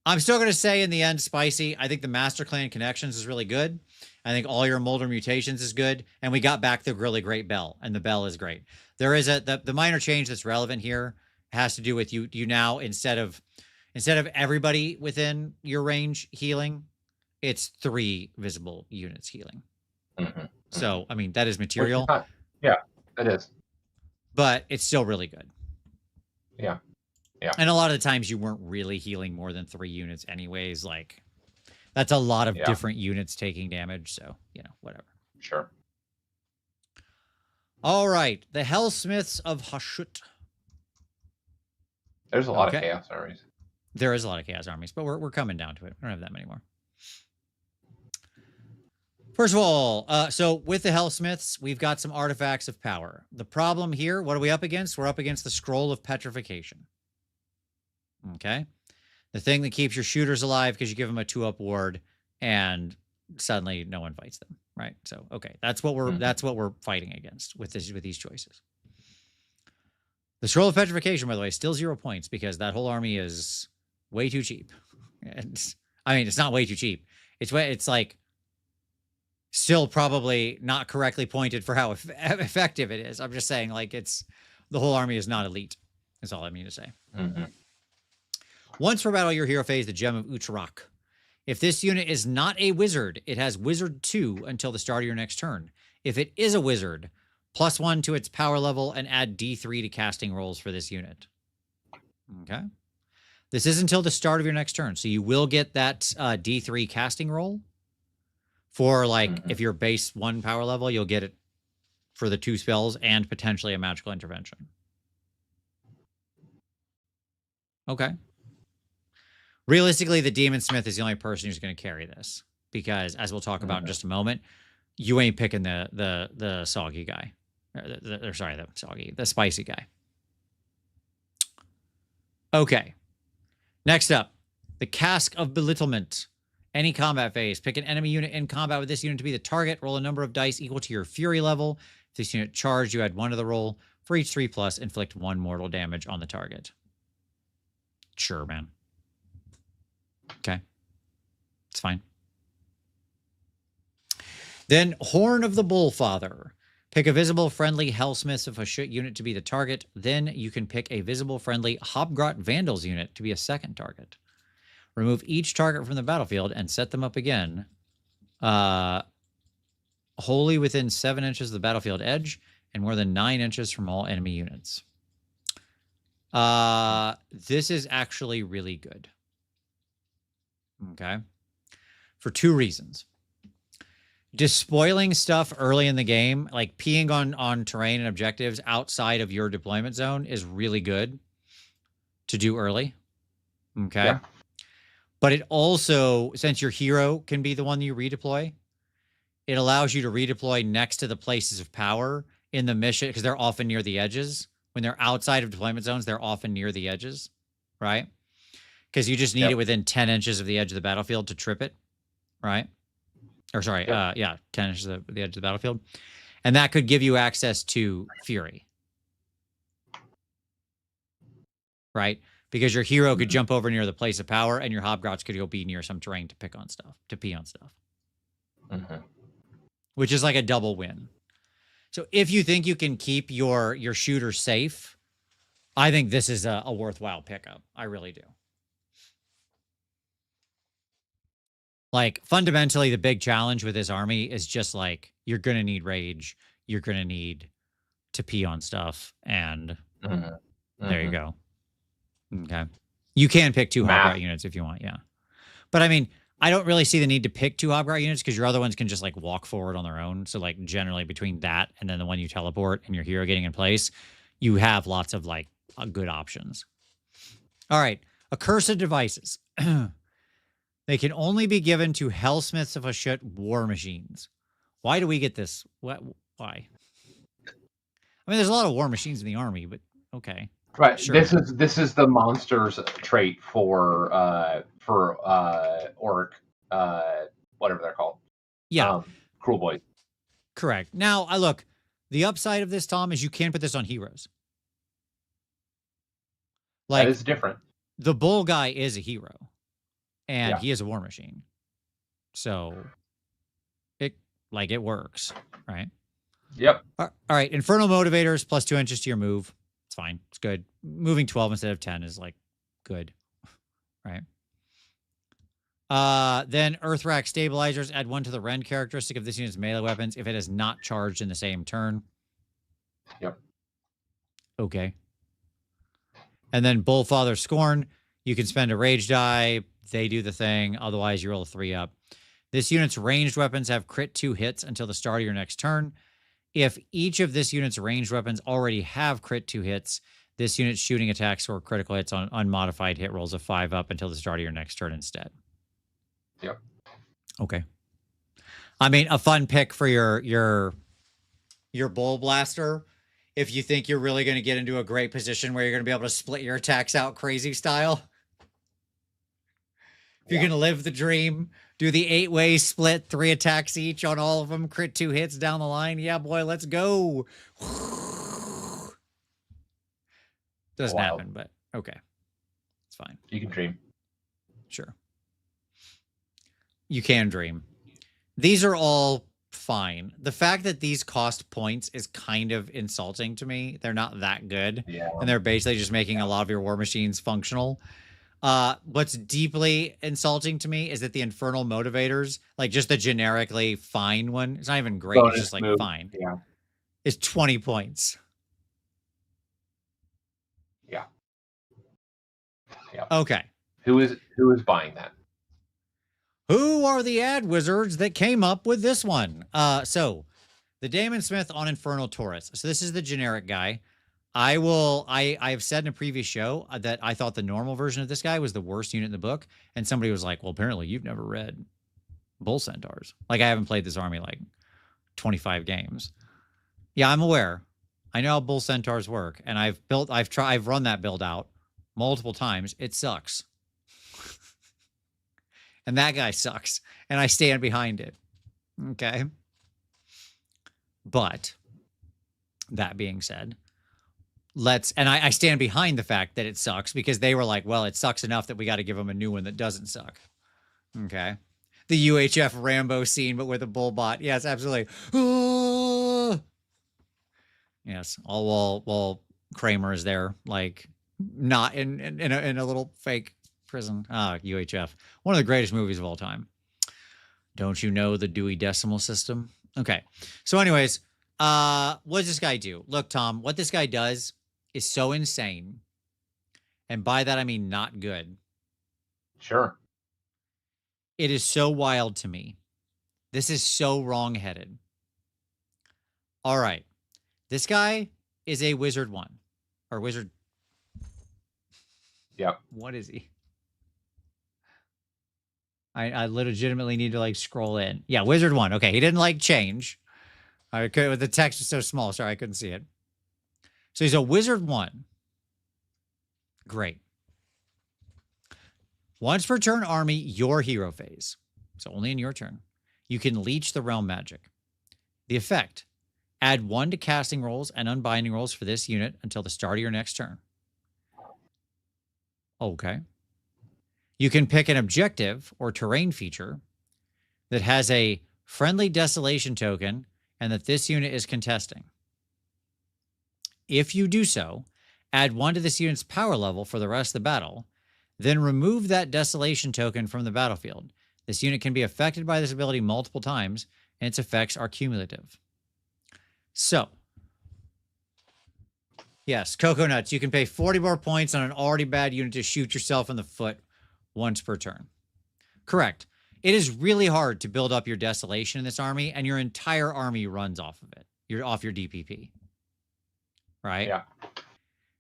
I'm still going to say in the end, spicy. I think the Master Clan Connections is really good. I think all your Molder Mutations is good. And we got back the really great Bell. And the Bell is great. There is the minor change that's relevant here has to do with you now, instead of everybody within your range healing, it's 3 visible units healing. So, I mean, that is material. Yeah, that is. But it's still really good. Yeah. And a lot of the times you weren't really healing more than 3 units anyways. Like, that's a lot of different units taking damage. So, whatever. Sure. All right. The Hellsmiths of Hashut. There's a lot of Chaos armies. There is a lot of Chaos armies, but we're coming down to it. We don't have that many more. First of all, so with the Hellsmiths, we've got some artifacts of power. The problem here, what are we up against? We're up against the Scroll of Petrification. Okay? The thing that keeps your shooters alive because you give them a 2-up ward and suddenly no one fights them, right? So, okay, that's what we're fighting against with these choices. The Scroll of Petrification, by the way, is still 0 points because that whole army is way too cheap. And I mean, it's not way too cheap. It's like still probably not correctly pointed for how effective it is. I'm just saying, like, the whole army is not elite. That's all I mean to say. Once per battle, your hero phase, the Gem of Ucharak. If this unit is not a wizard, it has Wizard 2 until the start of your next turn. If it is a wizard, +1 to its power level and add D3 to casting rolls for this unit. Okay. This is until the start of your next turn. So you will get that D3 casting roll for, like, if you're base 1 power level, you'll get it for the 2 spells and potentially a magical intervention. Okay. Realistically, the Demon Smith is the only person who's going to carry this because, as we'll talk about in just a moment, you ain't picking the soggy guy. The spicy guy. Okay. Next up, the Cask of Belittlement. Any combat phase. Pick an enemy unit in combat with this unit to be the target. Roll a number of dice equal to your fury level. If this unit charged, you add 1 to the roll. For each 3+, inflict 1 mortal damage on the target. Sure, man. Okay. It's fine. Then Horn of the Bullfather. Pick a visible friendly Hellsmiths of Hashut unit to be the target. Then you can pick a visible friendly Hobgrot Vandals unit to be a second target. Remove each target from the battlefield and set them up again. Wholly within 7 inches of the battlefield edge and more than 9 inches from all enemy units. This is actually really good. Okay. For 2 reasons. Despoiling stuff early in the game, like peeing on terrain and objectives outside of your deployment zone, is really good to do early. Okay. Yeah. But it also, since your hero can be the one that you redeploy, it allows you to redeploy next to the places of power in the mission because they're often near the edges. When they're outside of deployment zones, they're often near the edges, right? Because you just need it within 10 inches of the edge of the battlefield to trip it, right? Or sorry, 10 inches of the edge of the battlefield. And that could give you access to Fury. Right? Because your hero could jump over near the place of power and your Hobgrots could go be near some terrain to pick on stuff, to pee on stuff. Which is like a double win. So if you think you can keep your shooter safe, I think this is a worthwhile pickup. I really do. Like, fundamentally, the big challenge with this army is just, like, you're going to need rage. You're going to need to pee on stuff. And there you go. Okay. You can pick 2 Hobgrot units if you want, yeah. But, I mean, I don't really see the need to pick 2 Hobgrot units because your other ones can just, like, walk forward on their own. So, like, generally between that and then the one you teleport and your hero getting in place, you have lots of like good options. All right. Accursed devices. They can only be given to Hellsmiths of Hashut war machines. Why do we get this? What? Why? I mean, there's a lot of war machines in the army, but okay. Right. Sure. This is the monsters trait for orc, whatever they're called. Yeah. Cruel boys. Correct. Now, I look. The upside of this, Tom, is you can put this on heroes. Like, that is different. The bull guy is a hero, and Yeah. he is a war machine. So, it works, right? Yep. All right. Infernal motivators plus 2 inches to your move. It's fine. It's good. Moving 12 instead of 10 is like good, right? Then Earthrack stabilizers add 1 to the rend characteristic of this unit's melee weapons if it is not charged in the same turn. Yep. Okay. And then Bullfather Scorn, you can spend a rage die. They do the thing. Otherwise, you roll a 3 up. This unit's ranged weapons have crit 2 hits until the start of your next turn. If each of this unit's ranged weapons already have crit 2 hits, this unit's shooting attacks or critical hits on unmodified hit rolls a 5 up until the start of your next turn instead. Yep. Okay. I mean, a fun pick for your Bull Blaster. If you think you're really going to get into a great position where you're going to be able to split your attacks out crazy style. If you're going to live the dream, do the 8-way split, 3 attacks each on all of them, crit 2 hits down the line. Yeah, boy, let's go. Doesn't happen, but okay. It's fine. You can dream. Sure. You can dream. These are all fine. The fact that these cost points is kind of insulting to me. They're not that good. Yeah. And they're basically just making a lot of your war machines functional. What's deeply insulting to me is that the infernal motivators, like just the generically fine one, it's not even great. It's just like fine. Yeah. It's 20 points. Yeah. Yeah. Okay. Who is buying that? Who are the ad wizards that came up with this one? So the Damon Smith on Infernal Taurus. So this is the generic guy. I've said in a previous show that I thought the normal version of this guy was the worst unit in the book. And somebody was like, well, apparently you've never read Bull Centaurs. Like, I haven't played this army like 25 games. Yeah, I'm aware. I know how Bull Centaurs work. And I've run that build out multiple times. It sucks. And that guy sucks. And I stand behind it. Okay. But that being said, I stand behind the fact that it sucks because they were like, well, it sucks enough that we got to give them a new one that doesn't suck. Okay. The UHF Rambo scene, but with a bull bot. Yes, absolutely. Yes. All while Kramer is there, like not in a little fake prison. UHF. One of the greatest movies of all time. Don't you know the Dewey Decimal System? Okay. So anyways, what does this guy do? Look, Tom, what this guy does is so insane. And by that, I mean not good. Sure. It is so wild to me. This is so wrong-headed. All right. This guy is a Wizard 1. Or Wizard... Yep. What is he? I legitimately need to like scroll in. Yeah, Wizard 1. Okay, he didn't like change. The text is so small. Sorry, I couldn't see it. So he's a Wizard 1. Great. Once per turn army, your hero phase. So only in your turn. You can leech the realm magic. The effect. Add 1 to casting rolls and unbinding rolls for this unit until the start of your next turn. Okay. You can pick an objective or terrain feature that has a friendly desolation token and that this unit is contesting. If you do so, add 1 to this unit's power level for the rest of the battle, then remove that desolation token from the battlefield. This unit can be affected by this ability multiple times, and its effects are cumulative. So, yes, Cocoa Nuts, you can pay 40 more points on an already bad unit to shoot yourself in the foot once per turn. Correct. It is really hard to build up your desolation in this army, and your entire army runs off of it. You're off your DPP. Right? Yeah.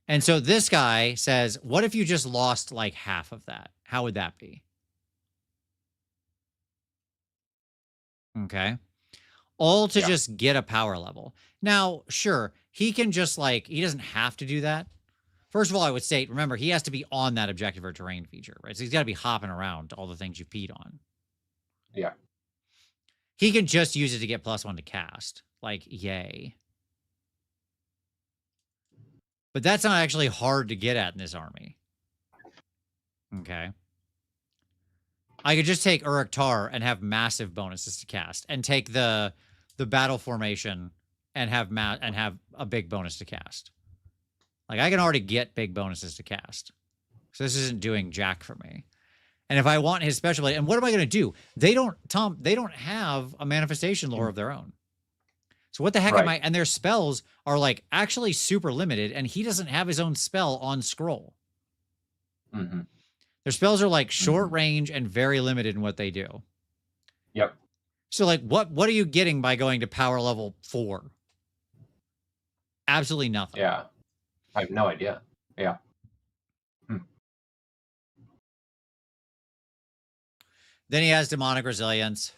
And so this guy says, what if you just lost like half of that? How would that be? Okay. All to just get a power level. Now, sure, he can just like, he doesn't have to do that. First of all, I would state, remember, he has to be on that objective or terrain feature, right? So he's got to be hopping around to all the things you've peed on. Yeah. He can just use it to get +1 to cast. Like, yay. But that's not actually hard to get at in this army. Okay. I could just take Uruk Tar and have massive bonuses to cast, and take the battle formation and have a big bonus to cast. Like, I can already get big bonuses to cast. So this isn't doing jack for me. And if I want his special blade, and what am I going to do? They don't have a manifestation lore of their own. So what the heck am I? And their spells are like actually super limited, and he doesn't have his own spell on scroll. Mm-hmm. Their spells are like short range and very limited in what they do. Yep. So like, what are you getting by going to power level 4? Absolutely nothing. Yeah. I have no idea. Yeah. Then he has Demonic Resilience.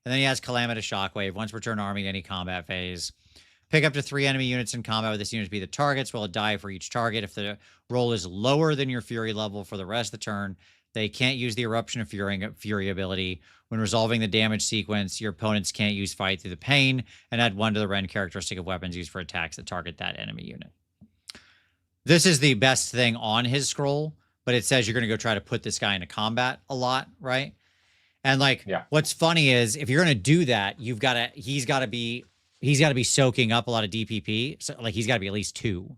And then he has Calamitous Shockwave. Once per turn army, any combat phase. Pick up to 3 enemy units in combat with this unit to be the targets. Roll a die for each target. If the roll is lower than your Fury level for the rest of the turn, they can't use the Eruption of Fury ability. When resolving the damage sequence, your opponents can't use Fight Through the Pain, and add 1 to the Rend characteristic of weapons used for attacks that target that enemy unit. This is the best thing on his scroll, but it says you're going to go try to put this guy into combat a lot, right? And like, what's funny is if you're going to do that, he's got to be soaking up a lot of DPP. So like, he's got to be at least 2.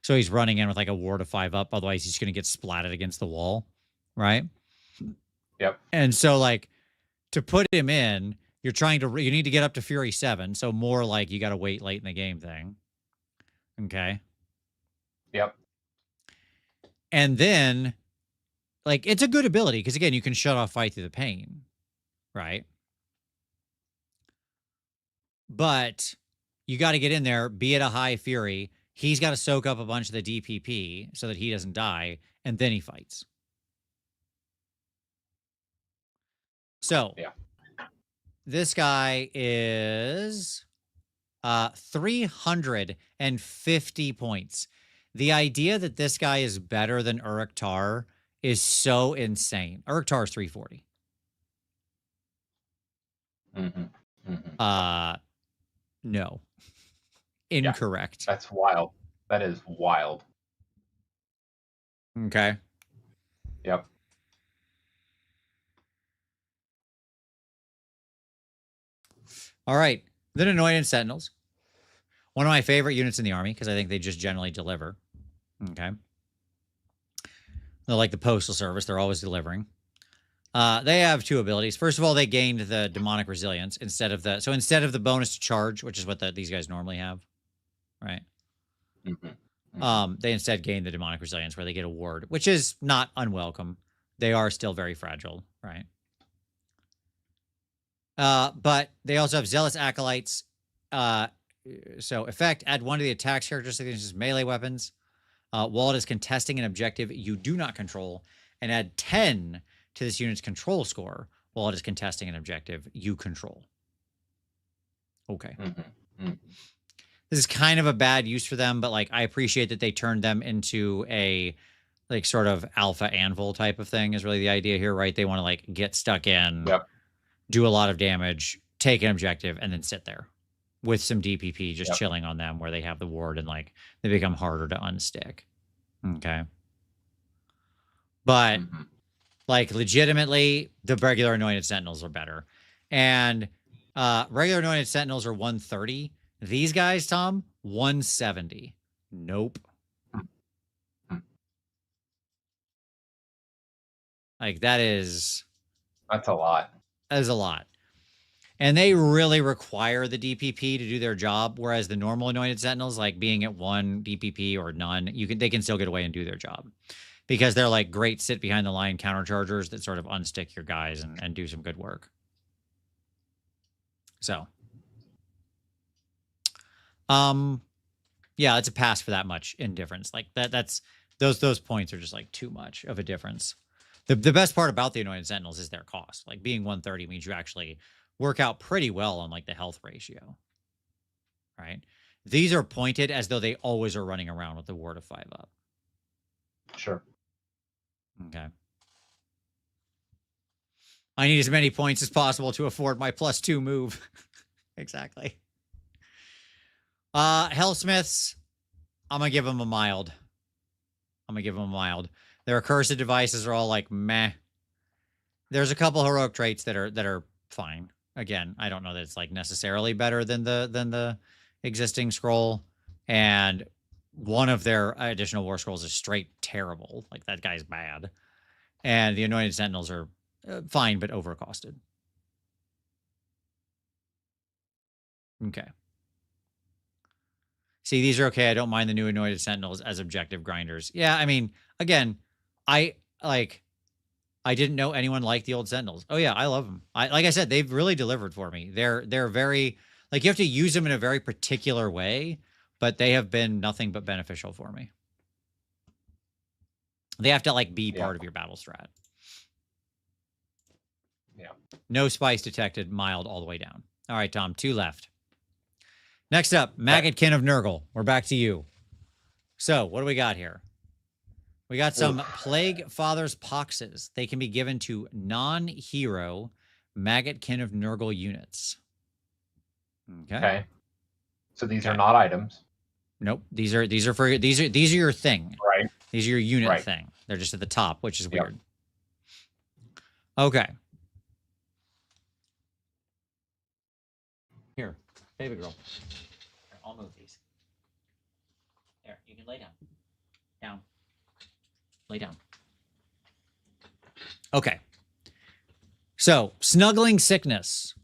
So he's running in with like a ward of 5 up. Otherwise he's going to get splatted against the wall. Right. Yep. And so like, to put him in, you need to get up to Fury 7. So more like you got to wait late in the game thing. Okay. Yep. And then, like, it's a good ability because, again, you can shut off Fight Through the Pain, right? But you got to get in there, be at a high Fury. He's got to soak up a bunch of the DPP so that he doesn't die, and then he fights. So, this guy is 350 points. The idea that this guy is better than Uruk Tar is so insane. Uruk Tar is 340. No. Incorrect. Yeah, that's wild. That is wild. Okay. Yep. All right. Then Anointed Sentinels. One of my favorite units in the army because I think they just generally deliver. Okay. They're like the Postal Service. They're always delivering. They have 2 abilities. First of all, they gained the Demonic Resilience instead of the bonus to charge, which is what these guys normally have, right? They instead gain the Demonic Resilience where they get a ward, which is not unwelcome. They are still very fragile, right? But they also have Zealous Acolytes. So effect, add 1 to the attacks characteristics melee weapons. While it is contesting an objective you do not control, and add 10 to this unit's control score while it is contesting an objective you control. Okay. This is kind of a bad use for them, but like I appreciate that they turned them into a like sort of alpha anvil type of thing is really the idea here, right? They want to like get stuck in, do a lot of damage, take an objective, and then sit there with some DPP just chilling on them where they have the ward and like they become harder to unstick. Okay. But like legitimately the regular Anointed Sentinels are better. And regular Anointed Sentinels are 130. These guys, Tom, 170. Nope. Like that's a lot. That is a lot. And they really require the DPP to do their job, whereas the normal Anointed Sentinels, like being at 1 DPP or none, they can still get away and do their job. Because they're like great sit behind the line counterchargers that sort of unstick your guys and do some good work. So. Yeah, it's a pass for that much indifference. Like that's those points are just like too much of a difference. The best part about the Anointed Sentinels is their cost. Like being 130 means you actually work out pretty well on like the health ratio. Right? These are pointed as though they always are running around with the Ward of 5 up. Sure. Okay. I need as many points as possible to afford my +2 move. Exactly. Hellsmiths, I'm gonna give them a mild. Their accursed devices are all like meh. There's a couple heroic traits that are fine. Again, I don't know that it's like necessarily better than the existing scroll. And one of their additional war scrolls is straight terrible. Like that guy's bad. And the Anointed Sentinels are fine, but overcosted. Okay. See, these are okay. I don't mind the new Anointed Sentinels as objective grinders. Yeah, I mean, again, I didn't know anyone liked the old Sentinels. Oh yeah, I love them. Like I said, they've really delivered for me. They're very like you have to use them in a very particular way, but they have been nothing but beneficial for me. They have to like be part of your battle strat. Yeah. No spice detected, mild all the way down. All right, Tom, 2 left. Next up, Maggotkin of Nurgle. We're back to you. So, what do we got here? We got some Plague Father's Poxes. They can be given to non-hero Maggotkin of Nurgle units. Okay. So these are not items. Nope. These are your thing. Right. These are your unit thing. They're just at the top, which is weird. Okay. Here, baby girl. Here, I'll move these. There, you can lay down. Down. Lay down. Okay. So, Snuggling Sickness.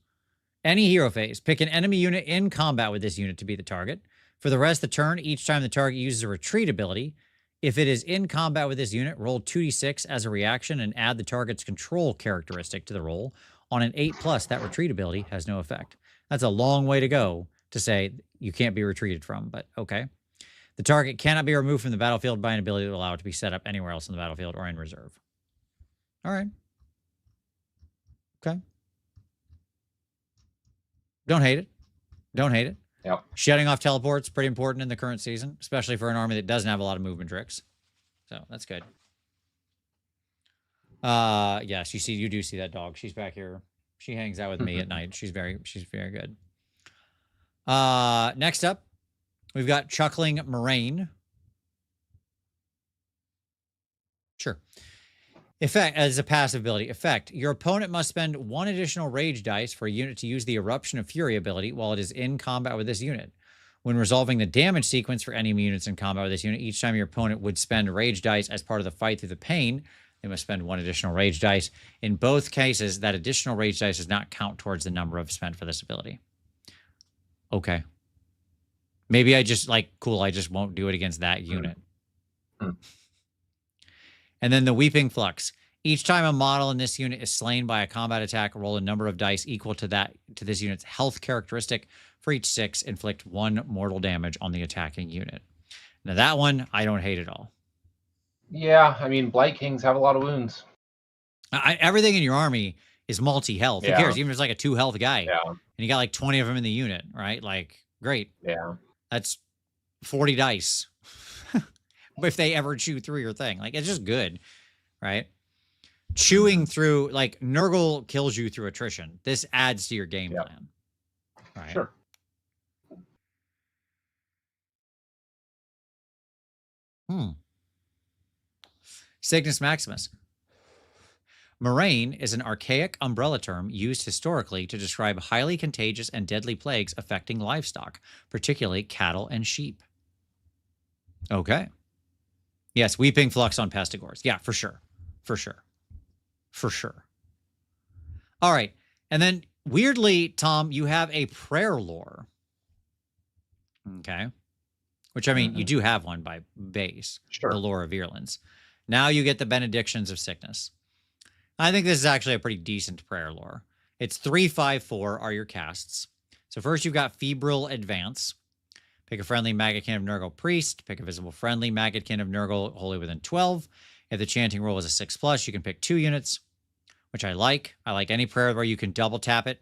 Any hero phase, pick an enemy unit in combat with this unit to be the target. For the rest of the turn, each time the target uses a retreat ability, if it is in combat with this unit, roll 2d6 as a reaction and add the target's control characteristic to the roll. On an 8+, that retreat ability has no effect. That's a long way to go to say you can't be retreated from, but okay. The target cannot be removed from the battlefield by an ability to allow it to be set up anywhere else in the battlefield or in reserve. All right. Okay. Don't hate it. Don't hate it. Yep. Shutting off teleports, pretty important in the current season, especially for an army that doesn't have a lot of movement tricks. So that's good. Yes, you do see that dog. She's back here. She hangs out with me at night. She's very good. Next up, we've got Chuckling Moraine. Sure. Effect as a passive ability. Effect. Your opponent must spend 1 additional rage dice for a unit to use the Eruption of Fury ability while it is in combat with this unit. When resolving the damage sequence for enemy units in combat with this unit, each time your opponent would spend rage dice as part of the fight through the pain, they must spend 1 additional rage dice. In both cases, that additional rage dice does not count towards the number of spent for this ability. Okay. Maybe I just cool, I just won't do it against that unit. And then the Weeping Flux. Each time a model in this unit is slain by a combat attack, roll a number of dice equal to this unit's health characteristic. For each 6, inflict 1 mortal damage on the attacking unit. Now that one, I don't hate at all. Yeah, I mean, Blight Kings have a lot of wounds. Everything in your army is multi-health. Who cares? Even if it's like a 2-health guy. Yeah. And you got like 20 of them in the unit, right? Like, great. Yeah. That's 40 dice. If they ever chew through your thing. Like, it's just good, right? Chewing through, like, Nurgle kills you through attrition. This adds to your game plan. Right? Sure. Cygnus Maximus. Moraine is an archaic umbrella term used historically to describe highly contagious and deadly plagues affecting livestock, particularly cattle and sheep. Okay. Yes, Weeping Flux on Pestigores. Yeah, for sure. For sure. For sure. All right. And then, weirdly, Tom, you have a prayer lore. Okay. Which, I mean, you do have one by base. Sure. The Lore of Virulence. Now you get the Benedictions of Sickness. I think this is actually a pretty decent prayer lore. It's 3, 5, 4 are your casts. So first you've got Febrile Advance. Pick a friendly Maggotkin of Nurgle priest. Pick a visible friendly Maggotkin of Nurgle wholly within 12. If the chanting roll is a 6+, you can pick 2 units, which I like. I like any prayer where you can double tap it,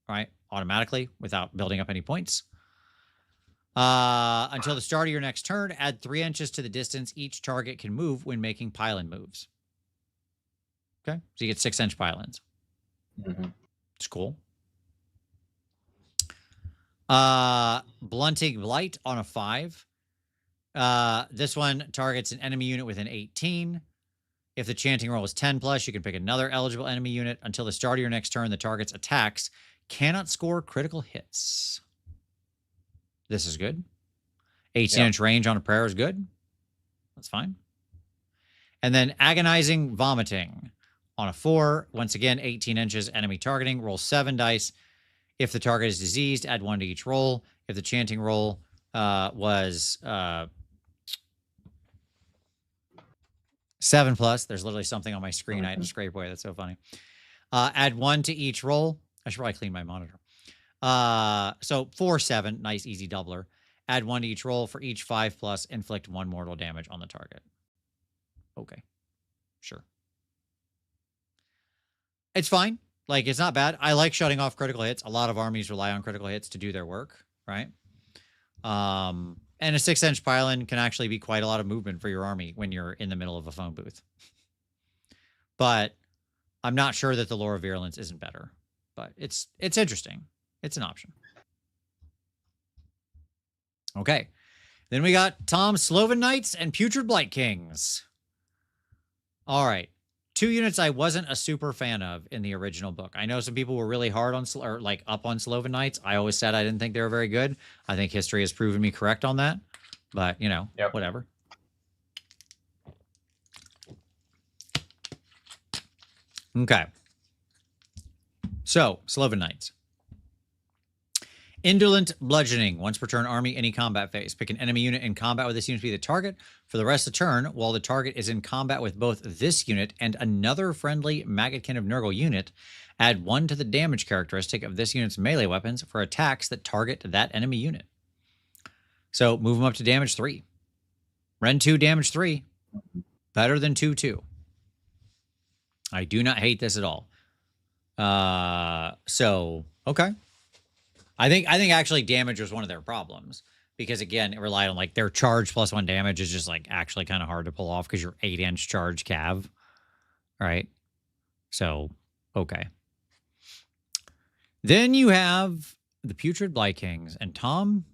right, automatically without building up any points. Until the start of your next turn, add 3 inches to the distance each target can move when making pile-in moves. Okay, so you get 6-inch pile-ins. It's cool. Blunting Blight on a 5. This one targets an enemy unit within 18. If the chanting roll is 10+, you can pick another eligible enemy unit. Until the start of your next turn, the target's attacks cannot score critical hits. This is good. 18-inch range on a prayer is good. That's fine. And then Agonizing Vomiting on a 4. Once again, 18 inches, enemy targeting. Roll 7 dice. If the target is diseased, add 1 to each roll. If the chanting roll was 7+, there's literally something on my screen I had to scrape away. That's so funny. Add 1 to each roll. I should probably clean my monitor. So 4, 7, nice easy doubler. Add 1 to each roll. For each 5+, inflict 1 mortal damage on the target. Okay, sure. It's fine. Like, it's not bad. I like shutting off critical hits. A lot of armies rely on critical hits to do their work, right? And a 6-inch pile-in can actually be quite a lot of movement for your army when you're in the middle of a phone booth. But I'm not sure that the Lore of Virulence isn't better. But it's interesting. It's an option. Okay. Then we got Tom Sloven Knights and Putrid Blight Kings. All right. 2 units I wasn't a super fan of in the original book. I know some people were really hard on, or like up on Sloven Knights. I always said I didn't think they were very good. I think history has proven me correct on that. But, you know, whatever. Okay. So, Sloven Knights. Indolent Bludgeoning. Once per turn, army, any combat phase. Pick an enemy unit in combat with this unit to be the target for the rest of the turn, while the target is in combat with both this unit and another friendly Maggotkin of Nurgle unit. Add 1 to the damage characteristic of this unit's melee weapons for attacks that target that enemy unit. So move them up to damage 3. Ren 2, damage 3. Better than 2/2. I do not hate this at all. So, okay. I think actually damage was one of their problems because, again, it relied on like their charge +1 damage is just like actually kind of hard to pull off because you're 8-inch charge cav, right? So, okay. Then you have the Putrid Blight Kings. And Tom,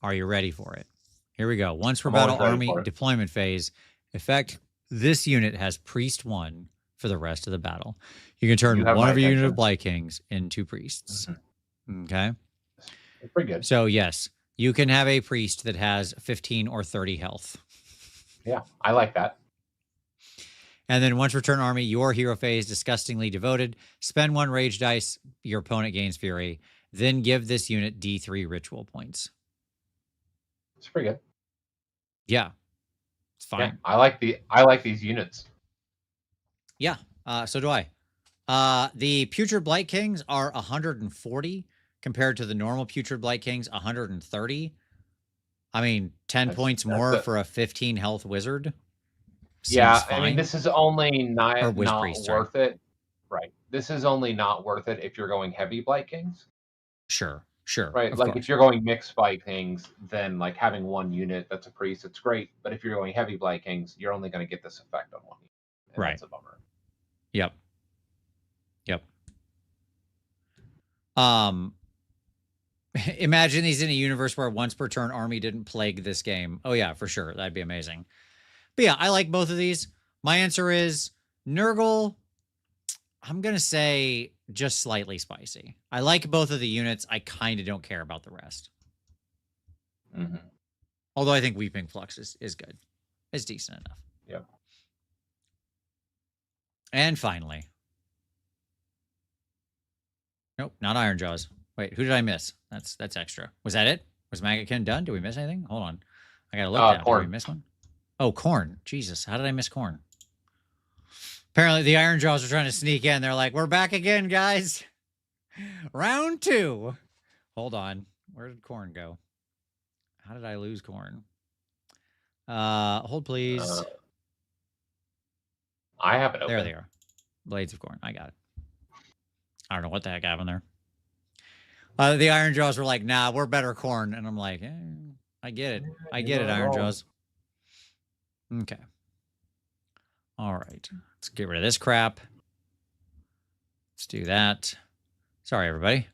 are you ready for it? Here we go. Once per battle army deployment phase, effect, this unit has Priest 1 for the rest of the battle. You can turn one of your unit of Blight Kings into priests. Okay. Pretty good. So, yes, you can have a priest that has 15 or 30 health. Yeah, I like that. And then once return army, your hero phase, disgustingly devoted. Spend 1 rage dice. Your opponent gains fury. Then give this unit D3 ritual points. It's pretty good. Yeah, it's fine. Yeah, I like these units. Yeah, so do I. The Putrid Blight Kings are 140 compared to the normal Putrid Blight Kings 130. I mean, 10 points more for a 15 health wizard. Yeah, fine. I mean, this is only not priest, worth it. Right. This is only not worth it if you're going heavy Blight Kings. Sure. Right. Like if you're going mixed Blight Kings, then like having 1 unit that's a priest, it's great. But if you're going heavy Blight Kings, you're only going to get this effect on 1 unit. And right. That's a bummer. Yep. Imagine these in a universe where once per turn army didn't plague this game. Oh yeah, for sure. That'd be amazing. But yeah, I like both of these. My answer is Nurgle. I'm going to say just slightly spicy. I like both of the units. I kind of don't care about the rest. Although I think Weeping Flux is good. It's decent enough. Yep. And finally. Nope, not Iron Jaws. Wait, who did I miss? That's extra. Was that it? Was Maggotkin done? Did we miss anything? Hold on. I got to look down. Corn. Did we miss one? Oh, Corn. Jesus, how did I miss Corn? Apparently the Iron Jaws were trying to sneak in. They're like, we're back again, guys. Round 2. Hold on. Where did Corn go? How did I lose corn? Hold please. I have it open. There they are. Blades of corn. I got it. I don't know what the heck happened there. The Iron Jaws were like, nah, we're better corn. And I'm like, I get it. I get it, Iron Jaws. Okay. All right. Let's get rid of this crap. Let's do that. Sorry, everybody.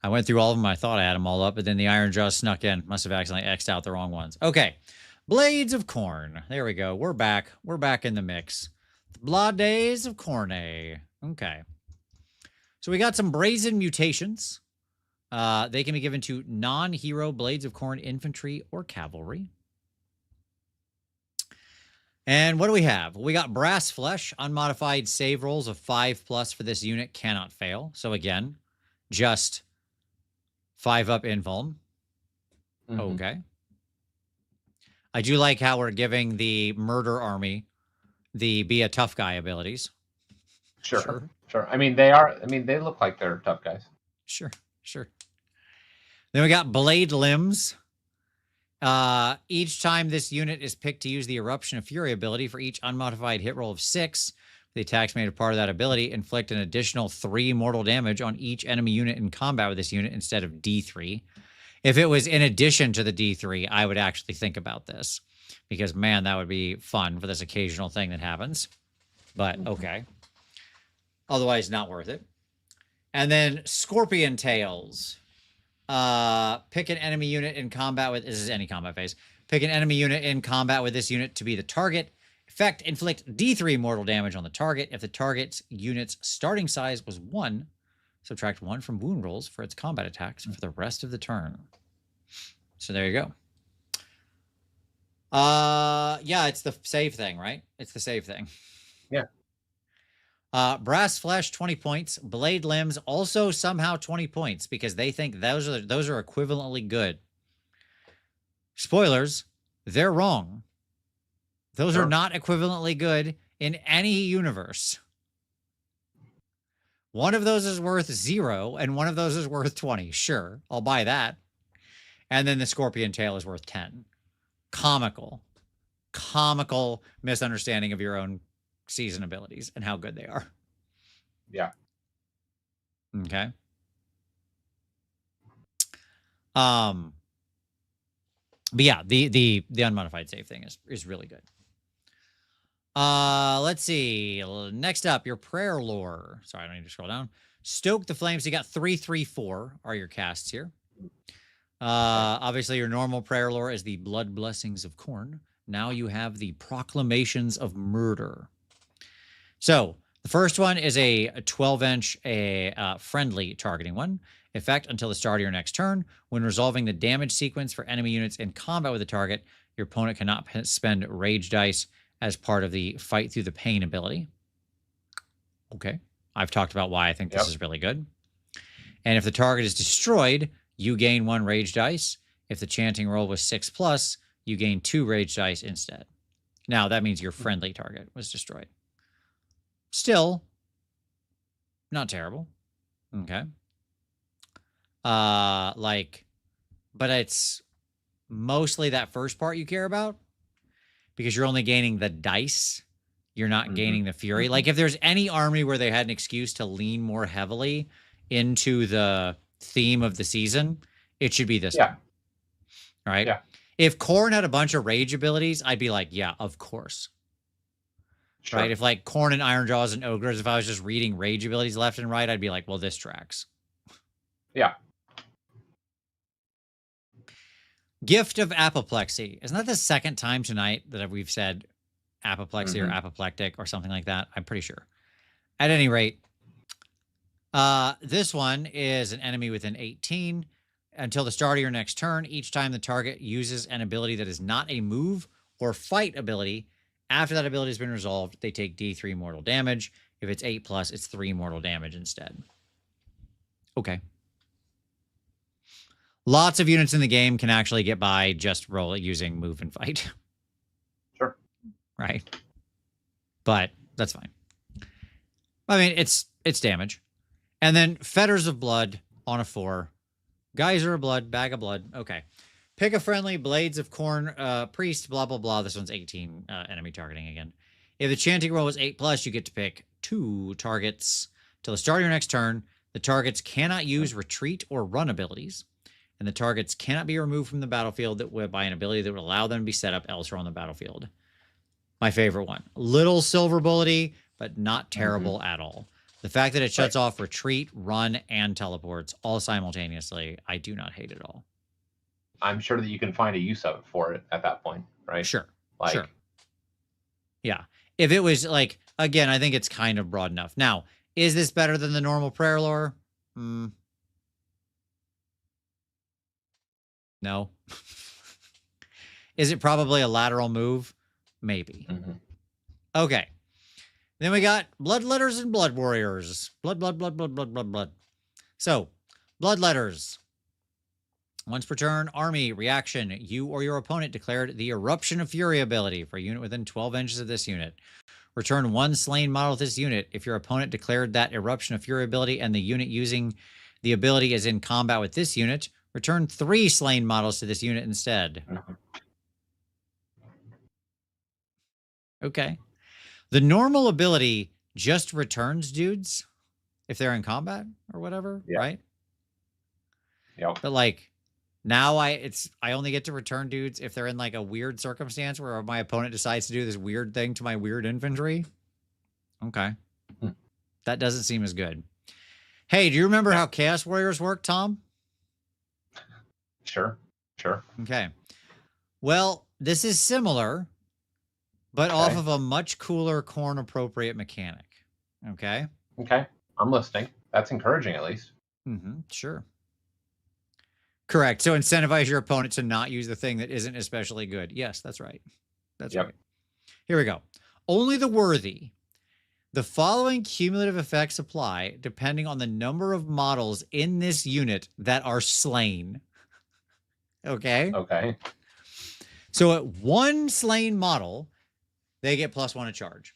I went through all of them. I thought I had them all up, but then the Iron Jaws snuck in. Must have accidentally X'd out the wrong ones. Okay. Blades of Corn. There we go. We're back. We're back in the mix. The Blades of Corne. Okay. So we got some Brazen Mutations. They can be given to non-hero Blades of Corn infantry or cavalry. And what do we have? We got Brass Flesh. Unmodified save rolls of 5+ for this unit cannot fail. So again, just 5-up invuln. Okay. I do like how we're giving the Murder Army the be a tough guy abilities. Sure. I mean, they look like they're tough guys. Sure. Then we got Blade Limbs. Each time this unit is picked to use the Eruption of Fury ability for each unmodified hit roll of 6, the attacks made a part of that ability inflict an additional 3 mortal damage on each enemy unit in combat with this unit instead of D3. If it was in addition to the D3, I would actually think about this because, man, that would be fun for this occasional thing that happens. But okay. Otherwise, not worth it. And then Scorpion Tails. Pick an enemy unit in combat with... This is any combat phase. Pick an enemy unit in combat with this unit to be the target. Effect, inflict D3 mortal damage on the target. If the target's unit's starting size was 1, subtract 1 from wound rolls for its combat attacks for the rest of the turn. So there you go. Yeah, it's the save thing, right? It's the save thing. Yeah. Brass Flesh, 20 points. Blade Limbs, also somehow 20 points because they think those are equivalently good. Spoilers, they're wrong. Those are not equivalently good in any universe. One of those is worth 0, and one of those is worth 20. Sure, I'll buy that. And then the Scorpion Tail is worth 10. Comical misunderstanding of your own season abilities and how good they are. Yeah. Okay. But yeah, the unmodified save thing is really good. Let's see. Next up, your prayer lore. Sorry, I don't need to scroll down. Stoke the flames. You got 3, 3, 4 are your casts here. Obviously, your normal prayer lore is the blood blessings of Khorne. Now you have the proclamations of murder. So the first one is a 12-inch, friendly targeting one. Effect until the start of your next turn. When resolving the damage sequence for enemy units in combat with the target, your opponent cannot spend rage dice as part of the fight through the pain ability. Okay. I've talked about why I think this is really good. And if the target is destroyed, you gain 1 rage dice. If the chanting roll was 6+, you gain 2 rage dice instead. Now, that means your friendly target was destroyed. Still, not terrible. Okay. But it's mostly that first part you care about because you're only gaining the dice. You're not gaining the fury. Like if there's any army where they had an excuse to lean more heavily into the theme of the season, it should be this one. Right? Yeah. If Khorne had a bunch of rage abilities, I'd be like, yeah, of course. Sure. Right? If like Khorne and Ironjaws and Ogres, if I was just reading rage abilities left and right, I'd be like, well, this tracks. Yeah. Gift of Apoplexy. Isn't that the second time tonight that we've said apoplexy or apoplectic or something like that? I'm pretty sure. At any rate, this one is an enemy within 18. Until the start of your next turn, each time the target uses an ability that is not a move or fight ability, after that ability has been resolved, they take D3 mortal damage. If it's 8+, it's 3 mortal damage instead. Okay. Lots of units in the game can actually get by just roll using move and fight. Sure. Right. But that's fine. I mean, it's damage. And then Fetters of Blood on a 4. Geyser of Blood, Bag of Blood. Okay. Pick a friendly Blades of Corn priest, blah, blah, blah. This one's 18 enemy targeting again. If the chanting roll is 8+, you get to pick 2 targets. Till the start of your next turn, the targets cannot use retreat or run abilities, and the targets cannot be removed from the battlefield by an ability that would allow them to be set up elsewhere on the battlefield. My favorite one. Little silver bullety, but not terrible at all. The fact that it shuts off retreat, run, and teleports all simultaneously, I do not hate at all. I'm sure that you can find a use of it for it at that point, right? Sure. Like, sure. Yeah. If it was like, again, I think it's kind of broad enough. Now, is this better than the normal prayer lore? No. Is it probably a lateral move? Maybe. Okay. Then we got Bloodletters and Blood Warriors. Blood. So, Bloodletters. Once per turn, army, reaction, you or your opponent declared the Eruption of Fury ability for a unit within 12 inches of this unit. Return 1 slain model to this unit if your opponent declared that Eruption of Fury ability and the unit using the ability is in combat with this unit. Return 3 slain models to this unit instead. Okay. The normal ability just returns dudes if they're in combat or whatever, right? Yep. But like now I only get to return dudes if they're in like a weird circumstance where my opponent decides to do this weird thing to my weird infantry. Okay. That doesn't seem as good. Hey, do you remember how Chaos Warriors work, Tom? Sure. Okay. Well, this is similar, but off of a much cooler corn appropriate mechanic. Okay. Okay. I'm listening. That's encouraging, at least. Sure. Correct. So incentivize your opponent to not use the thing that isn't especially good. Yes, that's right. That's right. Here we go. Only the worthy. The following cumulative effects apply depending on the number of models in this unit that are slain. Okay. Okay. So at 1 slain model, they get +1 to charge.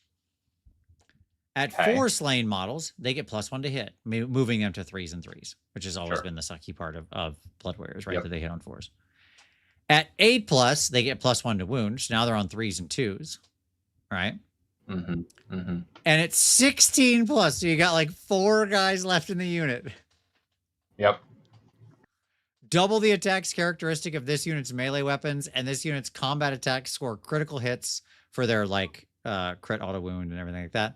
At 4 slain models, they get +1 to hit, moving them to 3s and 3s, which has always been the sucky part of Blood Warriors, right? That they hit on 4s. At 8+, they get +1 to wound. So now they're on 3s and 2s, right? And at 16+, so you got like 4 guys left in the unit. Yep. Double the attacks characteristic of this unit's melee weapons, and this unit's combat attacks score critical hits for their like crit auto wound and everything like that.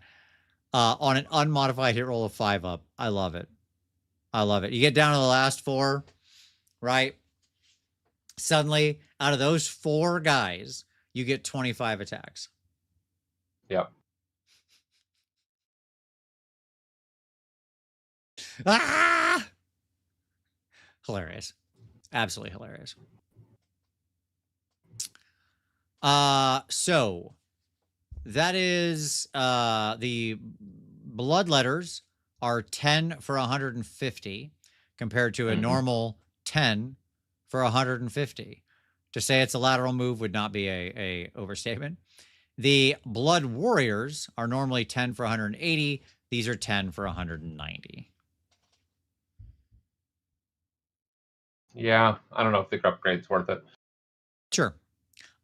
On an unmodified hit roll of 5 up. I love it. I love it. You get down to the last 4, right? Suddenly, out of those 4 guys, you get 25 attacks. Yep. Ah! Hilarious. Absolutely hilarious. So that is the Bloodletters are 10 for 150 compared to a normal 10 for 150. To say it's a lateral move would not be a overstatement. The Blood Warriors are normally 10 for 180. These are 10 for 190. Yeah, I don't know if the upgrade's worth it. Sure.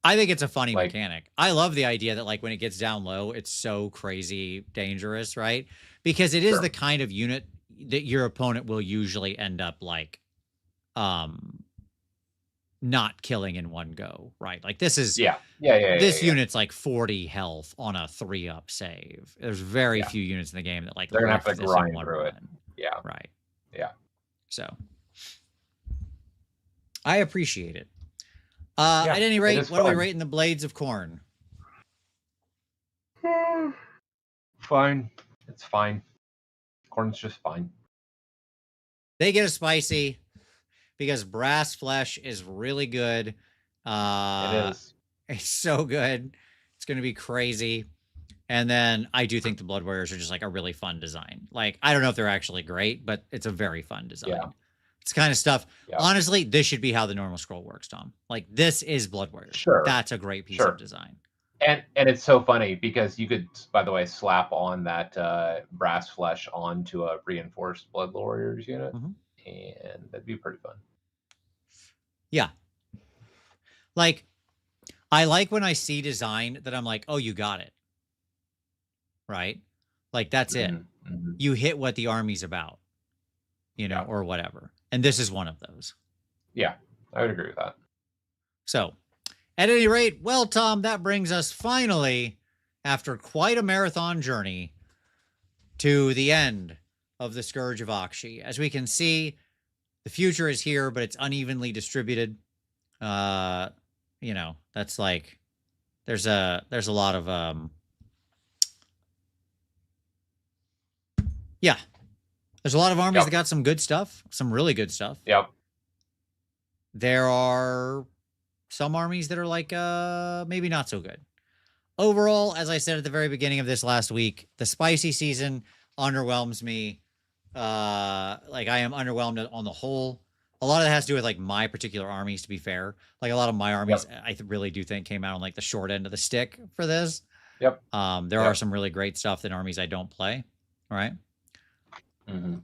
I think it's a funny mechanic. I love the idea that like when it gets down low, it's so crazy dangerous, right? Because it is the kind of unit that your opponent will usually end up like not killing in one go, right? Like this is this unit's like 40 health on a 3-up save. There's very few units in the game that like they're gonna have to grind through it. Yeah. Right. Yeah. So I appreciate it. At any rate, what are we rating the Blades of Corn? Fine. It's fine. Corn's just fine. They get a spicy because brass flesh is really good. It is. It's so good. It's going to be crazy. And then I do think the Blood Warriors are just like a really fun design. Like, I don't know if they're actually great, but it's a very fun design. Yeah. It's kind of stuff. Yeah. Honestly, this should be how the normal scroll works, Tom. Like, this is Blood Warriors. Sure. That's a great piece of design. And it's so funny because you could, by the way, slap on that brass flesh onto a reinforced Blood Warriors unit, and that'd be pretty fun. Yeah. Like, I like when I see design that I'm like, oh, you got it. Right? Like, that's it. Mm-hmm. You hit what the army's about, or whatever. And this is one of those. Yeah, I would agree with that. So, at any rate, well, Tom, that brings us finally, after quite a marathon journey, to the end of the Scourge of Aqshy. As we can see, the future is here, but it's unevenly distributed. That's like there's a lot of there's a lot of armies that got some good stuff, some really good stuff. Yep. There are some armies that are like maybe not so good. Overall, as I said at the very beginning of this last week, the spicy season underwhelms me. Like, I am underwhelmed on the whole. A lot of that has to do with like my particular armies, to be fair. Like, a lot of my armies, I really do think came out on like the short end of the stick for this. Yep. There are some really great stuff in armies I don't play. All right. Mm-hmm.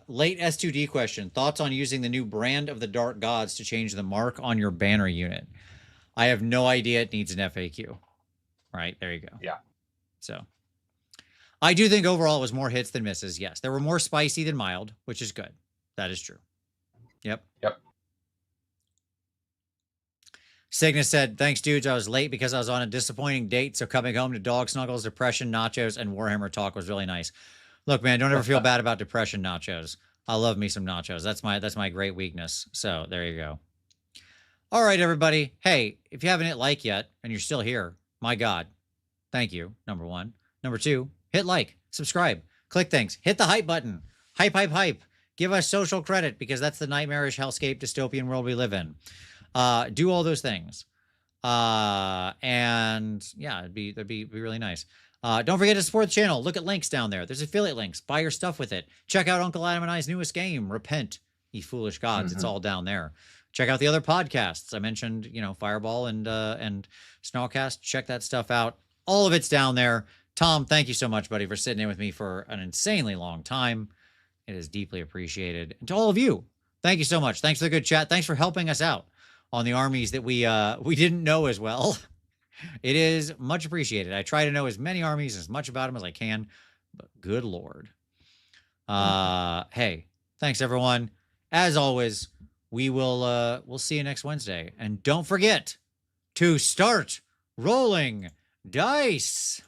Late S2D question. Thoughts on using the new Brand of the Dark Gods to change the mark on your banner unit? I have no idea. It needs an FAQ. Right, there you go. Yeah. So, I do think overall it was more hits than misses. Yes, there were more spicy than mild, which is good. That is true. Yep. Cygnus said, thanks, dudes. I was late because I was on a disappointing date, so coming home to dog snuggles, depression, nachos, and Warhammer talk was really nice. Look, man, don't ever feel bad about depression nachos. I love me some nachos. That's my great weakness. So there you go. All right, everybody. Hey, if you haven't hit like yet and you're still here, my God, thank you, number one. Number two, hit like, subscribe, click things, hit the hype button. Hype, hype, hype. Give us social credit because that's the nightmarish hellscape dystopian world we live in. Do all those things. And yeah, that'd be really nice. Don't forget to support the channel. Look at links down there. There's affiliate links. Buy your stuff with it. Check out Uncle Adam and I's newest game, Repent, Ye Foolish Gods. Mm-hmm. It's all down there. Check out the other podcasts. I mentioned, Fireball and Snarlcast. Check that stuff out. All of it's down there. Tom, thank you so much, buddy, for sitting in with me for an insanely long time. It is deeply appreciated. And to all of you, thank you so much. Thanks for the good chat. Thanks for helping us out on the armies that we didn't know as well. It is much appreciated. I try to know as many armies, as much about them as I can, but good Lord. Hey, thanks everyone. As always, we'll see you next Wednesday. And don't forget to start rolling dice.